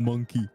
monkey.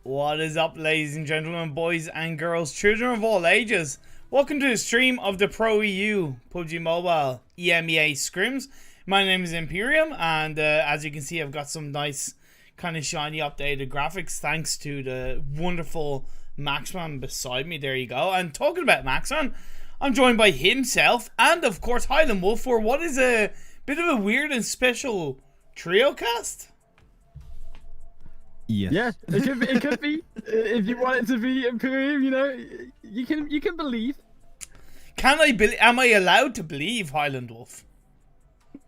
What is up, ladies and gentlemen, boys and girls, children of all ages? Welcome to the stream of the Pro EU PUBG Mobile EMEA Scrims. My name is ImPERium, and as you can see, I've got some nice kind of shiny updated graphics thanks to the wonderful Maxman beside me. There you go. And talking about Maxman, I'm joined by himself and of course HighlandWolf for what is a bit of a weird and special trio cast. Yes. Yeah, it could be. If you want it to be ImPERium, you know, you can believe. Can I believe? Am I allowed to believe HighlandWolf?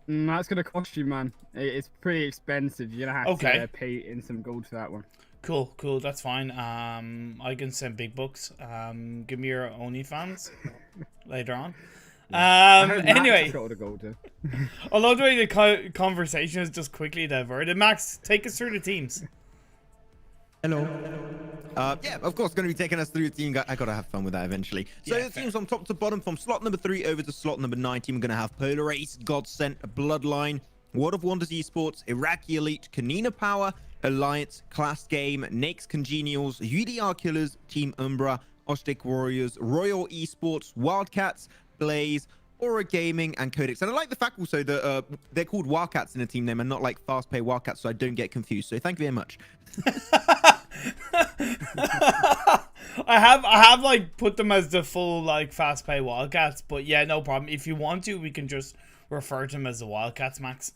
That's gonna cost you, man. It's pretty expensive. You're gonna have to pay in some gold for that one. Cool, that's fine. I can send big bucks. Give me your OnlyFans later on. Anyway, I love the way the conversation is just quickly diverted. Max, take us through the teams. Hello. Yeah, of course, going to be taking us through the team. I got to have fun with that eventually. So Yeah, the teams from top to bottom, from slot number 3 over to slot number 19, we're going to have Polar Ace, Godsent, Bloodline, World of Wonders Esports, Iraqi Elite, Kanina Power, Alliance, KlasGame, Nakes Congenials, UDR Killers, Team Umbra, Oshtik Warriors, Royal Esports, Wildcats, Blaze, Aura Gaming, and Codex. And I like the fact also that they're called Wildcats in the team name and not like fast pay Wildcats, so I don't get confused. So thank you very much. I have like put them as the full like fast pay Wildcats, but yeah, no problem. If you want to, we can just refer to them as the Wildcats, Max.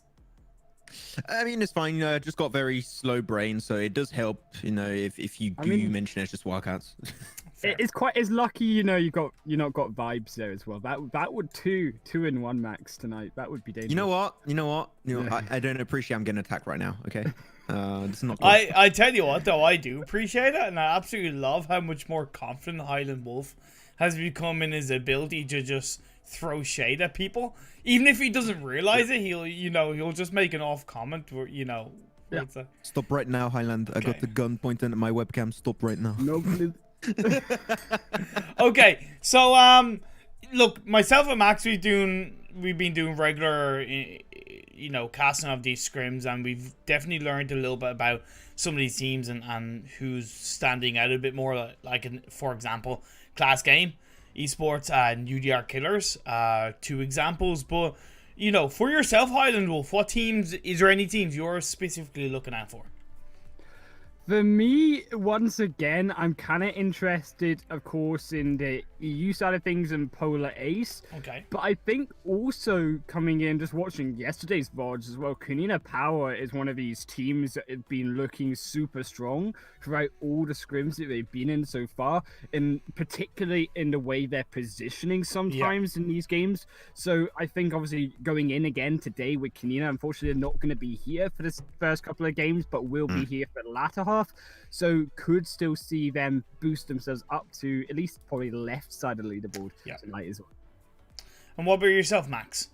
I mean, it's fine. Just got very slow brain, so it does help, you know, if you do mention it's just Wildcats. it's lucky, you know, you not got vibes there as well. That would two in one max tonight. That would be dangerous. You know what? I don't appreciate I'm getting attacked right now. Okay, it's not. Good. I tell you what though, I do appreciate it, and I absolutely love how much more confident HighlandWolf has become in his ability to just throw shade at people, even if he doesn't realize it. He'll just make an off comment where Yeah. Stop right now, Highland. Okay. I got the gun pointing at my webcam. Stop right now. No, please. Okay, so look, myself and Max, we've been doing regular casting of these scrims, and we've definitely learned a little bit about some of these teams and who's standing out a bit more, like for example KlasGame Esports and UDR Killers, two examples. But for yourself, HighlandWolf, what teams, is there any teams you're specifically looking out for? For me, once again, I'm kind of interested, of course, in the EU side of things and Polar Ace. Okay. But I think also coming in, just watching yesterday's VODs as well, Kunina Power is one of these teams that have been looking super strong throughout all the scrims that they've been in so far, and particularly in the way they're positioning sometimes in these games. So I think obviously going in again today with Kunina, unfortunately they're not going to be here for this first couple of games, but will be here for the latter half. So could still see them boost themselves up to at least probably the left side of the leaderboard tonight as well. And what about yourself, Max?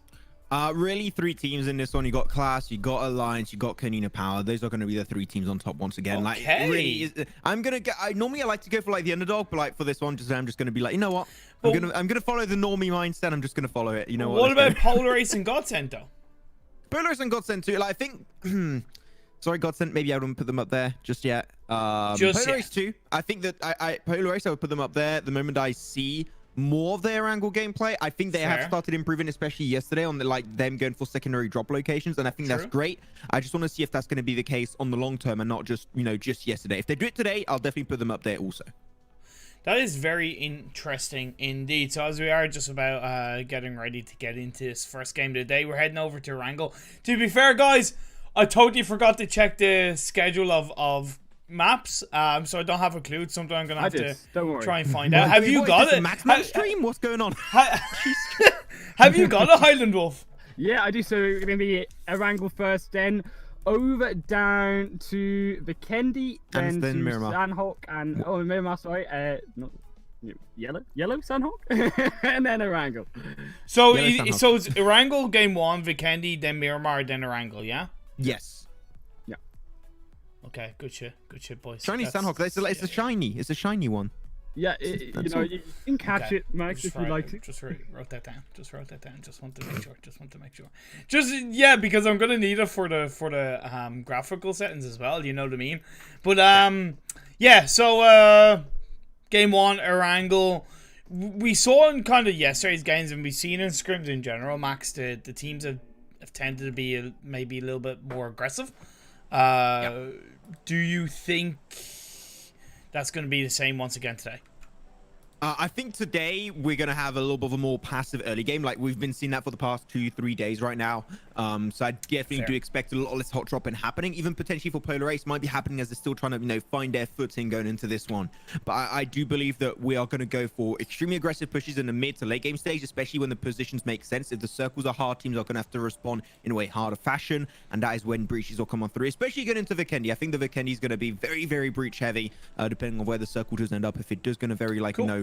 Really, three teams in this one. You got Class, you got Alliance, you got Kunina Power. Those are going to be the three teams on top once again. Okay. Like, really, normally I like to go for like the underdog, but like for this one, I'm just going to be like, you know what? I'm gonna follow the normie mindset. I'm just going to follow it. You know what? What about Polar Ace and Godsent though? Polar Ace and Godsent too. Like, I think. Sorry, Godsent, maybe I wouldn't put them up there just yet. Polar Ace too. I think that Polar Ace, I would put them up there the moment I see more of their Erangel gameplay. I think they have started improving, especially yesterday on them going for secondary drop locations, and I think that's great. I just want to see if that's going to be the case on the long term and not just just yesterday. If they do it today, I'll definitely put them up there also. That is very interesting indeed. So as we are just about getting ready to get into this first game of the day, we're heading over to Erangel. To be fair, guys, I totally forgot to check the schedule of maps, so I don't have a clue. It's something I'm gonna have to try and find out. Have you got it? Maxman stream? What's going on? Have you got a HighlandWolf? Yeah, I do. So we're gonna be Erangel first, then over down to Vikendi, then to Miramar. Sandhawk, and Miramar. Sorry, not yellow Sandhawk, and then Erangel. So it's Erangel game 1, Vikendi, then Miramar, then Erangel. Yeah. Yes. Yeah. Okay. Good shit, boys. Shiny Sandhawk. It's a shiny. It's a shiny one. Yeah, you can catch it, Max, if you like to. Just wrote that down. Just want to make sure. Because I'm gonna need it for the graphical settings as well. You know what I mean? But So game 1, Erangel. We saw in kind of yesterday's games, and we've seen in scrims in general, Max, the teams have tended to be maybe a little bit more aggressive. Do you think that's going to be the same once again today? I think today we're going to have a little bit of a more passive early game. Like we've been seeing that for the past 2-3 days right now. So I definitely do expect a lot less hot dropping happening. Even potentially for Polar Ace might be happening as they're still trying to, find their footing going into this one. But I do believe that we are going to go for extremely aggressive pushes in the mid to late game stage, especially when the positions make sense. If the circles are hard, teams are going to have to respond in a way harder fashion. And that is when breaches will come on through, especially going into Vikendi. I think the Vikendi is going to be very, very breach heavy, depending on where the circle does end up. If it does going to very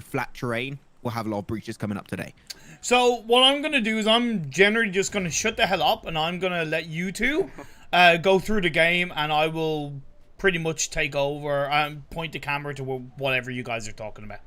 flat terrain, we'll have a lot of breaches coming up today. So what I'm going to do is I'm generally just going to shut the hell up, and I'm going to let you two go through the game, and I will pretty much take over and point the camera to whatever you guys are talking about.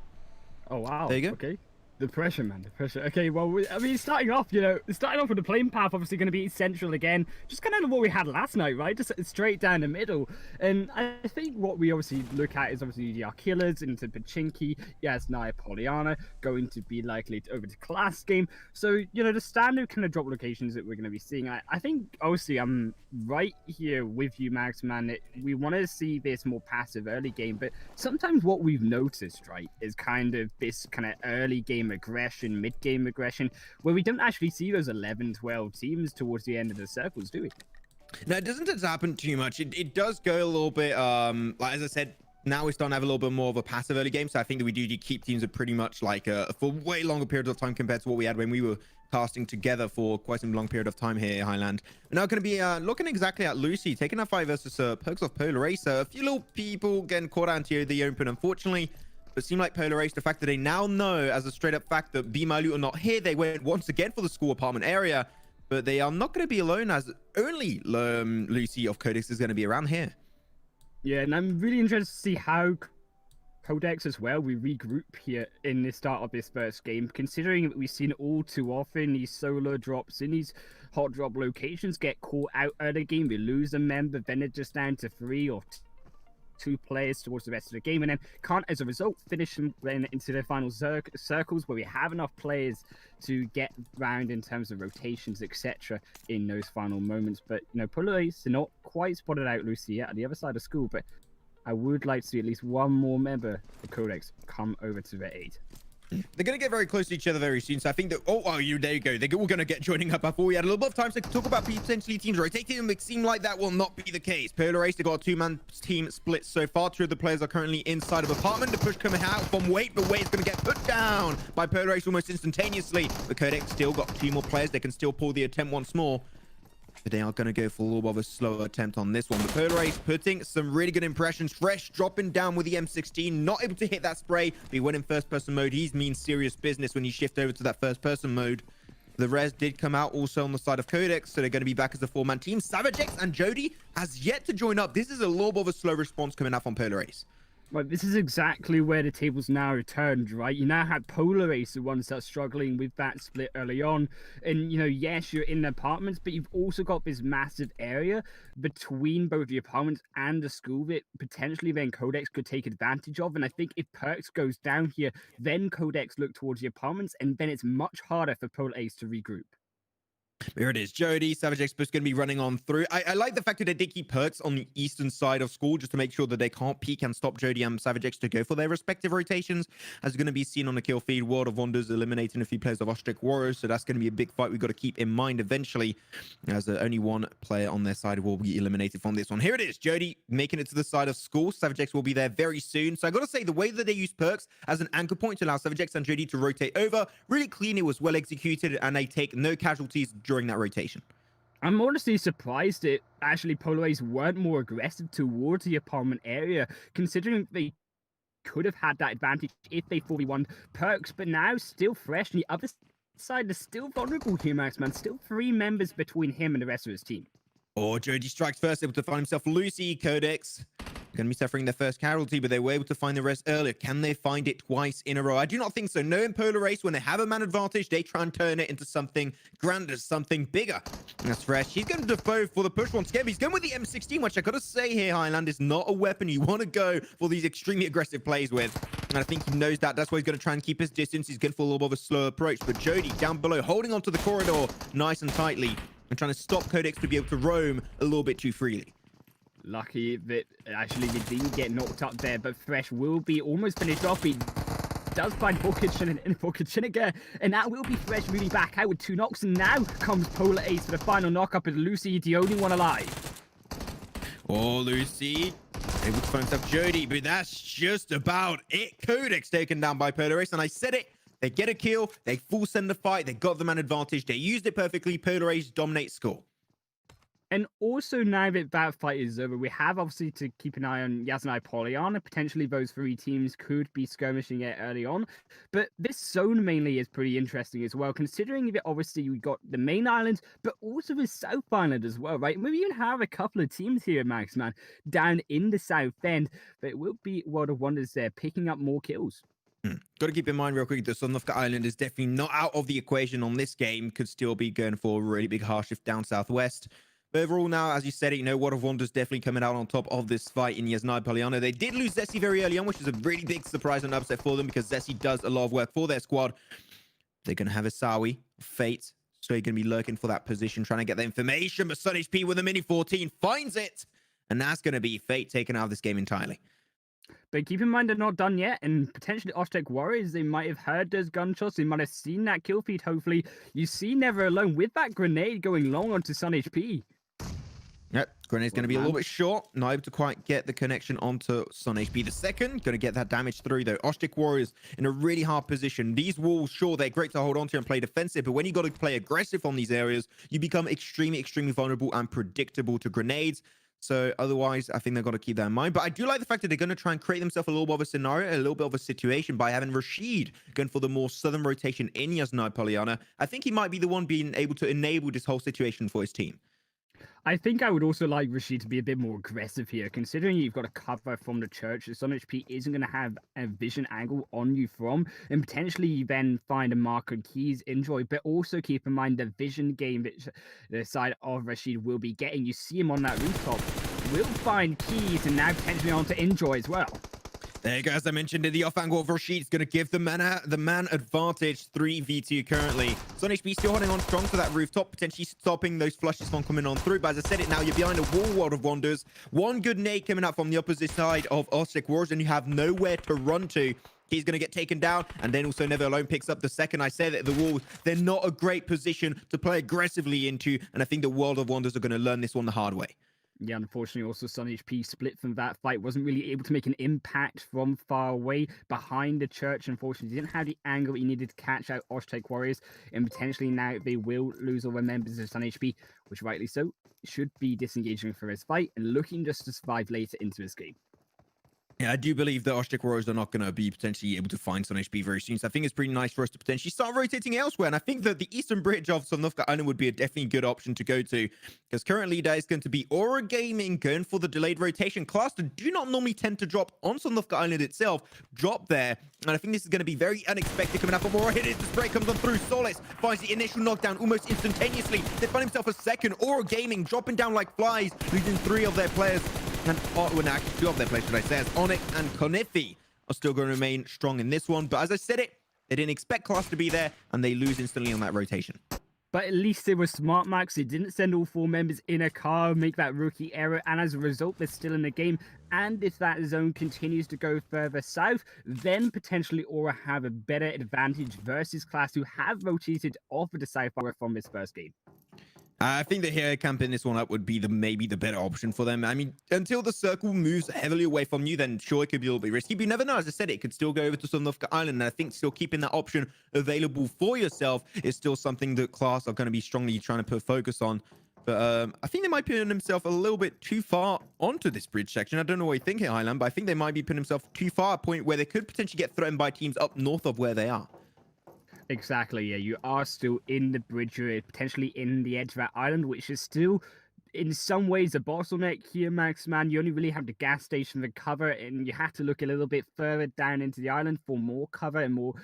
Oh, wow. There you go. Okay. The pressure, man. The pressure. Okay, well, I mean, starting off with the playing path, obviously going to be central again. Just kind of what we had last night, right? Just straight down the middle. And I think what we obviously look at is obviously the killers into Pachinki. Yes, Naya Poliana going to be likely over to KlasGame. So, the standard kind of drop locations that we're going to be seeing. I think, obviously, I'm right here with you, Max, man. We want to see this more passive early game. But sometimes what we've noticed, right, is kind of this kind of early game aggression, mid-game aggression, where we don't actually see those 11-12 teams towards the end of the circles, do we? No, it doesn't happen too much. It does go a little bit, like as I said, Now we're starting to have a little bit more of a passive early game. So I think that we do keep teams at pretty much like for way longer periods of time compared to what we had when we were casting together for quite some long period of time here, Highland. We're now going to be looking exactly at Lucy, taking that fight versus Perks of Polar Ace. A few little people getting caught out into the open, unfortunately. But it seemed like Polar Ace, the fact that they now know as a straight up fact that B Malu are not here, they went once again for the school apartment area. But they are not going to be alone, as only Lucy of Codex is going to be around here. Yeah, and I'm really interested to see how Codex as well we regroup here in the start of this first game, considering that we've seen all too often these solo drops in these hot drop locations get caught out early game. We lose a member, then it's just down to 3 or 2 players towards the rest of the game, and then can't as a result finish then into the final circles where we have enough players to get round in terms of rotations, etc. in those final moments. But you know, Polar Ace are not quite spotted out Lucy yet at the other side of school, but I would like to see at least one more member of Codex come over to their aid. They're going to get very close to each other very soon. So I think that, there you go. They're all going to get joining up before we had a little bit of time to talk about potentially teams rotating. And it seemed like that will not be the case. Polar Ace, they got a 2-man team split so far. 2 of the players are currently inside of apartment. The push coming out from Wait, but Wait is going to get put down by Polar Ace almost instantaneously. But Codex still got 2 more players. They can still pull the attempt once more. But they are going to go for a little bit of a slower attempt on this one. But Polar Ace putting some really good impressions. Fresh dropping down with the M16. Not able to hit that spray. But he went in first-person mode. He's mean serious business when you shift over to that first-person mode. The res did come out also on the side of Codex. So they're going to be back as a 4-man team. Savage X and Jody has yet to join up. This is a little bit of a slow response coming out from Polar Ace. Well, this is exactly where the tables now returned, right? You now have Polar Ace, the ones that are struggling with that split early on. And, you know, yes, you're in the apartments, but you've also got this massive area between both the apartments and the school that potentially then Codex could take advantage of. And I think if Perks goes down here, then Codex look towards the apartments, and then it's much harder for Polar Ace to regroup. Here it is. Jody, Savage Expert's going to be running on through. I like the fact that they did keep Perks on the eastern side of school just to make sure that they can't peek and stop Jody and Savage X to go for their respective rotations. As going to be seen on the kill feed, World of Wonders eliminating a few players of Ostrich Warriors. So that's going to be a big fight we've got to keep in mind eventually, as only one player on their side will be eliminated from this one. Here it is. Jody making it to the side of school. Savage X will be there very soon. So I got to say, the way that they use Perks as an anchor point to allow Savage X and Jody to rotate over, really clean. It was well executed, and they take no casualties during that rotation. I'm honestly surprised that actually Polar Ace weren't more aggressive towards the apartment area, considering they could have had that advantage if they fully won Perks, but now still fresh, and the other side is still vulnerable here, Maxman. Still 3 members between him and the rest of his team. Jody strikes first, able to find himself Lucy. Codex going to be suffering their first casualty, but they were able to find the rest earlier. Can they find it twice in a row? I do not think so. No, in Polar Ace, when they have a man advantage, they try and turn it into something grander, something bigger. And that's fresh. He's going to default for the push once again. He's going with the M16, which I got to say here, Highland, is not a weapon you want to go for these extremely aggressive plays with. And I think he knows that. That's why he's going to try and keep his distance. He's going for a little bit of a slow approach. But Jody down below, holding onto the corridor nice and tightly, and trying to stop Codex to be able to roam a little bit too freely. Lucky that actually they didn't get knocked up there, but Fresh will be almost finished off. He does find Vikendi, and that will be Fresh really back out with 2 knocks, and now comes Polar Ace for the final knock-up, and Lucy, the only one alive. Lucy able to find himself Jody, but that's just about it. Codex taken down by Polar Ace, and I said it. They get a kill, they full send the fight, they got the man advantage, they used it perfectly. Polar Ace dominates score. And also, now that fight is over, we have obviously to keep an eye on Yas and Pollyanna. Potentially those 3 teams could be skirmishing it early on. But this zone mainly is pretty interesting as well, considering that obviously we got the main island, but also the South Island as well, right? We even have a couple of teams here, Maxman, down in the South End. But it will be World of Wonders there, picking up more kills. Got to keep in mind real quick, the Southern Island is definitely not out of the equation on this game. Could still be going for a really big hard shift down southwest. But overall now, as you said, World of Wonders definitely coming out on top of this fight in Yasnai Poliano. They did lose Zessie very early on, which is a really big surprise and upset for them because Zessie does a lot of work for their squad. They're going to have Asawi, Fate, so you're going to be lurking for that position, trying to get the information. But Sun HP with a mini 14 finds it. And that's going to be Fate taken out of this game entirely. But keep in mind they're not done yet, and potentially Ostrich Warriors, they might have heard those gunshots, they might have seen that kill feed, hopefully. You see Never Alone with that grenade going long onto Sun HP. Yep, Grenade's going to be a little bit short. Not able to quite get the connection onto Sun HP the second. Going to get that damage through, though. Oshtik Warriors in a really hard position. These walls, sure, they're great to hold on to and play defensive, but when you got to play aggressive on these areas, you become extremely, extremely vulnerable and predictable to grenades. So otherwise, I think they've got to keep that in mind. But I do like the fact that they're going to try and create themselves a little bit of a scenario, a little bit of a situation by having Rashid going for the more southern rotation in Yasnai Polyana. I think he might be the one being able to enable this whole situation for his team. I think I would also like Rashid to be a bit more aggressive here, considering you've got a cover from the church. The Sun HP isn't going to have a vision angle on you from, and potentially you then find a marker keys enjoy, but also keep in mind the vision game which the side of Rashid will be getting. You see him on that rooftop, will find keys, and now potentially onto enjoy as well. There you go. As I mentioned, the off angle of Rashid is going to give the man advantage 3v2 currently. Sun HP still holding on strong to that rooftop, potentially stopping those flushes from coming on through. But as I said it now, you're behind a wall, World of Wonders. One good nade coming out from the opposite side of Oshtik Warriors, and you have nowhere to run to. He's going to get taken down, and then also Never Alone picks up the second. I said that the walls, they're not a great position to play aggressively into, and I think the World of Wonders are going to learn this one the hard way. Yeah, unfortunately, also Sun HP split from that fight. Wasn't really able to make an impact from far away behind the church. Unfortunately, didn't have the angle he needed to catch out Oshtek Warriors. And potentially now they will lose all their members of Sun HP, which rightly so, should be disengaging for his fight and looking just to survive later into his game. Yeah, I do believe that Oshtik Warriors are not going to be potentially able to find Sun HP very soon. So I think it's pretty nice for us to potentially start rotating elsewhere. And I think that the eastern bridge of Sunlovka Island would be a definitely good option to go to. Because currently there is going to be Aura Gaming going for the delayed rotation. Class that do not normally tend to drop on Sunlovka Island itself, drop there. And I think this is going to be very unexpected coming out from Aura. Here it is, the spray comes on through. Solace finds the initial knockdown almost instantaneously. They find himself a second. Aura Gaming dropping down like flies, losing 3 of their players. And actually 2 of their players, should I say, as Onyx and Konifi are still going to remain strong in this one. But as I said it, they didn't expect Class to be there, and they lose instantly on that rotation. But at least they were smart, Max. They didn't send all 4 members in a car, make that rookie error, and as a result, they're still in the game. And if that zone continues to go further south, then potentially Aura have a better advantage versus Class, who have rotated off of the south bar from this first game. I think that here camping this one up would be maybe the better option for them. I mean, until the circle moves heavily away from you, then sure, it could be a little bit risky. But you never know. As I said, it could still go over to Sunlovka Island. And I think still keeping that option available for yourself is still something that Class are going to be strongly trying to put focus on. But I think they might be putting themselves a little bit too far onto this bridge section. I don't know what you think here, Highland, but I think they might be putting themselves too far, a point where they could potentially get threatened by teams up north of where they are. Exactly, yeah. You are still in the bridge, you're potentially in the edge of that island, which is still, in some ways, a bottleneck here, Maxman. You only really have the gas station to cover, and you have to look a little bit further down into the island for more cover and more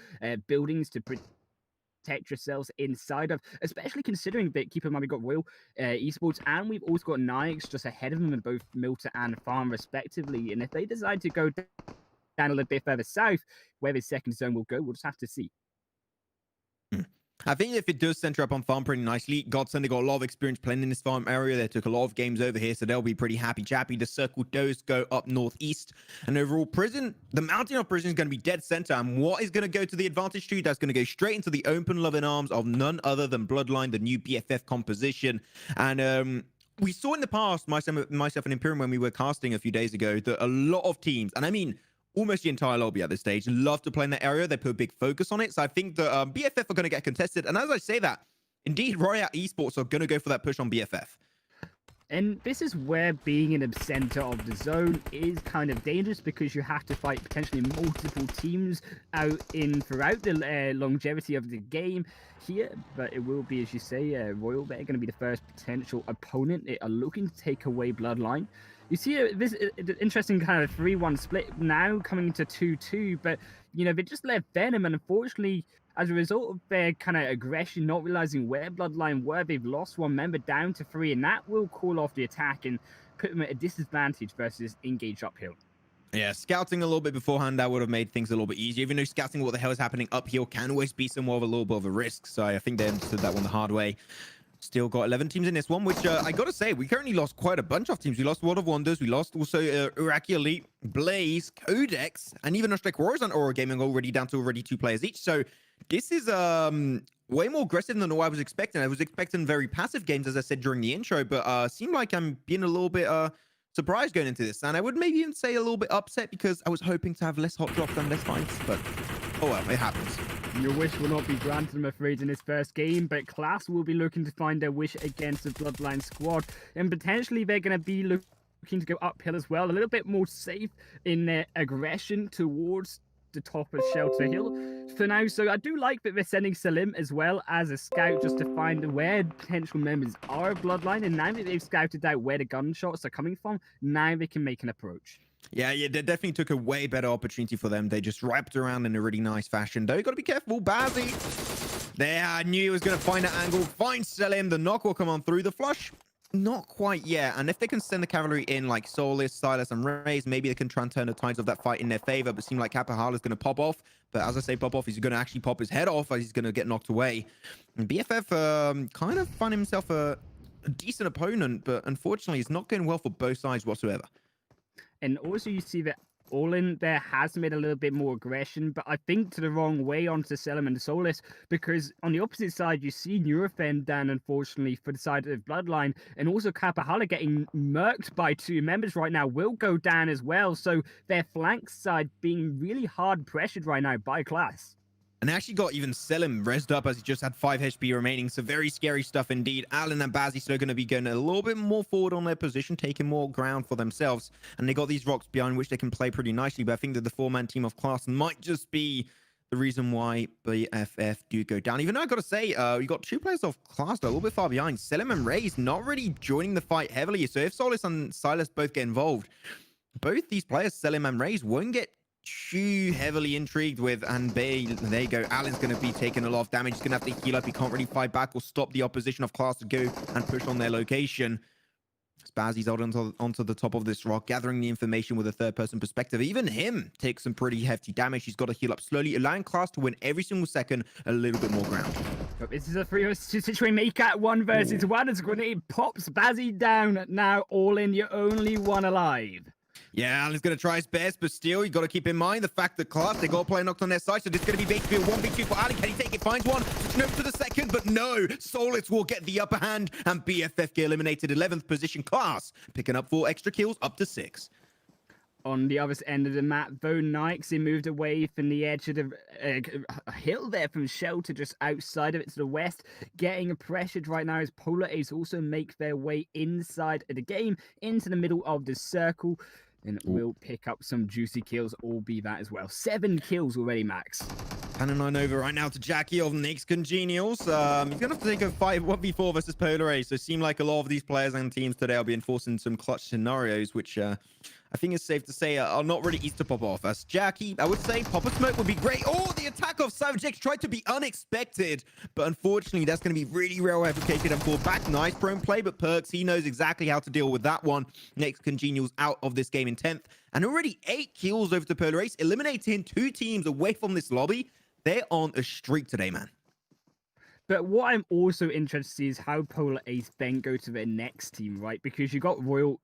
buildings to protect yourselves inside of, especially considering that, keep in mind, we've got Royal Esports, and we've also got Nix just ahead of them in both Milta and Farm, respectively. And if they decide to go down a little bit further south, where the second zone will go, we'll just have to see. I think if it does center up on farm pretty nicely, Godsent, they got a lot of experience playing in this farm area. They took a lot of games over here, so they'll be pretty happy chappy. The circle does go up northeast, and overall prison, the mountain of prison is going to be dead center. And what is going to go to the advantage tree? That's going to go straight into the open loving arms of none other than Bloodline, the new BFF composition. And we saw in the past, myself and ImPERium, when we were casting a few days ago, that a lot of teams, and I mean almost the entire lobby at this stage, love to play in that area. They put a big focus on it. So I think that BFF are going to get contested. And as I say that, indeed, Royale Esports are going to go for that push on BFF. And this is where being in the center of the zone is kind of dangerous, because you have to fight potentially multiple teams out in throughout the longevity of the game here. But it will be, as you say, Royal, they're going to be the first potential opponent. They are looking to take away Bloodline. You see this interesting kind of 3-1 split now coming to 2-2, but, you know, they just left Venom, and unfortunately, as a result of their kind of aggression, not realizing where Bloodline were, they've lost 1 member down to 3, and that will call off the attack and put them at a disadvantage versus engage uphill. Yeah, scouting a little bit beforehand, that would have made things a little bit easier. Even though scouting what the hell is happening uphill can always be somewhat of a little bit of a risk. So I think they understood that one the hard way. Still got 11 teams in this one, which I gotta say, we currently lost quite a bunch of teams. We lost World of Wonders, we lost also Iraqi Elite, Blaze, Codex, and even Oshtek Warriors on Aura Gaming already down to already 2 players each. So this is way more aggressive than what I was expecting. I was expecting very passive games, as I said during the intro, but seemed like I'm being a little bit surprised going into this. And I would maybe even say a little bit upset because I was hoping to have less hot drops and less fights, but oh well, it happens. Your wish will not be granted, I'm afraid, in this first game, but Class will be looking to find their wish against the Bloodline squad, and potentially they're going to be looking to go uphill as well, a little bit more safe in their aggression towards the top of Shelter Hill for now. So I do like that they're sending Salim as well as a scout just to find where potential members are of Bloodline, and now that they've scouted out where the gunshots are coming from, now they can make an approach. Yeah, they definitely took a way better opportunity for them. They just wrapped around in a really nice fashion. Though, you got to be careful. Bazzi. There, I knew he was going to find that angle. Find Selim. The knock will come on through. The flush, not quite yet. And if they can send the cavalry in like Solis, Silas, and Raze, maybe they can try and turn the tides of that fight in their favor. But it seems like Kapahala's going to pop off. But as I say, pop off, he's going to actually pop his head off as he's going to get knocked away. And BFF kind of found himself a decent opponent, but unfortunately, it's not going well for both sides whatsoever. And also you see that All In there has made a little bit more aggression, but I think to the wrong way onto Selim and Solis, because on the opposite side you see Nurofen down, unfortunately, for the side of Bloodline, and also Kapahala getting murked by two members right now will go down as well, so their flank side being really hard pressured right now by Class. And actually got even Selim rezzed up as he just had 5 HP remaining. So very scary stuff indeed. Alan and Bazzi still going to be going a little bit more forward on their position, taking more ground for themselves. And they got these rocks behind which they can play pretty nicely. But I think that the 4-man team of Class might just be the reason why BFF do go down. Even though I got to say, we got 2 players of Class a little bit far behind. Selim and Raze not really joining the fight heavily. So if Solis and Silas both get involved, both these players, Selim and Raze, won't get too heavily intrigued with, and there you go. Alan's going to be taking a lot of damage. He's going to have to heal up. He can't really fight back or stop the opposition of Class to go and push on their location. Spazzy's out onto the top of this rock, gathering the information with a third-person perspective. Even him takes some pretty hefty damage. He's got to heal up slowly, allowing Class to win every single second a little bit more ground. But this is a 3-2 situation. Make at 1 versus 1 as Grenade pops Bazzi down. Now All In, you're only one alive. Yeah, Alan's going to try his best, but still, you got to keep in mind the fact that Class, they got a player knocked on their side, so this is going to be basically a 1v2 for Alan. Can he take it? Finds one. Switching over to the second, but no. Solis will get the upper hand, and BFF get eliminated. 11th position. Class picking up 4 extra kills, up to 6. On the other end of the map, though, Nike moved away from the edge of the hill there from Shelter, just outside of it to the west, getting pressured right now as Polar Ace also make their way inside of the game, into the middle of the circle, and will pick up some juicy kills, all be that as well. 7 kills already, Max. Panning on over right now to Jackie of Nick's Congenials. He's going to have to take a 1v4 versus Polar Ace. So it seemed like a lot of these players and teams today are being forced in some clutch scenarios, which I think it's safe to say are not really easy to pop off. As Jackie, I would say Pop a Smoke would be great. Oh, the attack of Savage X tried to be unexpected, but unfortunately that's going to be really well replicated and pulled back. Nice prone play, but Perks, he knows exactly how to deal with that one. Nick's Congenials out of this game in 10th, and already 8 kills over to Polar Ace, eliminating 2 teams away from this lobby. They're on a streak today, man. But what I'm also interested to see is how Polar Ace then go to their next team, right? Because you got Royal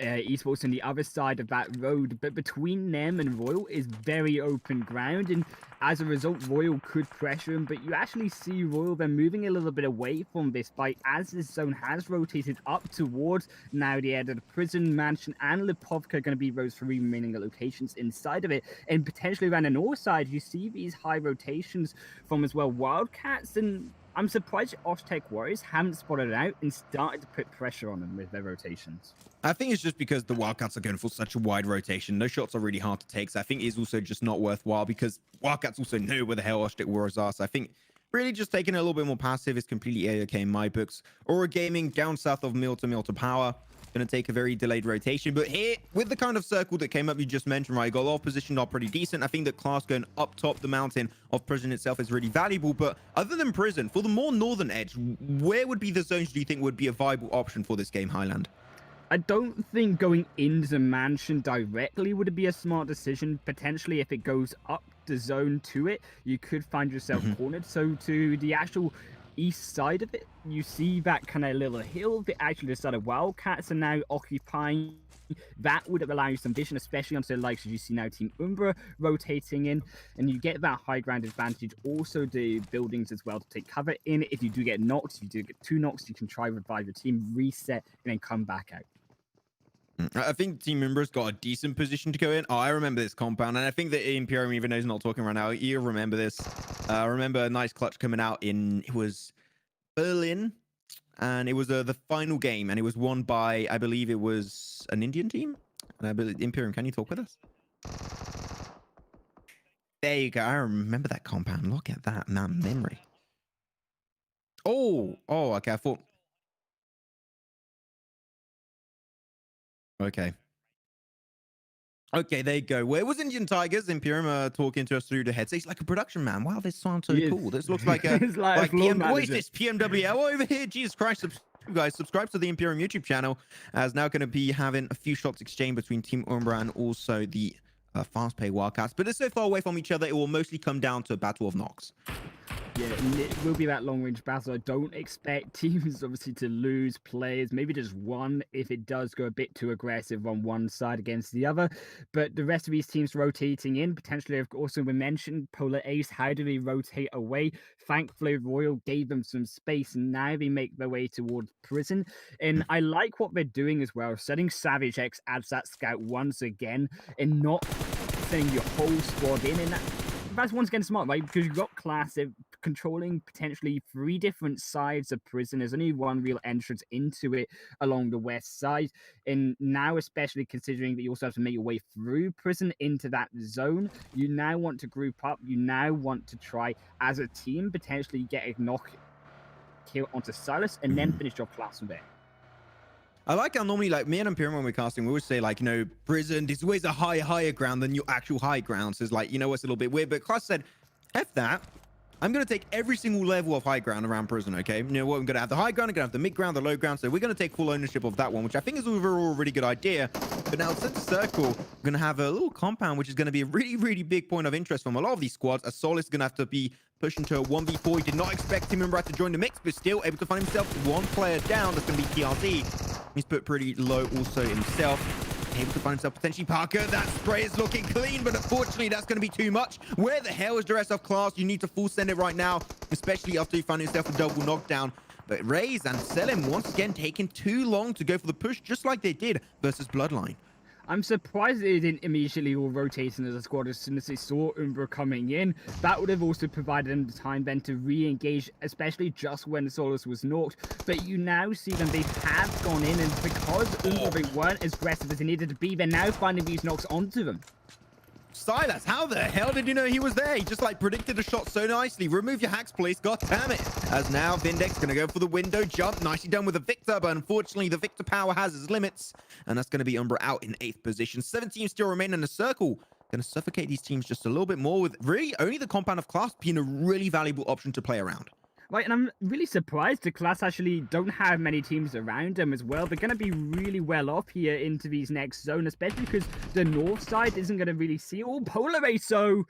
Esports on the other side of that road, but between them and Royal is very open ground, and as a result, Royal could pressure him, but you actually see Royal then moving a little bit away from this fight as this zone has rotated up towards now the end of the prison, mansion, and Lipovka are going to be those 3 remaining locations inside of it, and potentially around the north side, you see these high rotations from as well Wildcats, and I'm surprised Oshtec Warriors haven't spotted it out and started to put pressure on them with their rotations. I think it's just because the Wildcats are going for such a wide rotation. Those shots are really hard to take. So I think it is also just not worthwhile because Wildcats also know where the hell Oshtec Warriors are. So I think really just taking it a little bit more passive is completely A-okay in my books. Aura Gaming down south of Mill to Power. Going to take a very delayed rotation, but here with the kind of circle that came up you just mentioned, right, you got a lot of positions are pretty decent. I think that Class going up top the mountain of prison itself is really valuable, but other than prison, for the more northern edge, where would be the zones do you think would be a viable option for this game, Highland? I don't think going into the mansion directly would be a smart decision. Potentially, if it goes up the zone to it, you could find yourself cornered. So to the actual east side of it, you see that kind of little hill that actually the side of Wildcats are now occupying that would allow you some vision, especially onto the likes as you see now Team Umbra rotating in, and you get that high ground advantage. Also the buildings as well to take cover in. If you do get knocked, if you do get 2 knocks, you can try revive your team, reset, and then come back out. I think Team Umbra's got a decent position to go in. Oh, I remember this compound, and I think that ImPERium, even though he's not talking right now, you remember this. I remember a nice clutch coming out it was Berlin, and it was the final game, and it was won by, I believe it was an Indian team. And I believe ImPERium, can you talk with us? There you go. I remember that compound. Look at that, man, memory. Oh, okay. I thought. Okay. Okay, there you go. Where was Indian Tigers? ImPERium talking to us through the headset. He's like a production man. Wow, this sounds so cool. This looks like a what is this PMWL over here? Jesus Christ! Guys, subscribe to the ImPERium YouTube channel, as now going to be having a few shots exchanged between Team Umbra and also the fast pay Wildcats. But they're so far away from each other, it will mostly come down to a battle of knocks. Yeah, and it will be that long-range battle. I don't expect teams, obviously, to lose players. Maybe just one if it does go a bit too aggressive on one side against the other. But the rest of these teams rotating in, potentially, of course, we mentioned Polar Ace. How do they rotate away? Thankfully, Royal gave them some space, and now they make their way towards Prison. And I like what they're doing as well. Setting Savage X as that scout once again, and not sending your whole squad in. And that's once again smart, right? Because you've got Class controlling potentially 3 different sides of Prison. There's only one real entrance into it along the west side. And now, especially considering that you also have to make your way through Prison into that zone, you now want to group up. You now want to try, as a team, potentially get a knock kill onto Silas and then finish your Class from there. I like how normally, like, me and ImPERium, when we're casting, we always say, like, Prison, there's always a higher ground than your actual high ground. So it's like, it's a little bit weird. But Class said, F that. I'm going to take every single level of high ground around Prison, okay? You know what? I'm going to have the high ground, I'm going to have the mid ground, the low ground. So we're going to take full ownership of that one, which I think is overall a really good idea. But now, center circle, we're going to have a little compound, which is going to be a really, really big point of interest from a lot of these squads. As Sol is going to have to be pushed into a 1v4. He did not expect Team Miramar to join the mix, but still able to find himself one player down. That's going to be TRT. He's put pretty low also himself. Able to find himself potentially Parker. That spray is looking clean, but unfortunately that's going to be too much. Where the hell is the rest of Class? You need to full send it right now, especially after you found yourself a double knockdown. But Raze and Selim once again taking too long to go for the push, just like they did versus Bloodline. I'm surprised they didn't immediately all rotate in as a squad as soon as they saw Umbra coming in. That would have also provided them the time then to re-engage, especially just when Solus was knocked. But you now see them, they have gone in, and because Umbra they weren't as aggressive as they needed to be, they're now finding these knocks onto them. Silas, how the hell did you know he was there? He just, like, predicted a shot so nicely. Remove your hacks, please. God damn it. As now, Vindex going to go for the window jump. Nicely done with the Victor, but unfortunately, the Victor power has its limits. And that's going to be Umbra out in 8th position. 7 teams still remain in the circle. Going to suffocate these teams just a little bit more, with really only the compound of Class being a really valuable option to play around. Right, and I'm really surprised the Class actually don't have many teams around them as well. They're going to be really well off here into these next zone, especially because the north side isn't going to really see all Polar Ace, so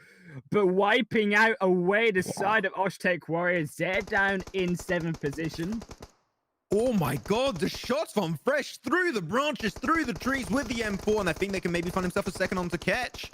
but wiping out away the side of Oshtek Warriors. They're down in 7th position. Oh my god, the shots from Fresh through the branches, through the trees with the M4, and I think they can maybe find himself a second on to catch.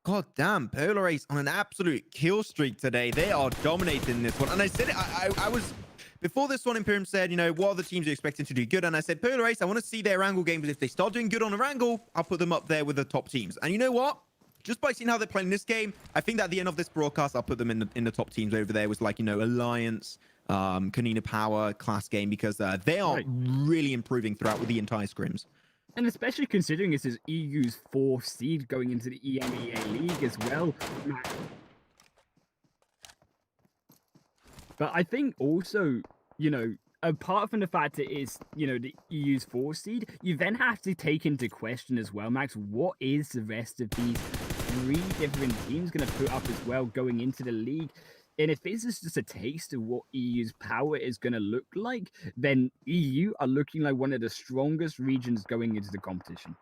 God damn, Polar Ace on an absolute kill streak today. They are dominating this one. And I said it, I was, before this one, ImPERium said, what are the teams you're expecting to do good? And I said, Polar Ace, I want to see their Erangel games. If they start doing good on Erangel, I'll put them up there with the top teams. And you know what? Just by seeing how they're playing this game, I think that at the end of this broadcast, I'll put them in the top teams over there with, like, Alliance, Kanina Power, KlasGame, because they are really improving throughout with the entire scrims. And especially considering this is EU's 4th seed going into the EMEA League as well. But I think also, apart from the fact that it's, the EU's 4th seed, you then have to take into question as well, Max, what is the rest of these 3 different teams going to put up as well going into the league? And if this is just a taste of what EU's power is going to look like, then EU are looking like one of the strongest regions going into the competition.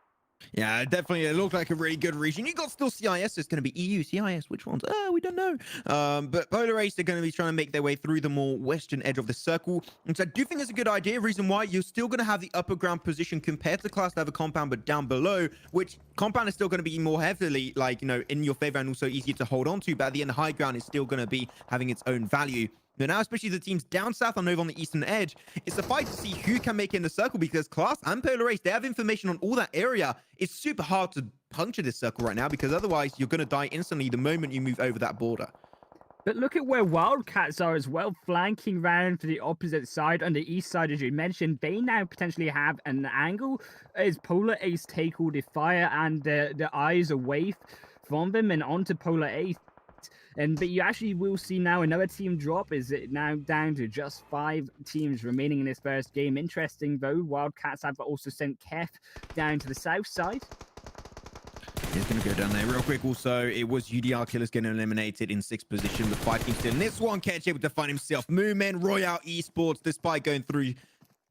Yeah, definitely. It looked like a really good region. You got still CIS. It's going to be EU, CIS. Which ones? We don't know. But Polar Ace, they're going to be trying to make their way through the more western edge of the circle. And so I do think it's a good idea. Reason why you're still going to have the upper ground position compared to Class Level Compound, but down below, which Compound is still going to be more heavily, like, you know, in your favor and also easier to hold on to. But at the end, the high ground is still going to be having its own value. But now, especially the teams down south and over on the eastern edge, it's a fight to see who can make it in the circle because Class and Polar Ace, they have information on all that area. It's super hard to puncture this circle right now because otherwise you're going to die instantly the moment you move over that border. But look at where Wildcats are as well, flanking round to the opposite side. On the east side, as you mentioned, they now potentially have an angle as Polar Ace take all the fire and the eyes away from them and onto Polar Ace. But you actually will see now another team drop. Is it now down to just 5 teams remaining in this first game? Interesting though, Wildcats have also sent Kef down to the south side. He's going to go down there real quick. Also, it was UDR Killers getting eliminated in 6th position with 5 teams still. In this one, Ketch able to find himself. Movement, Royale Esports, despite going through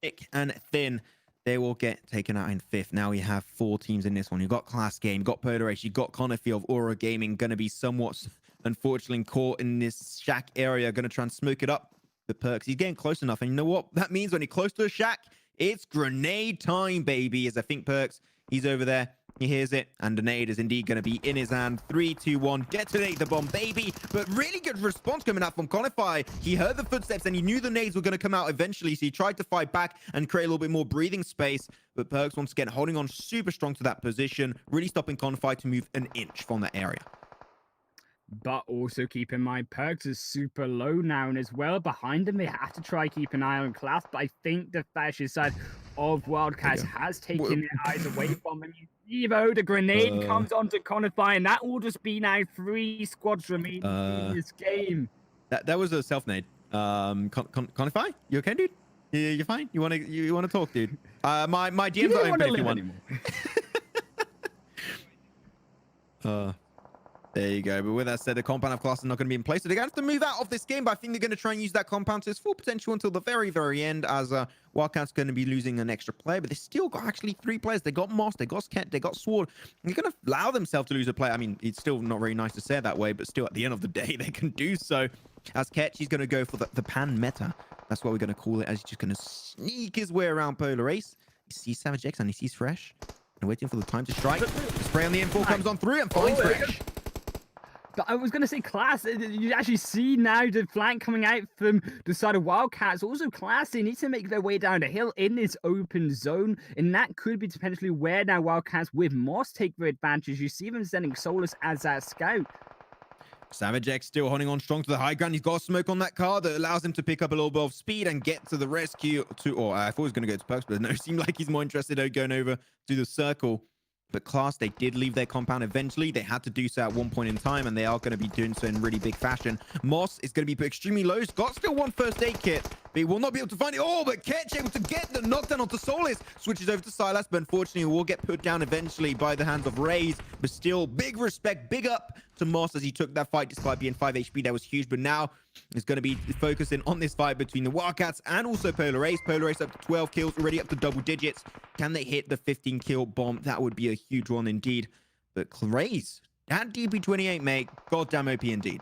thick and thin, they will get taken out in 5th. Now we have 4 teams in this one. You've got KlasGame, you've got Polar Ace, you've got Conafield of Aura Gaming, going to be somewhat, unfortunately, caught in this shack area. Going to try and smoke it up. The Perks, he's getting close enough. And you know what that means when you're close to a shack? It's grenade time, baby. As I think Perks, he's over there. He hears it, and the nade is indeed going to be in his hand. 3, 2, 1. Detonate the bomb, baby. But really good response coming out from Conify. He heard the footsteps, and he knew the nades were going to come out eventually, so he tried to fight back and create a little bit more breathing space. But Perks, once again, holding on super strong to that position, really stopping Conify to move an inch from that area. But also keep in mind, Perks is super low now, and as well behind him, they have to try keep an eye on Class. But I think the fascist side of Wildcats has taken their eyes away from him. You know, the grenade comes onto Conify, and that will just be now 3 squads remaining in this game. That was a self nade. Conify, you okay, dude? You're fine. You wanna talk, dude? My DMs are open if you want. There you go. But with that said, the compound of Class is not going to be in place. So they're going to have to move out of this game, but I think they're going to try and use that compound to its full potential until the very, very end, as Wildcats going to be losing an extra player. But they still got actually 3 players. They got Moss, they got Skent, they got Sword. They're going to allow themselves to lose a player. I mean, it's still not very nice to say it that way, but still at the end of the day, they can do so. As Ketch, he's going to go for the pan meta. That's what we're going to call it, as he's just going to sneak his way around Polar Ace. He sees Savage X and he sees Fresh. And waiting for the time to strike. The spray on the info comes on through and finds Fresh. But I was going to say Class, you actually see now the flank coming out from the side of Wildcats. Also Class, they need to make their way down the hill in this open zone. And that could be potentially where now Wildcats with Moss take their advantage. You see them sending Solus as that scout. Savage X still holding on strong to the high ground. He's got a smoke on that car that allows him to pick up a little bit of speed and get to the rescue. I thought he was going to go to Perks, but no, it seemed like he's more interested in going over to the circle. But Class, they did leave their compound eventually. They had to do so at one point in time, and they are going to be doing so in really big fashion. Moss is going to be extremely low. He's got still 1 first aid kit, but he will not be able to find it. Oh, but Ketch able to get the knockdown onto Solis. Switches over to Silas, but unfortunately will get put down eventually by the hands of Raze. But still, big respect, big up to Moss as he took that fight despite being 5 HP. That was huge, but now it's going to be focusing on this fight between the Wildcats and also Polar Ace. Polar Ace up to 12 kills, already up to double digits. Can they hit the 15 kill bomb? That would be a huge one indeed. But Raze, that DP28, mate, goddamn OP indeed.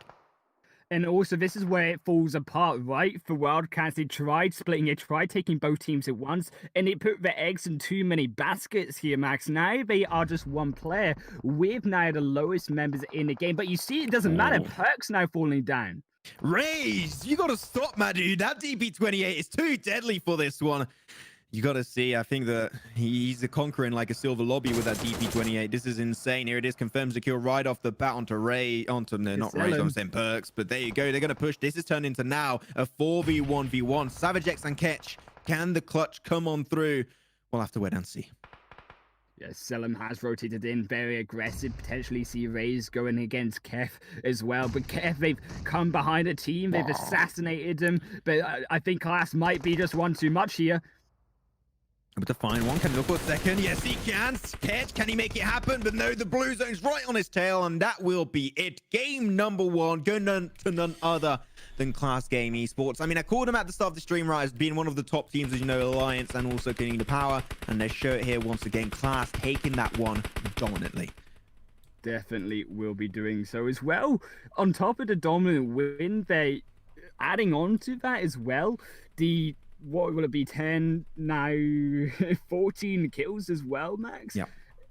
And also, this is where it falls apart, right? For Wildcats, they tried splitting it, tried taking both teams at once, and they put their eggs in too many baskets here, Max. Now they are just 1 player with now the lowest members in the game. But you see, it doesn't matter. Perks now falling down. Raze, you got to stop, my dude. That DP28 is too deadly for this one. You got to see, I think that he's conquering like a silver lobby with that DP28. This is insane. Here it is, confirms the kill right off the bat onto Ray, not Ray, I'm saying Perks, but there you go. They're going to push. This is turned into now a 4v1v1. Savage X and Ketch. Can the clutch come on through? We'll have to wait and see. Yes, Selim has rotated in, very aggressive. Potentially see Raze going against Kef as well. But Kef, they've come behind a team. They've assassinated him. But I think Class might be just 1 too much here. Able to find one. Can he look for a second? Yes, he can. Ketch, can he make it happen? But no, the blue zone's right on his tail, and that will be it. Game number 1, going to none other than KlasGame Esports. I mean, I called them at the start of the stream, right, as being one of the top teams, as you know, Alliance and also Canina Power. And they show it here once again. Class taking that one dominantly. Definitely will be doing so as well. On top of the dominant win, they adding on to that as well. What will it be, 10 now 14 kills as well, Max? Yeah.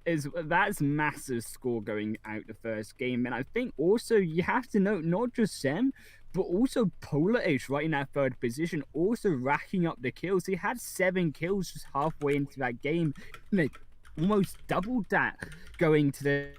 That's massive score going out the first game. And I think also you have to note not just them, but also Polar Ace right in that third position, also racking up the kills. He had 7 kills just halfway into that game. And they almost doubled that going to the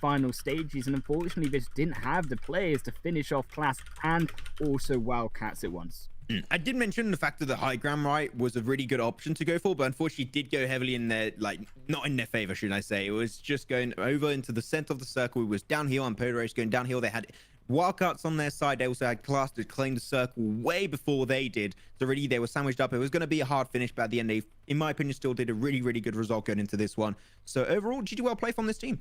final stages, and unfortunately they just didn't have the players to finish off Class and also Wildcats at once. I did mention the fact that the high ground, right, was a really good option to go for, but unfortunately did go heavily in their, like, not in their favor, should I say. It was just going over into the center of the circle. It was downhill, and Polar Ace going downhill. They had Wildcats on their side. They also had Class to claim the circle way before they did. So really, they were sandwiched up. It was going to be a hard finish, but at the end, they, in my opinion, still did a really, really good result going into this one. So overall, GG well play from this team.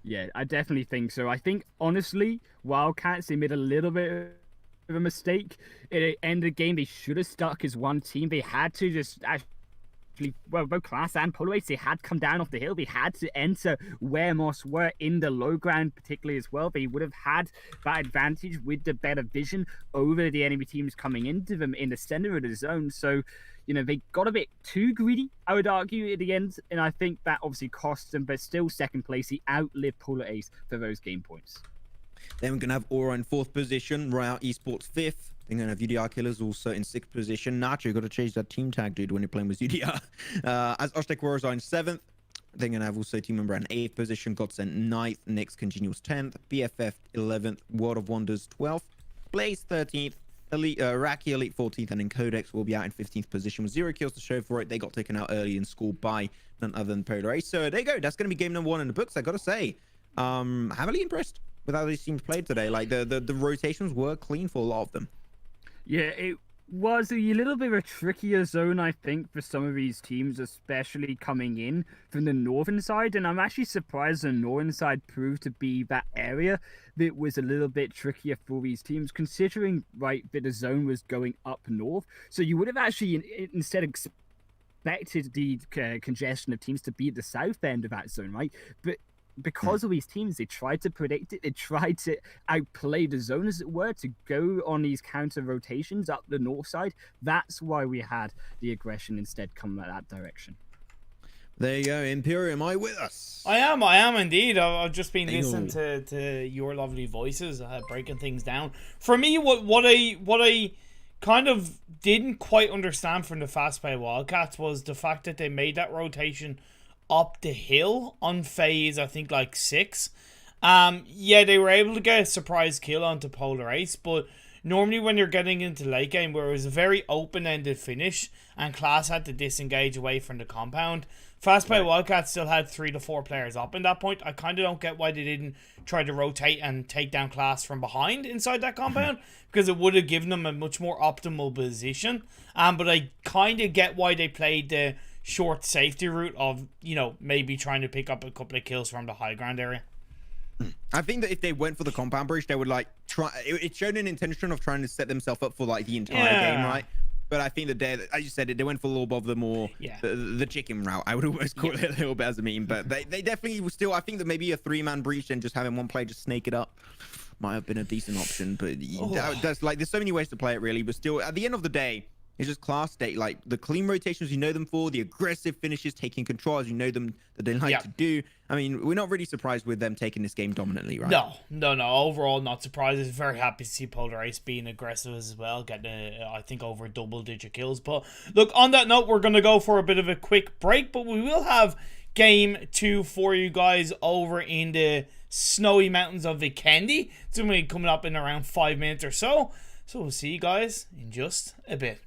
Yeah, I definitely think so. I think, honestly, Wildcats, they made a little bit of a mistake. At the end of the game, they should have stuck as one team. They had to just actually, well, both Class and Polar Ace, they had come down off the hill. They had to enter where Moss were in the low ground, particularly as well. They would have had that advantage with the better vision over the enemy teams coming into them in the center of the zone. So, you know, they got a bit too greedy, I would argue, at the end. And I think that obviously cost them, but still second place. He outlived Polar Ace for those game points. Then we're going to have Aura in 4th position, Royale Esports 5th. Then going to have UDR Killers also in 6th position. Nacho, got to change that team tag, dude, when you're playing with UDR. As Oshtek Warriors are in 7th. Then going to have also team member in 8th position, Godsent 9th, Next Continuous 10th, BFF 11th, World of Wonders 12th, Blaze 13th, Raki Elite 14th, and then Codex will be out in 15th position with 0 kills to show for it. They got taken out early in school by none other than Polar Ace. So there you go. That's going to be game number 1 in the books, I got to say. Heavily impressed with how these teams played today. Like the rotations were clean for a lot of them. Yeah, it was a little bit of a trickier zone, I think, for some of these teams, especially coming in from the northern side. And I'm actually surprised the northern side proved to be that area that was a little bit trickier for these teams, considering, right, that the zone was going up north. So you would have actually instead expected the congestion of teams to be at the south end of that zone, right? But because of these teams, they tried to predict it. They tried to outplay the zone, as it were, to go on these counter rotations up the north side. That's why we had the aggression instead come that direction. There you go, ImPERium, are you with us? I am indeed. I've just been listening to your lovely voices, breaking things down. For me, what I kind of didn't quite understand from the fast play Wildcats was the fact that they made that rotation up the hill on phase, I think, like 6. Yeah, they were able to get a surprise kill onto Polar Ace, but normally when you're getting into late game where it was a very open-ended finish and Class had to disengage away from the compound, fast play Wildcats still had 3 to 4 players up in that point. I kind of don't get why they didn't try to rotate and take down Class from behind inside that compound, because it would have given them a much more optimal position. But I kind of get why they played the short safety route of, you know, maybe trying to pick up a couple of kills from the high ground area. I think that if they went for the compound breach, they would like try. It showed an intention of trying to set themselves up for like the entire game, right? But I think that they, as you said, they went for a little bit of the more the chicken route. I would always call it a little bit as a meme, but they definitely were still. I think that maybe a 3-man breach and just having one player just snake it up might have been a decent option. But that's like, there's so many ways to play it, really. But still, at the end of the day, it's just Class state, like the clean rotations you know them for, the aggressive finishes, taking control as you know them that they like to do. I mean, we're not really surprised with them taking this game dominantly, right? No. Overall, not surprised. Very happy to see Polar Ace being aggressive as well, getting, I think, over double-digit kills. But look, on that note, we're going to go for a bit of a quick break, but we will have game 2 for you guys over in the snowy mountains of Vikendi. It's going to be coming up in around 5 minutes or so. So we'll see you guys in just a bit.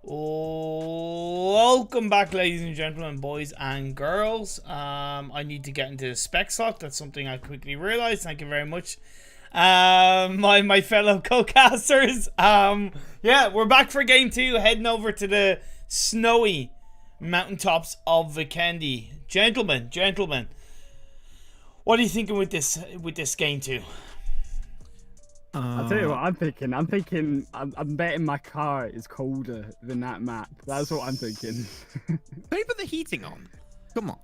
Welcome back, ladies and gentlemen, boys and girls. I need to get into the spec slot. That's something I quickly realized. Thank you very much, my fellow co-casters. Yeah, we're back for game 2, heading over to the snowy mountaintops of Vikendi. Gentlemen, what are you thinking with this game 2? I'll tell you what I'm thinking. I'm betting my car is colder than that map. That's what I'm thinking. Don't put the heating on. Come on.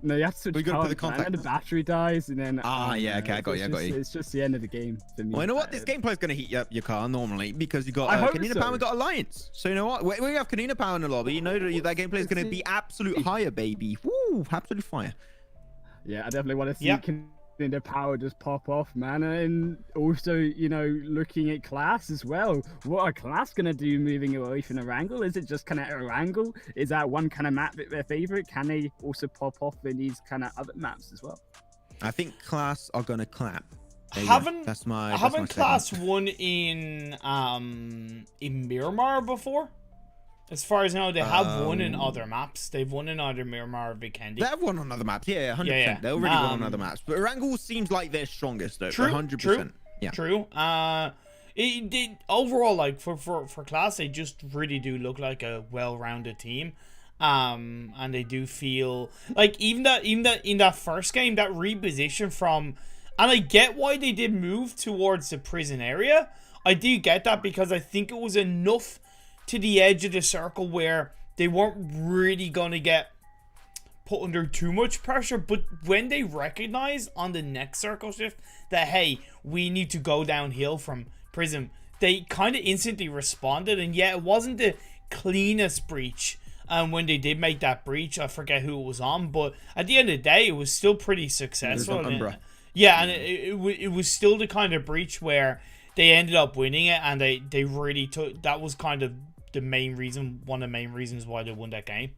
No, you have to switch We gotta put the cars, man, contact and the battery dies, and then... yeah, okay, I got you. It's just the end of the game for me. Well, you know what? This gameplay is going to heat up your car normally because you got Kanina Power and got Alliance. So you know what? When you have Kanina Power in the lobby, you know that gameplay is going to be absolute higher, baby. Woo, absolute fire. Yeah, I definitely want to see Kanina Power just pop off, man. And also, you know, looking at Class as well. What are Class going to do moving away from Erangel? Is it just kind of Erangel? Is that one kind of map their favorite? Can they also pop off in these kind of other maps as well? I think Class are going to clap. Haven't my Class won in Miramar before? As far as I know, they have won in other maps. They've won in either Miramar or Vikendi. They have won on other maps, yeah, 100%. Yeah. They already won on other maps. But Erangel seems like they're strongest, though, 100%. True. Yeah. True. It did overall, like for Class, they just really do look like a well-rounded team. And they do feel like even that in that first game, that reposition from, and I get why they did move towards the prison area. I do get that because I think it was enough to the edge of the circle where they weren't really going to get put under too much pressure. But when they recognized on the next circle shift that, hey, we need to go downhill from prison, they kind of instantly responded. And yeah, it wasn't the cleanest breach. When they did make that breach, I forget who it was on, but at the end of the day, it was still pretty successful. And it was still the kind of breach where they ended up winning it, and they really took, that was kind of the main reason, one of the main reasons why they won that game.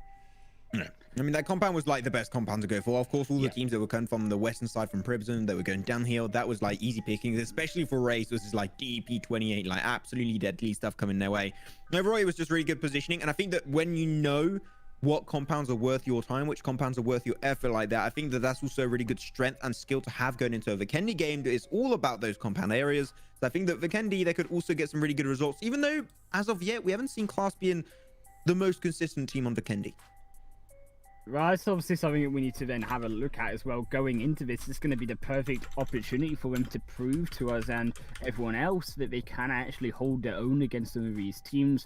I mean, that compound was like the best compound to go for. Of course, all the teams that were coming from the western side from Prison, that were going downhill, that was like easy pickings, especially for Race. This is like DP28, like absolutely deadly stuff coming their way. Overall, it was just really good positioning. And I think that when you know what compounds are worth your time, which compounds are worth your effort like that, I think that that's also a really good strength and skill to have going into a Vikendi game that is all about those compound areas. So I think that Vikendi, they could also get some really good results, even though as of yet, we haven't seen Class being the most consistent team on Vikendi. Right, it's obviously something that we need to then have a look at as well. Going into this, it's going to be the perfect opportunity for them to prove to us and everyone else that they can actually hold their own against some of these teams.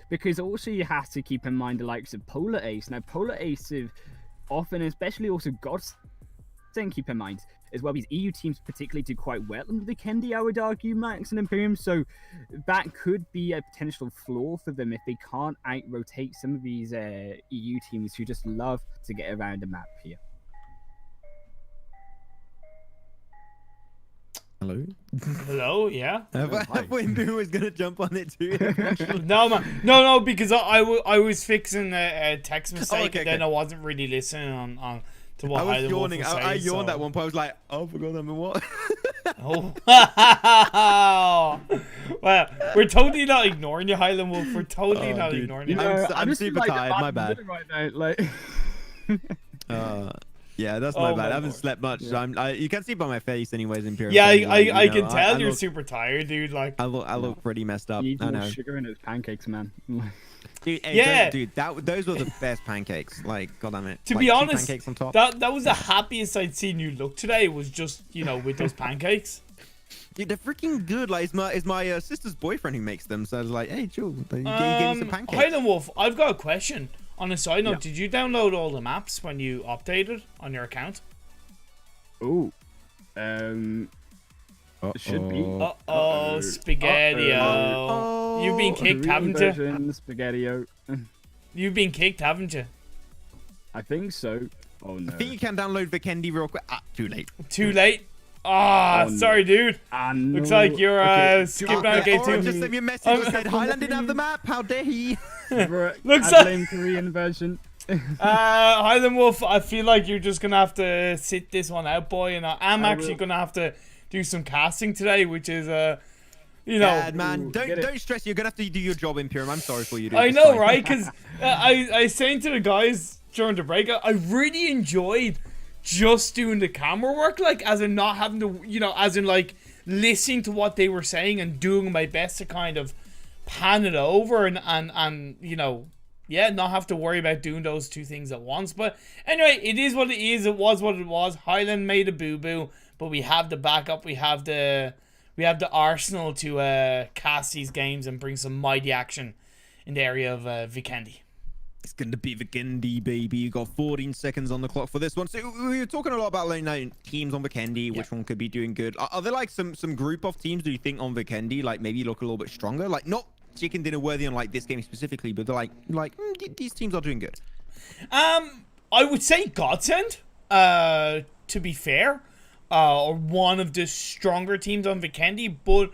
Because also you have to keep in mind the likes of Polar Ace. Now, Polar Ace have often, especially also Godsent, keep in mind, as well, these EU teams particularly do quite well in the Vikendi, I would argue, Max and ImPERium. So that could be a potential flaw for them if they can't out-rotate some of these EU teams who just love to get around the map here. Hello? Hello, yeah? I thought Boo was going to jump on it too. No, man. No, because I was fixing a text mistake, and then I wasn't really listening on to what I was yawning. Was saying, I yawned at one point. I was like, oh, I forgot I'm in what? Oh. Well, we're totally not ignoring you, HighlandWolf. We're totally not ignoring you. I'm super tired. My bad. Right now, like... Yeah, that's my bad. I haven't slept much. Yeah. So you can see by my face, anyways. ImPERium. Yeah, I can tell you're super tired, dude. Like I look pretty messed up. You need more sugar in those pancakes, man. Dude, hey, those were the best pancakes. Like, goddamn it. To be honest, pancakes on top. That was the happiest I'd seen you look today. Was just with those pancakes. Dude, they're freaking good. Like, it's my sister's boyfriend who makes them. So I was like, hey, Joe, you gave me some pancakes. HighlandWolf, I've got a question. On a side note, did you download all the maps when you updated on your account? Oh, should be. Spaghetti-o. You've been kicked, haven't you? Spaghetti-o. You've been kicked, haven't you? I think so. Oh no. I think you can download Vikendi real quick. Too late. Too late. Sorry, dude. Looks like you're skipping out game 2. Just sent me a message that said Highland didn't have the map. How dare he? Looks like Korean version. HighlandWolf, I feel like you're just gonna have to sit this one out, boy. And I'm actually gonna have to do some casting today, which is You know, Yeah, man, don't stress. You're gonna have to do your job, ImPERium. I'm sorry for you, dude. I It's know, fine. right? Because I was saying to the guys during the break, I really enjoyed just doing the camera work, like, as in not having to, you know, as in, like, listening to what they were saying and doing my best to kind of pan it over and you know, yeah, not have to worry about doing those two things at once. But anyway, it is what it is. It was what it was. Highland made a boo-boo, but we have the backup. We have the arsenal to cast these games and bring some mighty action in the area of Vikendi. It's going to be Vikendi, baby. You got 14 seconds on the clock for this one. So we were talking a lot about like, teams on Vikendi, which one could be doing good. Are there like some group of teams, do you think, on Vikendi, like maybe look a little bit stronger? Like not chicken dinner worthy on like this game specifically, but they're like these teams are doing good. I would say Godsent, to be fair, or one of the stronger teams on Vikendi. But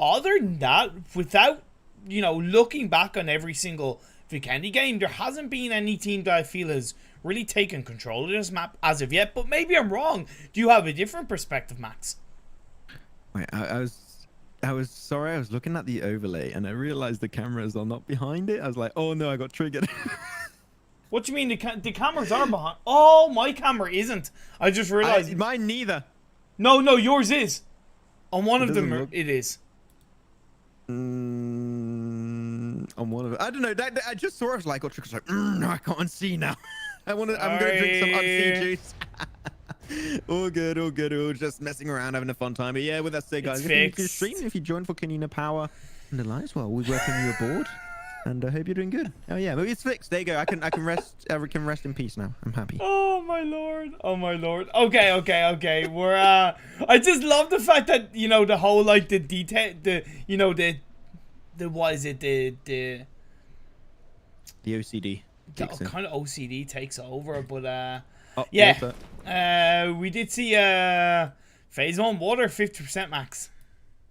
other than that, without, you know, looking back on every single Vikendi game, there hasn't been any team that I feel has really taken control of this map as of yet. But maybe I'm wrong. Do you have a different perspective, Max? Wait, I was sorry. I was looking at the overlay and I realized the cameras are not behind it. I was like, oh no, I got triggered. What do you mean the cameras are behind? Oh, my camera isn't. I just realized. Mine neither. No, yours is. On one of them, it is. On one of it, I don't know. I just saw it. I was like, got triggered. Like, I can't see now. I'm gonna drink some unseen juice. all good. All just messing around, having a fun time. But yeah, with that said, guys, if you're streaming, if you join for Kanina Power and the Lions, well, we welcome you aboard. And I hope you're doing good. Oh yeah, maybe it's fixed. There you go. I can rest. I can rest in peace now. I'm happy. Oh my lord. Okay. We're I just love the fact that, you know, the whole like the detail, the, you know, the what is it, the OCD. Kind of OCD takes over, but oh, yeah. We did see phase 1 water 50% max.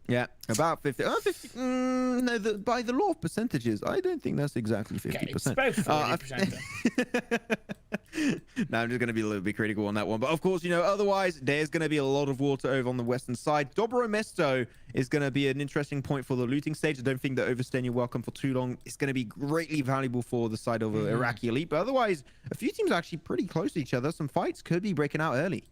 Yeah, about 50. Oh, 50. No, by the law of percentages, I don't think that's exactly 50%. Okay, it's about 40%. No, I'm just going to be a little bit critical on that one. But of course, you know, otherwise, there's going to be a lot of water over on the western side. Dobro Mesto is going to be an interesting point for the looting stage. I don't think that overstaying your welcome for too long is going to be greatly valuable for the side of Iraqi Elite. But otherwise, a few teams are actually pretty close to each other. Some fights could be breaking out early.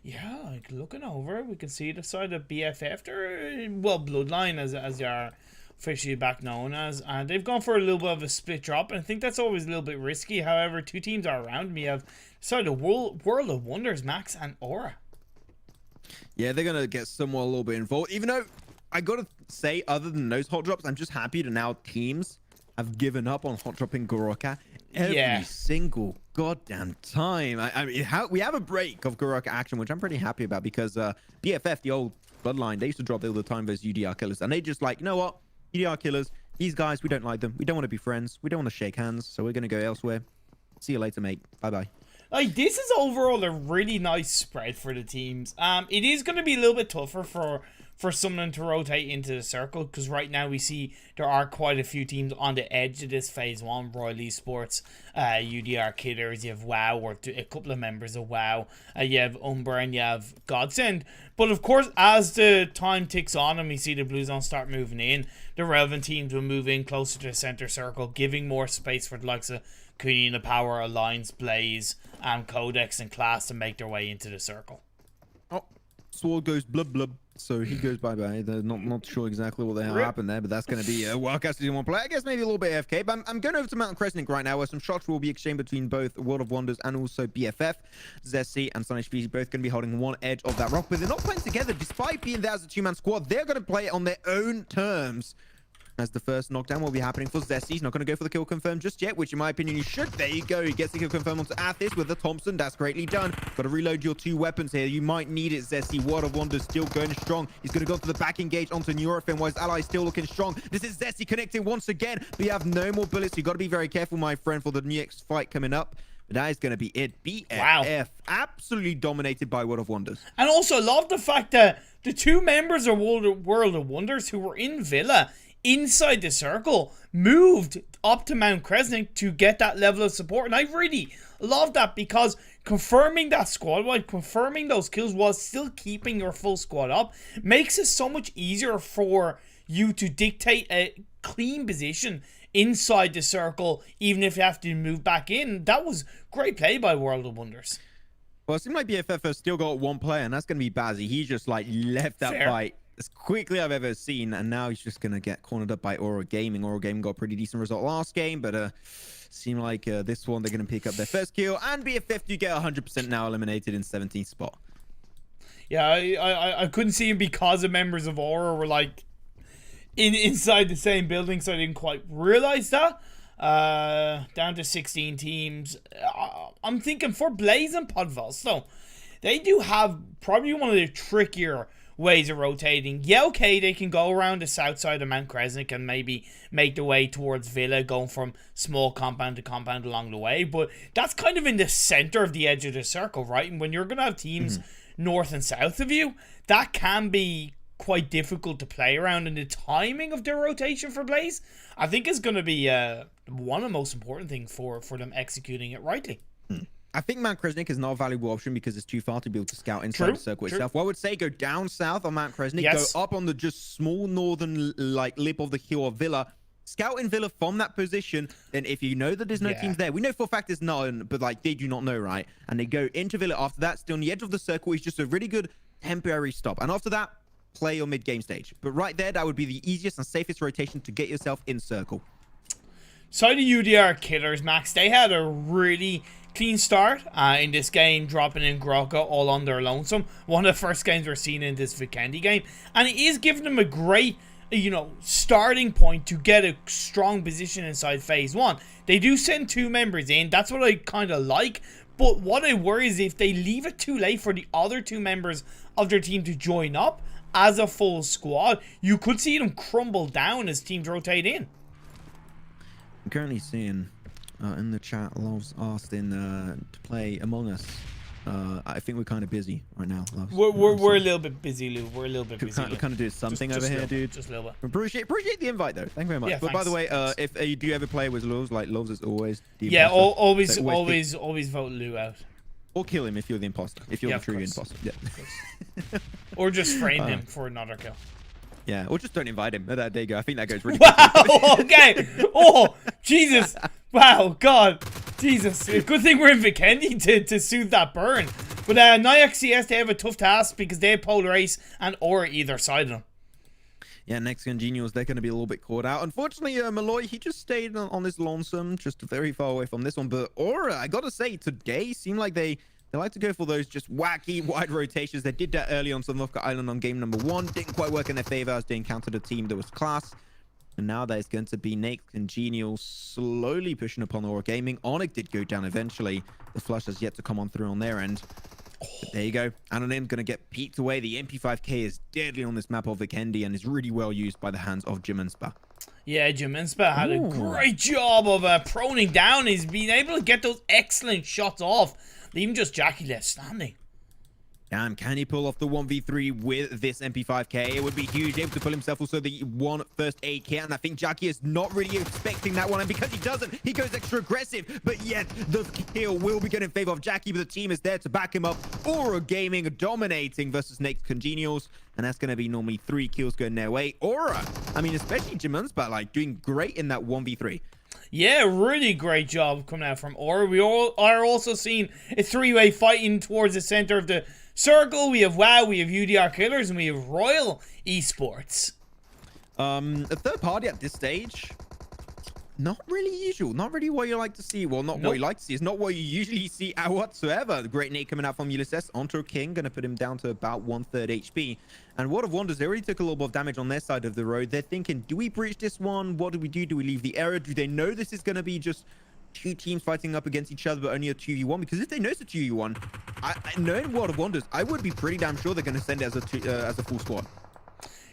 Yeah, like looking over, we can see the side of BFF, well, Bloodline as they are officially back known as, and they've gone for a little bit of a split drop, and I think that's always a little bit risky. However, two teams are around me. Have side of World of Wonders, Max and Aura. Yeah, they're gonna get somewhat a little bit involved. Even though I gotta say, other than those hot drops, I'm just happy that now teams have given up on hot dropping Goroka every single goddamn time. I mean, we have a break of Goroka action, which I'm pretty happy about, because BFF, the old Bloodline, they used to drop all the time those UDR killers, and they just like, you know what, UDR killers, these guys, we don't like them, we don't want to be friends, we don't want to shake hands, so we're gonna go elsewhere. See you later, mate. Bye bye. Like, this is overall a really nice spread for the teams. It is going to be a little bit tougher for someone to rotate into the circle, because right now we see there are quite a few teams on the edge of this phase 1. Royal Esports, UDR Killers, you have WoW, or a couple of members of WoW, you have Umber, and you have Godsend. But of course, as the time ticks on and we see the Blue Zone start moving in, the relevant teams will move in closer to the center circle, giving more space for the likes of Kunina Power, Alliance, Blaze, Codex, and Class to make their way into the circle. Oh, Sword goes blub blub, so he goes bye bye. They're not sure exactly what the hell happened there, but that's going to be a Wildcats season 1 play. I guess maybe a little bit AFK, but I'm going over to Mountain Crescent right now, where some shots will be exchanged between both World of Wonders and also BFF. Zessi and Sonic both going to be holding one edge of that rock, but they're not playing together. Despite being there as a 2-man squad, they're going to play it on their own terms. As the first knockdown will be happening for Zessi. He's not going to go for the kill confirm just yet, which in my opinion he should. There you go. He gets the kill confirm onto Athis with the Thompson. That's greatly done. Got to reload your 2 weapons here. You might need it, Zessi. World of Wonders still going strong. He's going to go for the back engage onto Neurofin, while his ally still looking strong. This is Zessi connecting once again. But you have no more bullets. You got to be very careful, my friend, for the next fight coming up. But that is going to be it. BFF absolutely dominated by World of Wonders. And also love the fact that the 2 members of World of Wonders who were in Villa inside the circle moved up to Mount Crescent to get that level of support, and I really love that, because confirming that squad wide, confirming those kills while still keeping your full squad up, makes it so much easier for you to dictate a clean position inside the circle, even if you have to move back in. That was great play by World of Wonders. Well, it seemed like BFF has still got one player, and that's going to be Bazzy. He just like left that fight as quickly as I've ever seen, and now he's just going to get cornered up by Aura Gaming. Aura Gaming got a pretty decent result last game, but seemed like this one they're going to pick up their first kill, and BFF do get 100% now eliminated in 17th spot. Yeah, I couldn't see him because the members of Aura were like inside the same building, so I didn't quite realize that. Down to 16 teams. I'm thinking for Blaze and Podval, so they do have probably one of the trickier ways of rotating. Yeah, okay, they can go around the south side of Mount Kresnik and maybe make the way towards Villa, going from small compound to compound along the way, but that's kind of in the center of the edge of the circle, right? And when you're going to have teams north and south of you, that can be quite difficult to play around, and the timing of their rotation for Blaze, I think, is going to be one of the most important things for them executing it rightly. I think Mount Kresnik is not a valuable option because it's too far to be able to scout inside the circle itself. Well, I would say go down south on Mount Kresnik, go up on the just small northern like lip of the hill of Villa, scout in Villa from that position, and if you know that there's no teams there, we know for a fact there's none, but like they do not know, right? And they go into Villa after that, still on the edge of the circle. Is just a really good temporary stop, and after that, play your mid-game stage. But right there, that would be the easiest and safest rotation to get yourself in circle. So the UDR Killers, Max, they had a really clean start in this game, dropping in Grocka all on their lonesome. One of the first games we're seeing in this Vikendi game, and it is giving them a great, you know, starting point to get a strong position inside phase 1. They do send 2 members in. That's what I kind of like. But what I worry is if they leave it too late for the other 2 members of their team to join up as a full squad, you could see them crumble down as teams rotate in. I'm currently seeing in the chat, Love's asked in to play Among Us. I think we're kind of busy right now, Loves. We're a little bit busy, Lou. We're a little bit busy. We're kind of doing something over here, dude. Just a little bit. Appreciate the invite, though. Thank you very much. Yeah, but by the way, if you do ever play with Loves, like Loves is always the imposter. So always vote Lou out. Or kill him if you're the imposter. If you're the true imposter. Yeah. Or just frame him for another kill. Yeah, or just don't invite him. There you go. I think that goes really wow, okay. Oh, Jesus. Wow, God. Jesus. Good thing we're in Vikendi to soothe that burn. But Nyax CS, they have a tough task because they have Polar Ace and Aura either side of them. Yeah, next Congenials, they're going to be a little bit caught out. Unfortunately, Malloy, he just stayed on his lonesome, just very far away from this one. But Aura, I got to say, today seemed like they like to go for those just wacky wide rotations. They did that early on Southern Island on game number 1. Didn't quite work in their favor as they encountered a team that was class. And now there's going to be Nate Congenial slowly pushing upon Aura Gaming. Onyx did go down eventually. The flush has yet to come on through on their end. But there you go. Anonym going to get peeked away. The MP5K is deadly on this map of Vikendi and is really well used by the hands of Jiminspa. Yeah, Jiminspa had a great job of proning down. He's been able to get those excellent shots off, leaving just Jackie left standing. Damn, can he pull off the 1v3 with this MP5K? It would be huge. Able to pull himself also the one first aid kit. And I think Jackie is not really expecting that one. And because he doesn't, he goes extra aggressive. But yet, the kill will be going in favor of Jackie. But the team is there to back him up. Aura Gaming dominating versus Nate's Congenials. And that's going to be normally 3 kills going their way. Aura, I mean, especially Jimun's like doing great in that 1v3. Yeah, really great job coming out from Aura. We all are also seeing a 3-way fighting towards the center of the circle. We have WoW, we have UDR Killers, and we have Royal Esports. A third party at this stage, not really usual. Not really what you like to see. Well, not what you like to see. It's not what you usually see whatsoever. The great nade coming out from Ulysses onto King, going to put him down to about 1/3 HP. And World of Wonders, they already took a little bit of damage on their side of the road. They're thinking, do we breach this one? What do we do? Do we leave the error? Do they know this is going to be just 2 teams fighting up against each other, but only a 2v1? Because if they know it's a 2v1, knowing World of Wonders, I would be pretty damn sure they're going to send it as a full squad.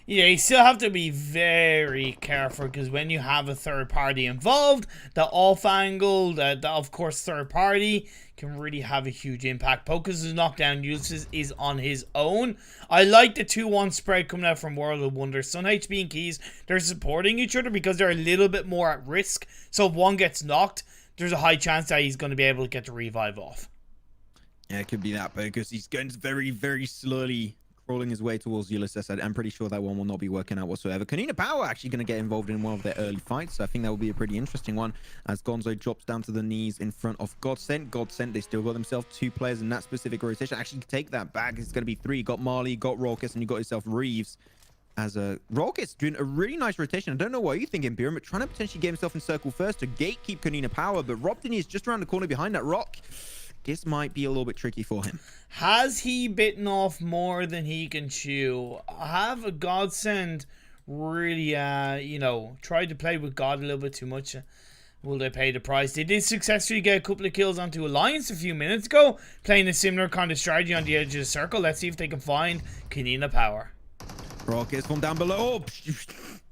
Yeah, you still have to be very careful because when you have a third party involved, the off angle, the of course third party can really have a huge impact. Pocus' knockdown uses is on his own. I like the 2-1 spread coming out from World of Wonders. Sun HP and Keys, they're supporting each other because they're a little bit more at risk. So if one gets knocked, there's a high chance that he's going to be able to get the revive off. Yeah, it could be that, because he's going to very, very slowly crawling his way towards Ulysses. I'm pretty sure that one will not be working out whatsoever. Kanina Power actually going to get involved in one of their early fights, so I think that will be a pretty interesting one as Gonzo drops down to the knees in front of Godsent. Godsent, they still got themselves 2 players in that specific rotation. Actually, take that back. It's going to be 3. You got Marley, you got Raucus, and you got yourself Reeves. As Raucus doing a really nice rotation. I don't know what you think, ImPERium, but trying to potentially get himself in circle first to gatekeep Kanina Power, but Robdini is just around the corner behind that rock. This might be a little bit tricky for him. Has he bitten off more than he can chew? Have a Godsend really, you know, tried to play with God a little bit too much? Will they pay the price? They did successfully get a couple of kills onto Alliance a few minutes ago, playing a similar kind of strategy on the edge of the circle. Let's see if they can find Kanina Power. Rockets from down below. Oh,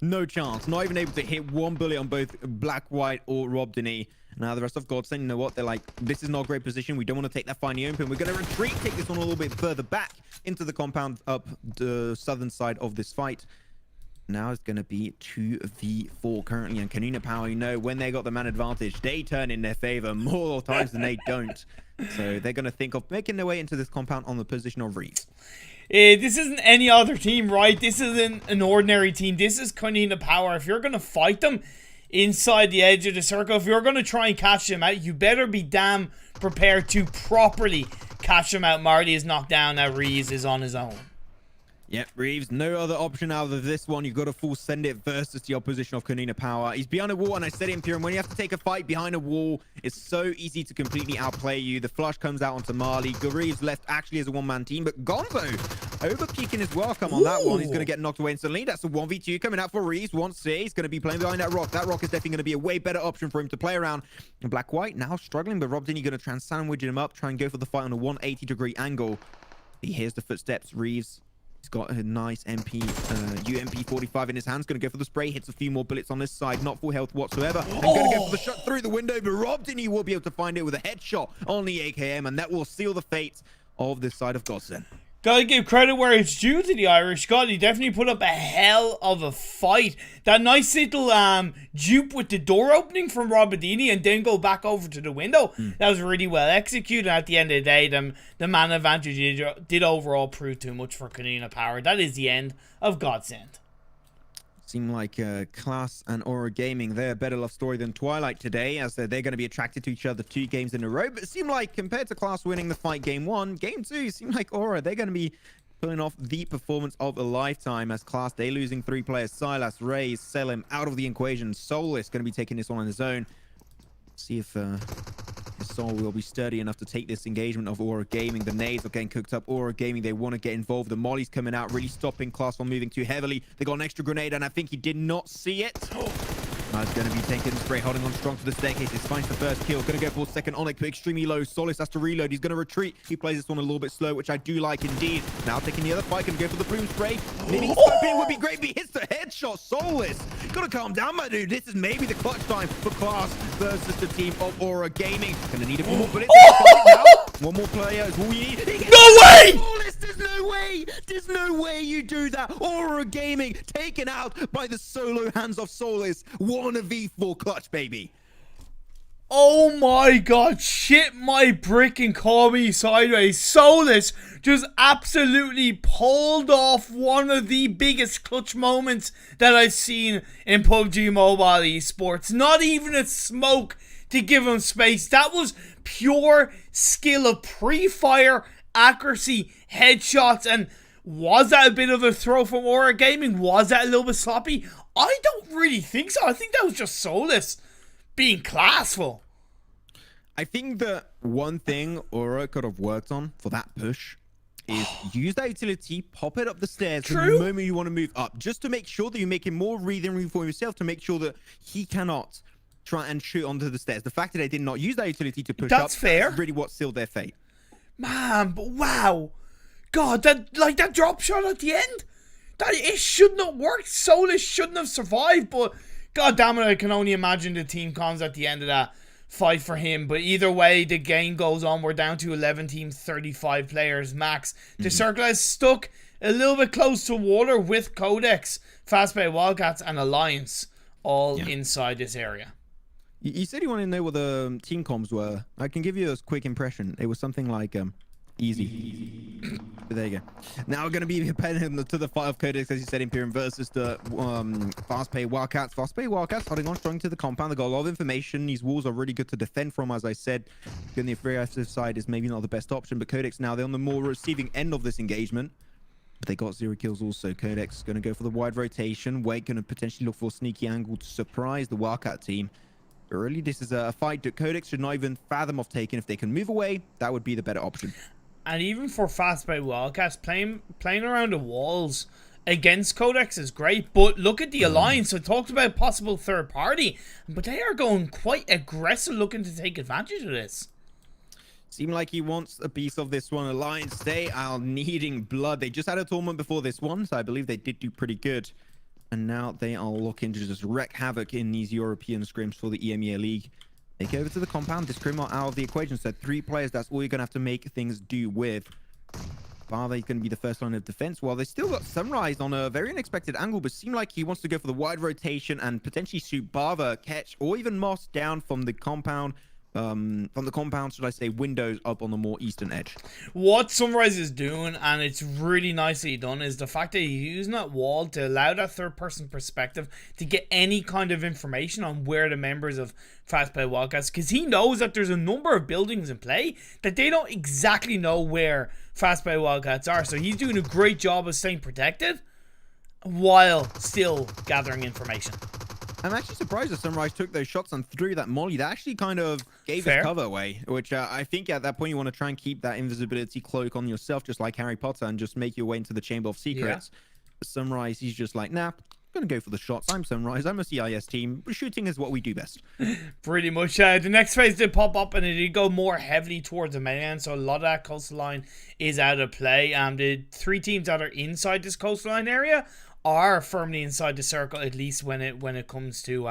no chance. Not even able to hit one bullet on both Black, White, or Robdini. Now the rest of Godsent, you know what? They're like, this is not a great position. We don't want to take that fight in the open. We're going to retreat, take this one a little bit further back into the compound up the southern side of this fight. Now it's going to be 2v4 currently. And Kanina Power, you know, when they got the man advantage, they turn in their favor more times than they don't. So they're going to think of making their way into this compound on the position of Reeves. This isn't any other team, right? This isn't an ordinary team. This is Kanina Power. If you're going to fight them inside the edge of the circle, if you're going to try and catch them out, you better be damn prepared to properly catch them out. Marley is knocked down. Now Reeves is on his own. Yep, Reeves, no other option out of this one. You've got to full send it versus the opposition of Kanina Power. He's behind a wall, and I said it, ImPERium, when you have to take a fight behind a wall, it's so easy to completely outplay you. The flush comes out onto Marley. Reeves left actually as a one-man team, but Gonzo over-peeking his welcome on that one. He's going to get knocked away instantly. That's a 1v2 coming out for Reeves. Once he's going to be playing behind that rock. That rock is definitely going to be a way better option for him to play around. And Black White now struggling, but Robdini going to try and sandwich him up, try and go for the fight on a 180-degree angle. He hears the footsteps. Reeves, he's got a nice UMP 45 in his hands. Going to go for the spray. Hits a few more bullets on this side. Not full health whatsoever. And going to go for the shot through the window. But Robdini will be able to find it with a headshot on the AKM. And that will seal the fate of this side of Godsent. Gotta give credit where it's due to the Irish God. He definitely put up a hell of a fight. That nice little dupe with the door opening from Robdini and then go back over to the window. That was really well executed. At the end of the day, the man advantage did overall prove too much for Kanina Power. That is the end of Godsent. Seem like Class and Aura Gaming, they're a better love story than Twilight today, as they're going to be attracted to each other 2 games in a row. But it seemed like, compared to Class winning the fight game 1, game 2 seemed like Aura, they're going to be pulling off the performance of a lifetime, as Class, they losing 3 players. Silas, Ray, Selim out of the equation. Soulless going to be taking this one on his own. See if his soul will be sturdy enough to take this engagement of Aura Gaming. The nades are getting cooked up. Aura Gaming, they want to get involved. The molly's coming out, really stopping Class from moving too heavily. They got an extra grenade, and I think he did not see it. He's going to be taking the spray, holding on strong to the staircase. He finds the first kill. Going to go for second Onyx, but extremely low. Solace has to reload. He's going to retreat. He plays this one a little bit slow, which I do like indeed. Now taking the other fight. Going to go for the plume spray. Maybe he's it would be great if he hits the headshot. Soulless. Got to calm down, my dude. This is maybe the clutch time for Class versus the team of Aura Gaming. Going to need a few more bullets. Now. One more player is all we need. No way! Soulless, there's no way. There's no way you do that. Aura Gaming taken out by the solo hands of Soulless. 1v4 clutch, baby. Oh my god, shit my brick and call me sideways. Soulless just absolutely pulled off one of the biggest clutch moments that I've seen in PUBG Mobile Esports. Not even a smoke to give him space. That was pure skill of pre-fire, accuracy, headshots, and was that a bit of a throw from Aura Gaming? Was that a little bit sloppy? I don't really think so. I think that was just Soulless being classful. I think the one thing Aura could have worked on for that push is use that utility, pop it up the stairs the moment you want to move up, just to make sure that you're making more breathing room for himself, to make sure that he cannot try and shoot onto the stairs. The fact that they did not use that utility to push up, that's really what sealed their fate. Man, but wow. God, that drop shot at the end, it shouldn't have worked. Soulless shouldn't have survived, but god damn it, I can only imagine the team cons at the end of that fight for him. But either way, the game goes on. We're down to 11 teams, 35 players max. The circle is stuck a little bit close to water with Codex, Fastbay Wildcats, and Alliance all inside this area. You said you wanted to know what the team comms were. I can give you a quick impression. It was something like Easy. But there you go. Now we're going to be dependent to the fight of Codex, as you said, ImPERium versus the fast-paced Wildcats. Fast-paced Wildcats holding on strong to the compound. They've got a lot of information. These walls are really good to defend from, as I said. Going the aggressive side is maybe not the best option, but Codex now, they're on the more receiving end of this engagement. But they got 0 kills also. Codex going to go for the wide rotation. Wake going to potentially look for a sneaky angle to surprise the Wildcat team. But really, this is a fight that Codex should not even fathom of taking. If they can move away, that would be the better option. And even for fast-paced Wildcats, playing around the walls against Codex is great. But look at the alliance. So talked about possible third party, but they are going quite aggressive, looking to take advantage of this. Seem like he wants a piece of this one. Alliance, they are needing blood. They just had a tournament before this one, so I believe they did do pretty good. And now they are looking to just wreak havoc in these European scrims for the EMEA League. They go over to the compound. This Scrim are out of the equation, so 3 players, that's all you're going to have to make things do with. Bartha is going to be the first line of defense. Well, they still got Sunrise on a very unexpected angle, but seem like he wants to go for the wide rotation and potentially shoot Bartha, Ketch, or even Moss down from the compound. Should I say, windows up on the more eastern edge. What Sunrise is doing, and it's really nicely done, is the fact that he's using that wall to allow that third-person perspective to get any kind of information on where the members of Fast-Paced Wildcats, because he knows that there's a number of buildings in play that they don't exactly know where Fast-Paced Wildcats are. So he's doing a great job of staying protected while still gathering information. I'm actually surprised that Sunrise took those shots and threw that molly. That actually kind of gave his cover away, which I think at that point you want to try and keep that invisibility cloak on yourself, just like Harry Potter, and just make your way into the Chamber of Secrets. Yeah. But Sunrise, he's just like, nah, I'm going to go for the shots. I'm Sunrise. I'm a CIS team. Shooting is what we do best. Pretty much. The next phase did pop up, and it did go more heavily towards the mainland, so a lot of that coastline is out of play. The 3 teams that are inside this coastline area are firmly inside the circle, at least when it comes to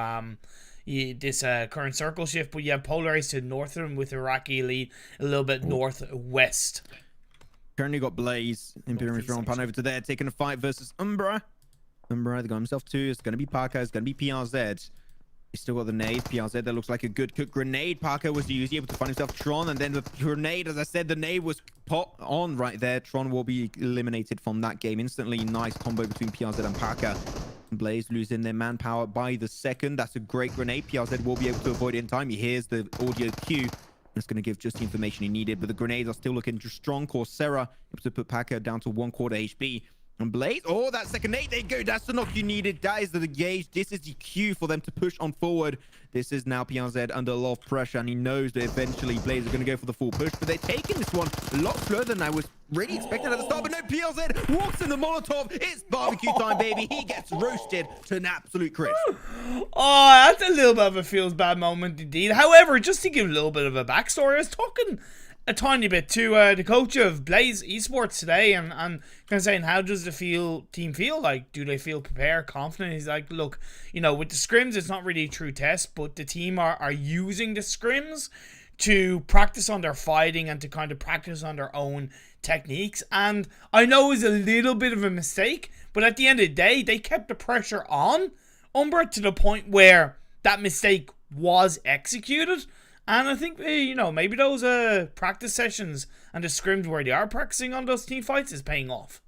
this current circle shift. But you have Polar Ace to the north of them, with Iraqi Elite a little bit northwest. Currently got Blaze. ImPERium is drawn pan over to there, taking a fight versus Umbra. Umbra, they got himself 2. It's going to be Parker. It's going to be PRZ. He's still got the nade. PRZ, that looks like a good cook grenade. Parker was able to find himself Tron, and then the grenade, as I said, the nade was put on right there. Tron will be eliminated from that game instantly. Nice combo between PRZ and Parker. Blaze losing their manpower by the second. That's a great grenade. PRZ will be able to avoid it in time. He hears the audio cue. It's going to give just the information he needed, but the grenades are still looking strong. Coursera able to put Parker down to 1/4 HP. And Blaze, oh, that second nade, there you go. That's the knock you needed. That is the gauge. This is the cue for them to push on forward. This is now PRZ under a lot of pressure, and he knows that eventually Blaze are going to go for the full push, but they're taking this one a lot slower than I was really expecting at the start. But no, PRZ walks in the Molotov. It's barbecue time, baby. He gets roasted to an absolute crisp. Oh, that's a little bit of a feels bad moment indeed. However, just to give a little bit of a backstory, I was talking a tiny bit to the coach of Blaze Esports today, and kind of saying, how does the team feel? Like, do they feel prepared, confident? He's like, look, with the scrims, it's not really a true test, but the team are using the scrims to practice on their fighting and to kind of practice on their own techniques. And I know it was a little bit of a mistake, but at the end of the day, they kept the pressure on Umbra to the point where that mistake was executed. And I think, maybe those practice sessions and the scrims where they are practicing on those team fights is paying off.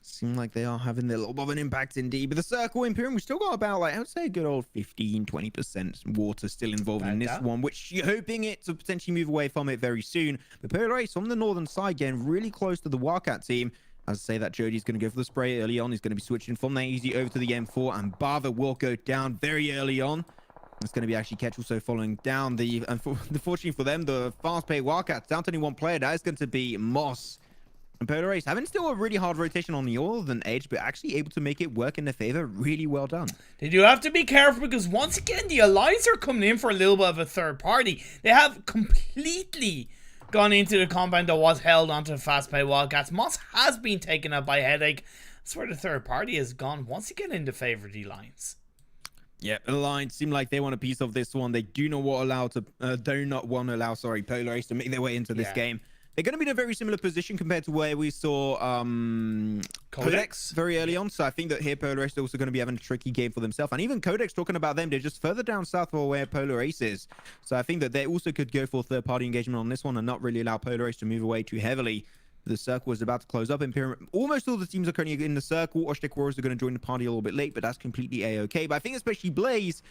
Seem like they are having a little bit of an impact indeed. But the circle ImPERium, we still got about, I would say a good old 15-20% water still involved in this one, which you're hoping it to potentially move away from it very soon. But Polar Ace on the northern side, getting really close to the Wildcat team. As I say, that Jody's going to go for the spray early on. He's going to be switching from the easy over to the M4, and Bartha will go down very early on. It's going to be actually Ketch also following down. Unfortunately for them, the fast-paced Wildcats down to only 1 player. That is going to be Moss. And Polar Ace having still a really hard rotation on the northern edge, but actually able to make it work in their favor. Really well done. They do have to be careful, because once again, the Alliance are coming in for a little bit of a third party. They have completely gone into the compound that was held onto the fast-paced Wildcats. Moss has been taken up by Headache. That's where the third party has gone once again into favor of the Alliance. Yeah, the Alliance seem like they want a piece of this one. They do not want to allow Polar Ace to make their way into this game. They're going to be in a very similar position compared to where we saw Codex very early on. So I think that here Polar Ace is also going to be having a tricky game for themselves. And even Codex, talking about them, they're just further down south of where Polar Ace is. So I think that they also could go for third-party engagement on this one and not really allow Polar Ace to move away too heavily. The circle is about to close up. ImPERium, almost all the teams are currently in the circle. Oshtek Warriors are going to join the party a little bit late, but that's completely a-okay. But I think especially Blaze,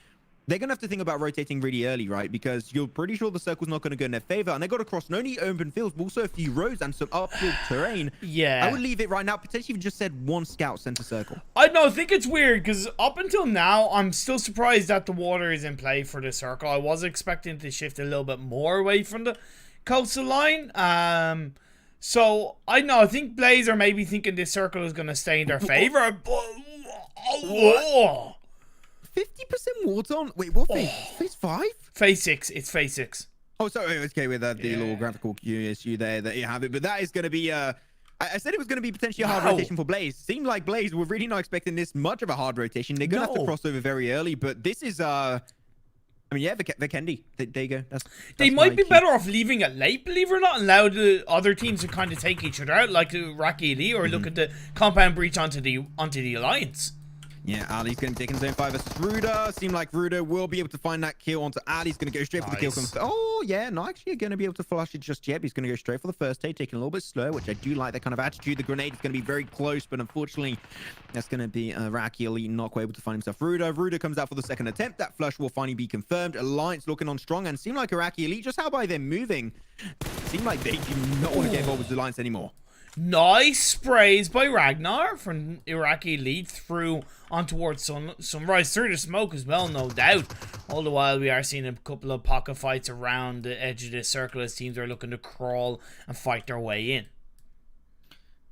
they're going to have to think about rotating really early, right? Because you're pretty sure the circle's not going to go in their favor. And they got to cross not only open fields, but also a few roads and some uphill terrain. Yeah. I would leave it right now. Potentially even just said one scout center circle. I think it's weird because up until now, I'm still surprised that the water is in play for the circle. I was expecting to shift a little bit more away from the coastal line. So, I think Blaze are maybe thinking this circle is going to stay in their favor. But, 50% water on... Wait, what phase? Phase 5? Phase 6. It's phase 6. Oh, sorry. Okay, with the little graphical cue issue there that you have it. But that is going to be... I said it was going to be potentially a hard rotation for Blaze. Seemed like Blaze were really not expecting this much of a hard rotation. They're going to have to cross over very early. But this is... I mean, yeah, Vikendi. There you go. They might be better off leaving it late, believe it or not, and allow the other teams to kind of take each other out, like Iraqi Elite, or look at the compound breach onto the Alliance. Yeah, Ali's going to be taking zone 5 versus Ruda. Seem like Ruda will be able to find that kill onto Ali. He's going to go straight for the kill. Oh, yeah, not actually going to be able to flush it just yet. But he's going to go straight for the first hit, taking a little bit slow, which I do like that kind of attitude. The grenade is going to be very close, but unfortunately, that's going to be Iraqi Elite not quite able to find himself Ruda comes out for the second attempt. That flush will finally be confirmed. Alliance looking on strong, and seem like Iraqi Elite, just how by them moving, seem like they do not want to get involved with the Alliance anymore. Nice sprays by Ragnar from Iraqi Elite through on towards Sunrise through the smoke as well, no doubt. All the while we are seeing a couple of pocket fights around the edge of this circle as teams are looking to crawl and fight their way in.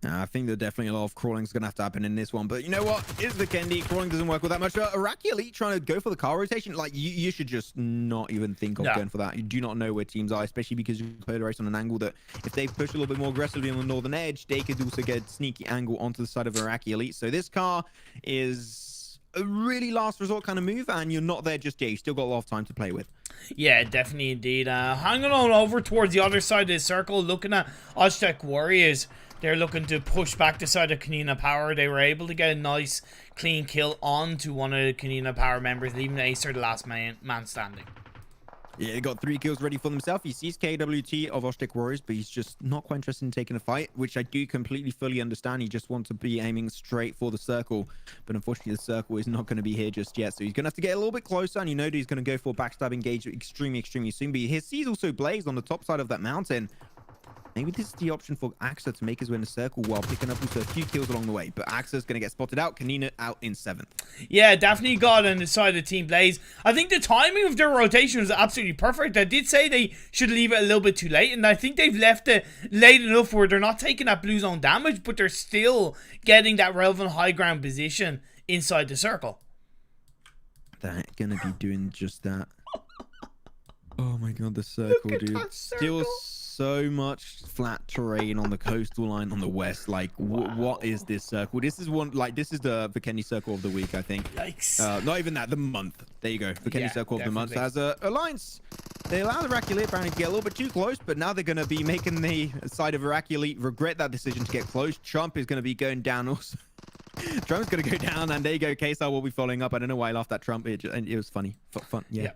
I think there's definitely a lot of crawling is going to have to happen in this one. But you know what? It's Vikendi. Crawling doesn't work with that much. Iraqi Elite trying to go for the car rotation. Like, you should just not even think of going for that. You do not know where teams are, especially because you polarize on an angle that if they push a little bit more aggressively on the northern edge, they could also get a sneaky angle onto the side of Iraqi Elite. So this car is a really last resort kind of move, and you're not there just yet. You still got a lot of time to play with. Yeah, definitely indeed. Hanging on over towards the other side of the circle, looking at Aztec Warriors. They're looking to push back the side of Kanina Power. They were able to get a nice, clean kill onto one of the Kanina Power members, leaving Acer the last man standing. Yeah, he got 3 kills ready for himself. He sees KWT of Aztec Warriors, but he's just not quite interested in taking a fight, which I do completely fully understand. He just wants to be aiming straight for the circle, but unfortunately the circle is not going to be here just yet. So he's going to have to get a little bit closer, and you know that he's going to go for a backstab engage extremely soon. But he sees also Blaze on the top side of that mountain. Maybe this is the option for Axa to make his way in the circle while picking up also a few kills along the way. But Axa's going to get spotted out. Kanina out in 7th. Yeah, definitely got on the side of Team Blaze. I think the timing of their rotation was absolutely perfect. I did say they should leave it a little bit too late, and I think they've left it late enough where they're not taking that blue zone damage, but they're still getting that relevant high ground position inside the circle. They're going to be doing just that. Oh my god, the circle, dude. Still so much flat terrain on the coastal line on the west. Like, what is this circle? This is this is the Vikendi circle of the week, I think. Yikes. Not even that, the month. There you go. Vikendi circle of the month. As a Alliance, they allow the Iraqi Elite apparently to get a little bit too close, but now they're going to be making the side of Iraqi Elite regret that decision to get close. Trump is going to be going down also. Trump's going to go down, and there you go. KSR will be following up. I don't know why I laughed at Trump. It was funny. Fun. Yeah.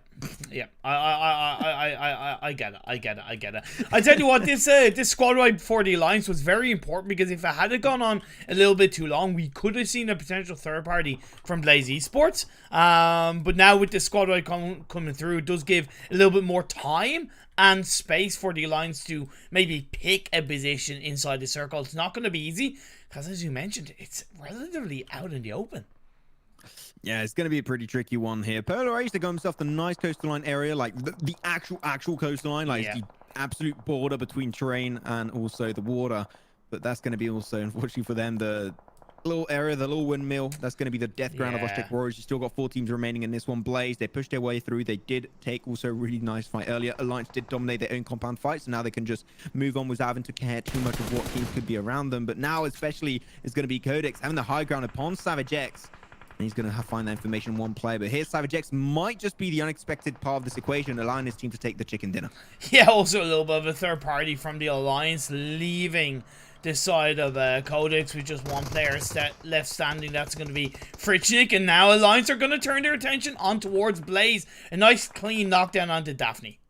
I get it. I tell you what, this squad ride before the Alliance was very important, because if it had gone on a little bit too long, we could have seen a potential third party from Blaze Esports. But now with the squad ride coming through, it does give a little bit more time and space for the Alliance to maybe pick a position inside the circle. It's not going to be easy, because as you mentioned, it's relatively out in the open. Yeah, it's going to be a pretty tricky one here. Polarized to go himself the nice coastal line area, like the actual coastal line, like the absolute border between terrain and also the water. But that's going to be also, unfortunately for them, the little area, the little windmill. That's going to be the death ground of Aztec Warriors. You still got 4 teams remaining in this one. Blaze, they pushed their way through. They did take also a really nice fight earlier. Alliance did dominate their own compound fights, so now they can just move on without having to care too much of what teams could be around them. But now especially it's going to be Codex having the high ground upon Savage X. And he's going to find that information in one player. But here, Savage X might just be the unexpected part of this equation, allowing his team to take the chicken dinner. Yeah, also a little bit of a third party from the Alliance, leaving the side of Codex with just one player left standing. That's going to be Fritchnik. And now Alliance are going to turn their attention on towards Blaze. A nice clean knockdown onto Daphne.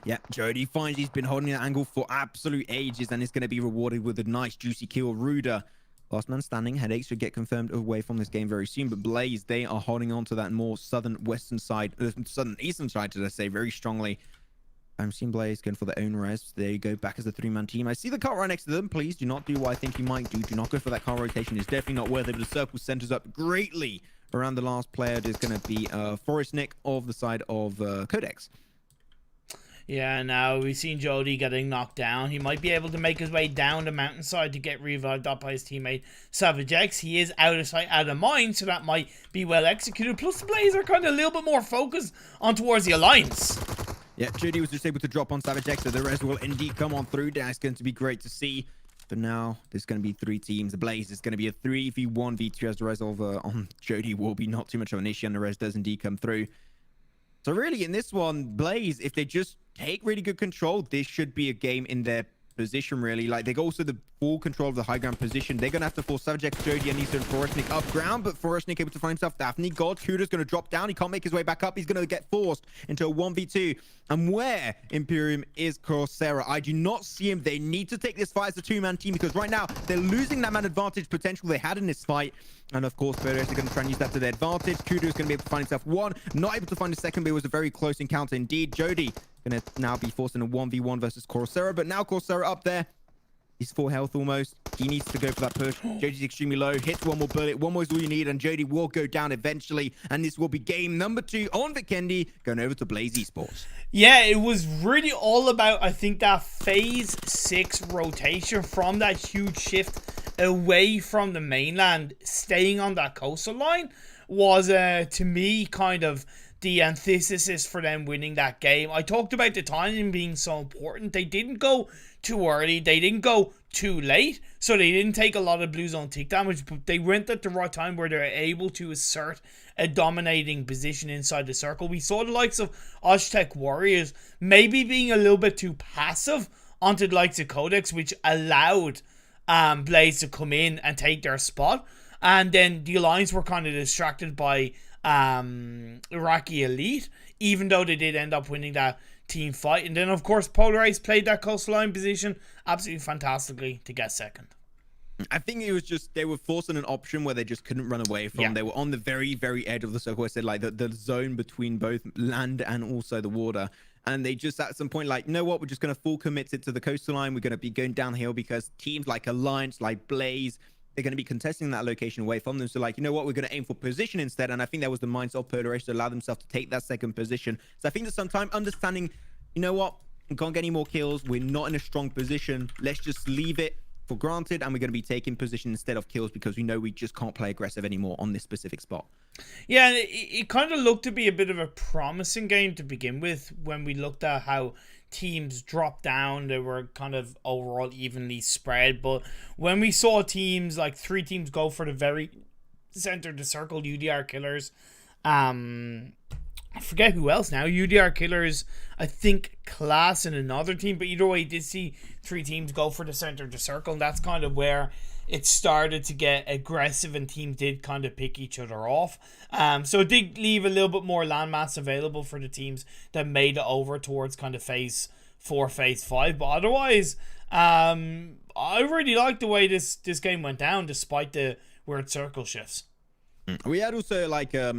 Yeah, Jody finds he's been holding that angle for absolute ages and is going to be rewarded with a nice juicy kill. Ruda, last man standing. Headaches should get confirmed away from this game very soon. But Blaze, they are holding on to that more southern western side, southern eastern side, should I say, very strongly. I'm seeing Blaze going for their own res. There you go, back as a 3-man team. I see the cart right next to them. Please do not do what I think you might do. Do not go for that car rotation. It's definitely not worth it. But the circle centers up greatly around the last player. There's going to be Forest Nick of the side of Codex. Yeah, now we've seen Jody getting knocked down. He might be able to make his way down the mountainside to get revived up by his teammate Savage X. He is out of sight, out of mind, so that might be well executed. Plus, the Blaze are kind of a little bit more focused on towards the Alliance. Yeah, Jody was just able to drop on Savage X, so the res will indeed come on through. That's going to be great to see. But now there's going to be 3 teams. The Blaze is going to be a 3v1v2 as the res on Jody will be not too much of an issue, and the res does indeed come through. So really, in this one, Blaze, if they just take really good control, this should be a game in their position, really. Like, they got also the full control of the high ground position. They're going to have to force Savage X, Jody, and Eastern Forestnik up ground, but Forestnik able to find himself Daphne. God, Kuda's going to drop down. He can't make his way back up. He's going to get forced into a 1v2. And where ImPERium is Coursera, I do not see him. They need to take this fight as a 2-man team because right now they're losing that man advantage potential they had in this fight. And of course, Perez are going to try and use that to their advantage. Kuda is going to be able to find himself 1. Not able to find a second, but it was a very close encounter indeed. Jody going to now be forced in a 1v1 versus Coursera, but now Coursera up there. He's full health almost. He needs to go for that push. Jody's extremely low. Hits one more bullet. One more is all you need, and Jody will go down eventually. And this will be game number 2 on Vikendi, going over to Blaze Esports. Yeah, it was really all about, I think, that phase 6 rotation from that huge shift away from the mainland, staying on that coastal line was, to me, kind of the antithesis for them winning that game. I talked about the timing being so important. They didn't go too early. They didn't go too late. So they didn't take a lot of blue zone tick damage, but they went at the right time where they're able to assert a dominating position inside the circle. We saw the likes of Aztec Warriors maybe being a little bit too passive onto the likes of Codex, which allowed Blaze to come in and take their spot. And then the Alliance were kind of distracted by Iraqi Elite, even though they did end up winning that team fight. And then, of course, Polar Ace played that coastline position absolutely fantastically to get second. I think it was just they were forced on an option where they just couldn't run away from. Yeah. They were on the very, very edge of the circle. I said, like, the zone between both land and also the water. And they just, at some point, like, you know what? We're just going to full commit it to the coastline. We're going to be going downhill because teams like Alliance, like Blaze, they're going to be contesting that location away from them. So, like, you know what? We're going to aim for position instead. And I think that was the mindset of Polar Ace to allow themselves to take that second position. So I think that sometimes understanding, you know what? We can't get any more kills. We're not in a strong position. Let's just leave it for granted, and we're going to be taking position instead of kills because we know we just can't play aggressive anymore on this specific spot. Yeah, it kind of looked to be a bit of a promising game to begin with when we looked at how teams dropped down. They were kind of overall evenly spread, but when we saw teams, like 3 teams go for the very center of the circle, UDR Killers, I forget who else now. UDR Killers, I think Class and another team. But either way, you did see 3 teams go for the center of the circle. And that's kind of where it started to get aggressive and teams did kind of pick each other off. So it did leave a little bit more landmass available for the teams that made it over towards kind of phase 4, phase 5. But otherwise, I really liked the way this game went down despite the weird circle shifts. We had also like a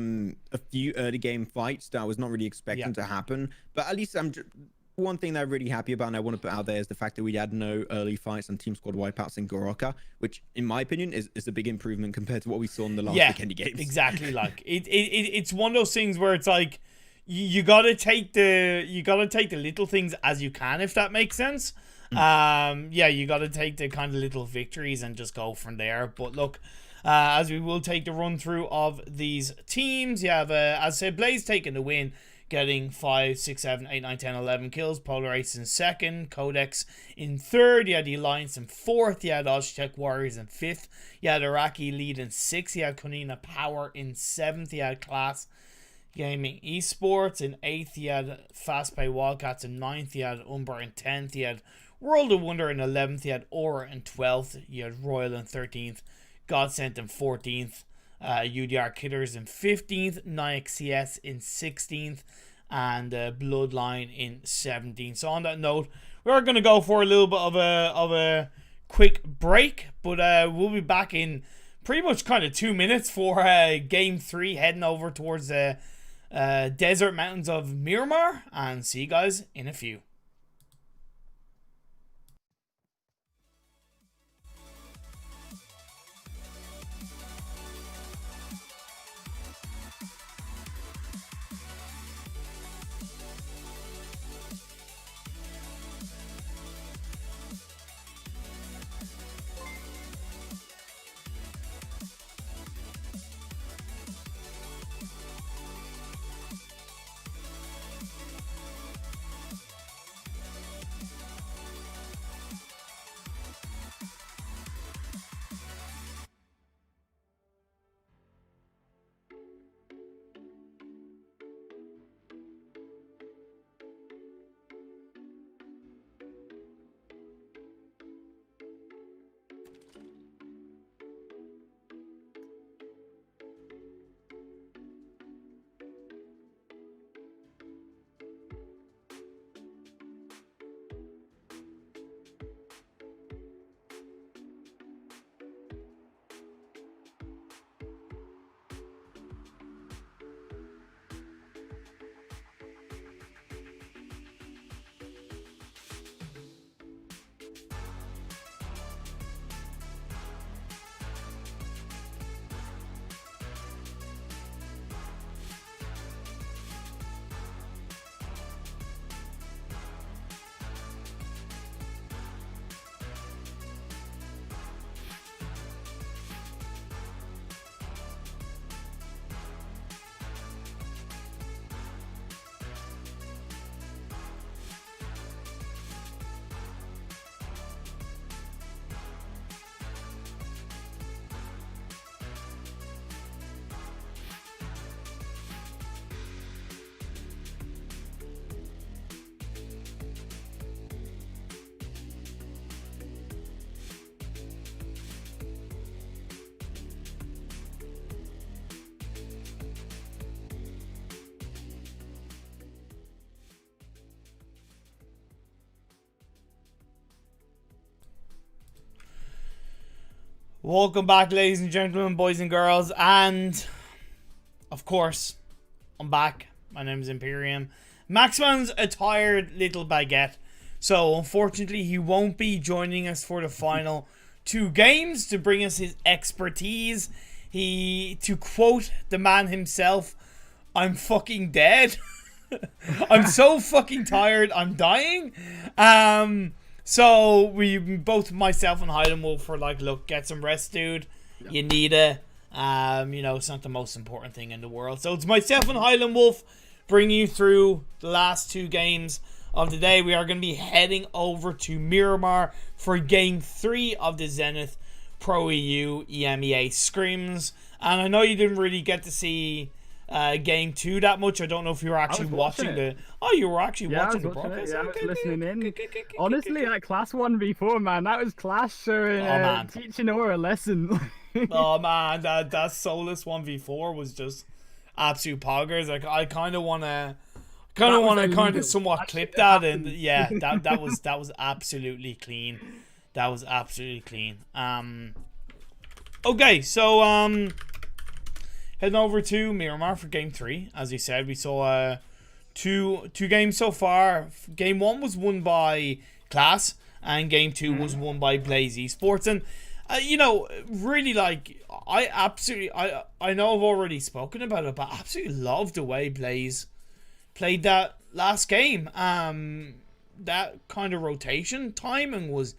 few early game fights that I was not really expecting to happen, but at least one thing that I'm really happy about and I want to put out there is the fact that we had no early fights and team squad wipeouts in Goroka, which in my opinion is a big improvement compared to what we saw in the last Vikendi games. Exactly. Like it's one of those things where it's like you gotta take the little things as you can, if that makes sense. You gotta take the kind of little victories and just go from there. But look, as we will take the run through of these teams, you have, as I said, Blaze taking the win, getting 5, 6, 7, 8, 9, 10, 11 kills. Polar Ace in second, Codex in third. You had the Alliance in fourth. You had Aztec Warriors in fifth. You had Iraqi Lead in sixth. You had Konina Power in seventh. You had KlasGame Esports in eighth. You had Fast Pay Wildcats in ninth. You had Umber in 10th. You had World of Wonder in 11th. You had Aura in 12th. You had Royal in 13th. Godsent in 14th, UDR Killers in 15th, Nike CS in 16th, and Bloodline in 17. So on that note, we're going to go for a little bit of a quick break, but we'll be back in pretty much kind of 2 minutes for game 3, heading over towards the desert mountains of Miramar, and see you guys in a few. Welcome back, ladies and gentlemen, boys and girls, and of course, I'm back. My name is ImPERium. Maxman's a tired little baguette, so unfortunately he won't be joining us for the final 2 games to bring us his expertise. To quote the man himself, I'm fucking dead. I'm so fucking tired, I'm dying. So we both, myself and HighlandWolf, were like, look, get some rest, dude. Yeah. You need it. You know, it's not the most important thing in the world. So it's myself and HighlandWolf bringing you through the last 2 games of the day. We are going to be heading over to Miramar for game 3 of the Zenith Pro EU EMEA Scrims. And I know you didn't really get to see game 2 that much. I don't know if you were actually watching the... Oh, you were actually watching the broadcast? Yeah, I was listening in. Honestly, that class 1v4, man, that was class showing, teaching Aura a lesson. Oh, man, that soulless 1v4 was just absolute poggers. Like, I kind of want to somewhat clip that, and yeah, that was absolutely clean. That was absolutely clean. Okay, so heading over to Miramar for game 3. As you said, we saw two games so far. Game 1 was won by Klas, and game 2 was won by Blaze Esports. And you know, really, like, I know I've already spoken about it, but I absolutely love the way Blaze played that last game. That kind of rotation timing was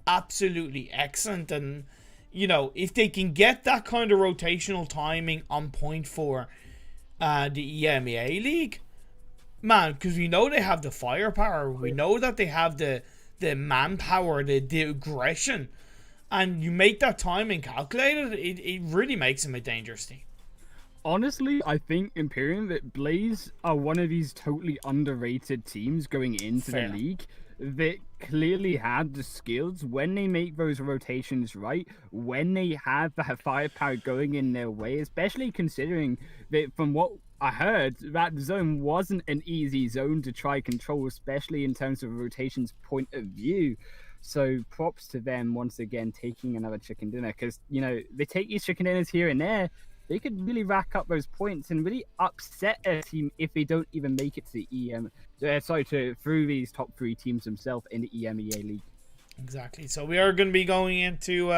absolutely excellent, and you know, if they can get that kind of rotational timing on point for the EMEA League, man, because we know they have the firepower, we know that they have the manpower, the aggression, and you make that timing calculated, it really makes them a dangerous team. Honestly, I think ImPERium, that Blaze are one of these totally underrated teams going into the league. that clearly have the skills when they make those rotations right, when they have that firepower going in their way, especially considering that from what I heard, that zone wasn't an easy zone to try control, especially in terms of rotations point of view. So props to them once again taking another chicken dinner, because they take these chicken dinners here and there. They could really rack up those points and really upset a team if they don't even make it to the through these top 3 teams themselves in the EMEA League. Exactly. So we are going to be going into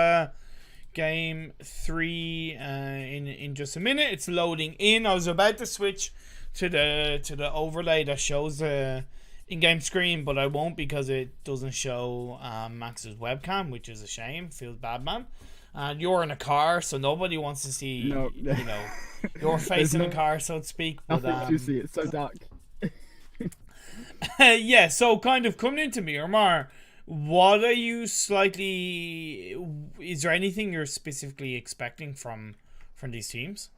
game 3 in just a minute. It's loading in. I was about to switch to the overlay that shows the in-game screen, but I won't because it doesn't show Max's webcam, which is a shame. Feels bad, man. And you're in a car, so nobody wants to see your face in a car, so to speak. But you see, it's so dark. yeah. So kind of coming into Miramar, what are you slightly? Is there anything you're specifically expecting from these teams?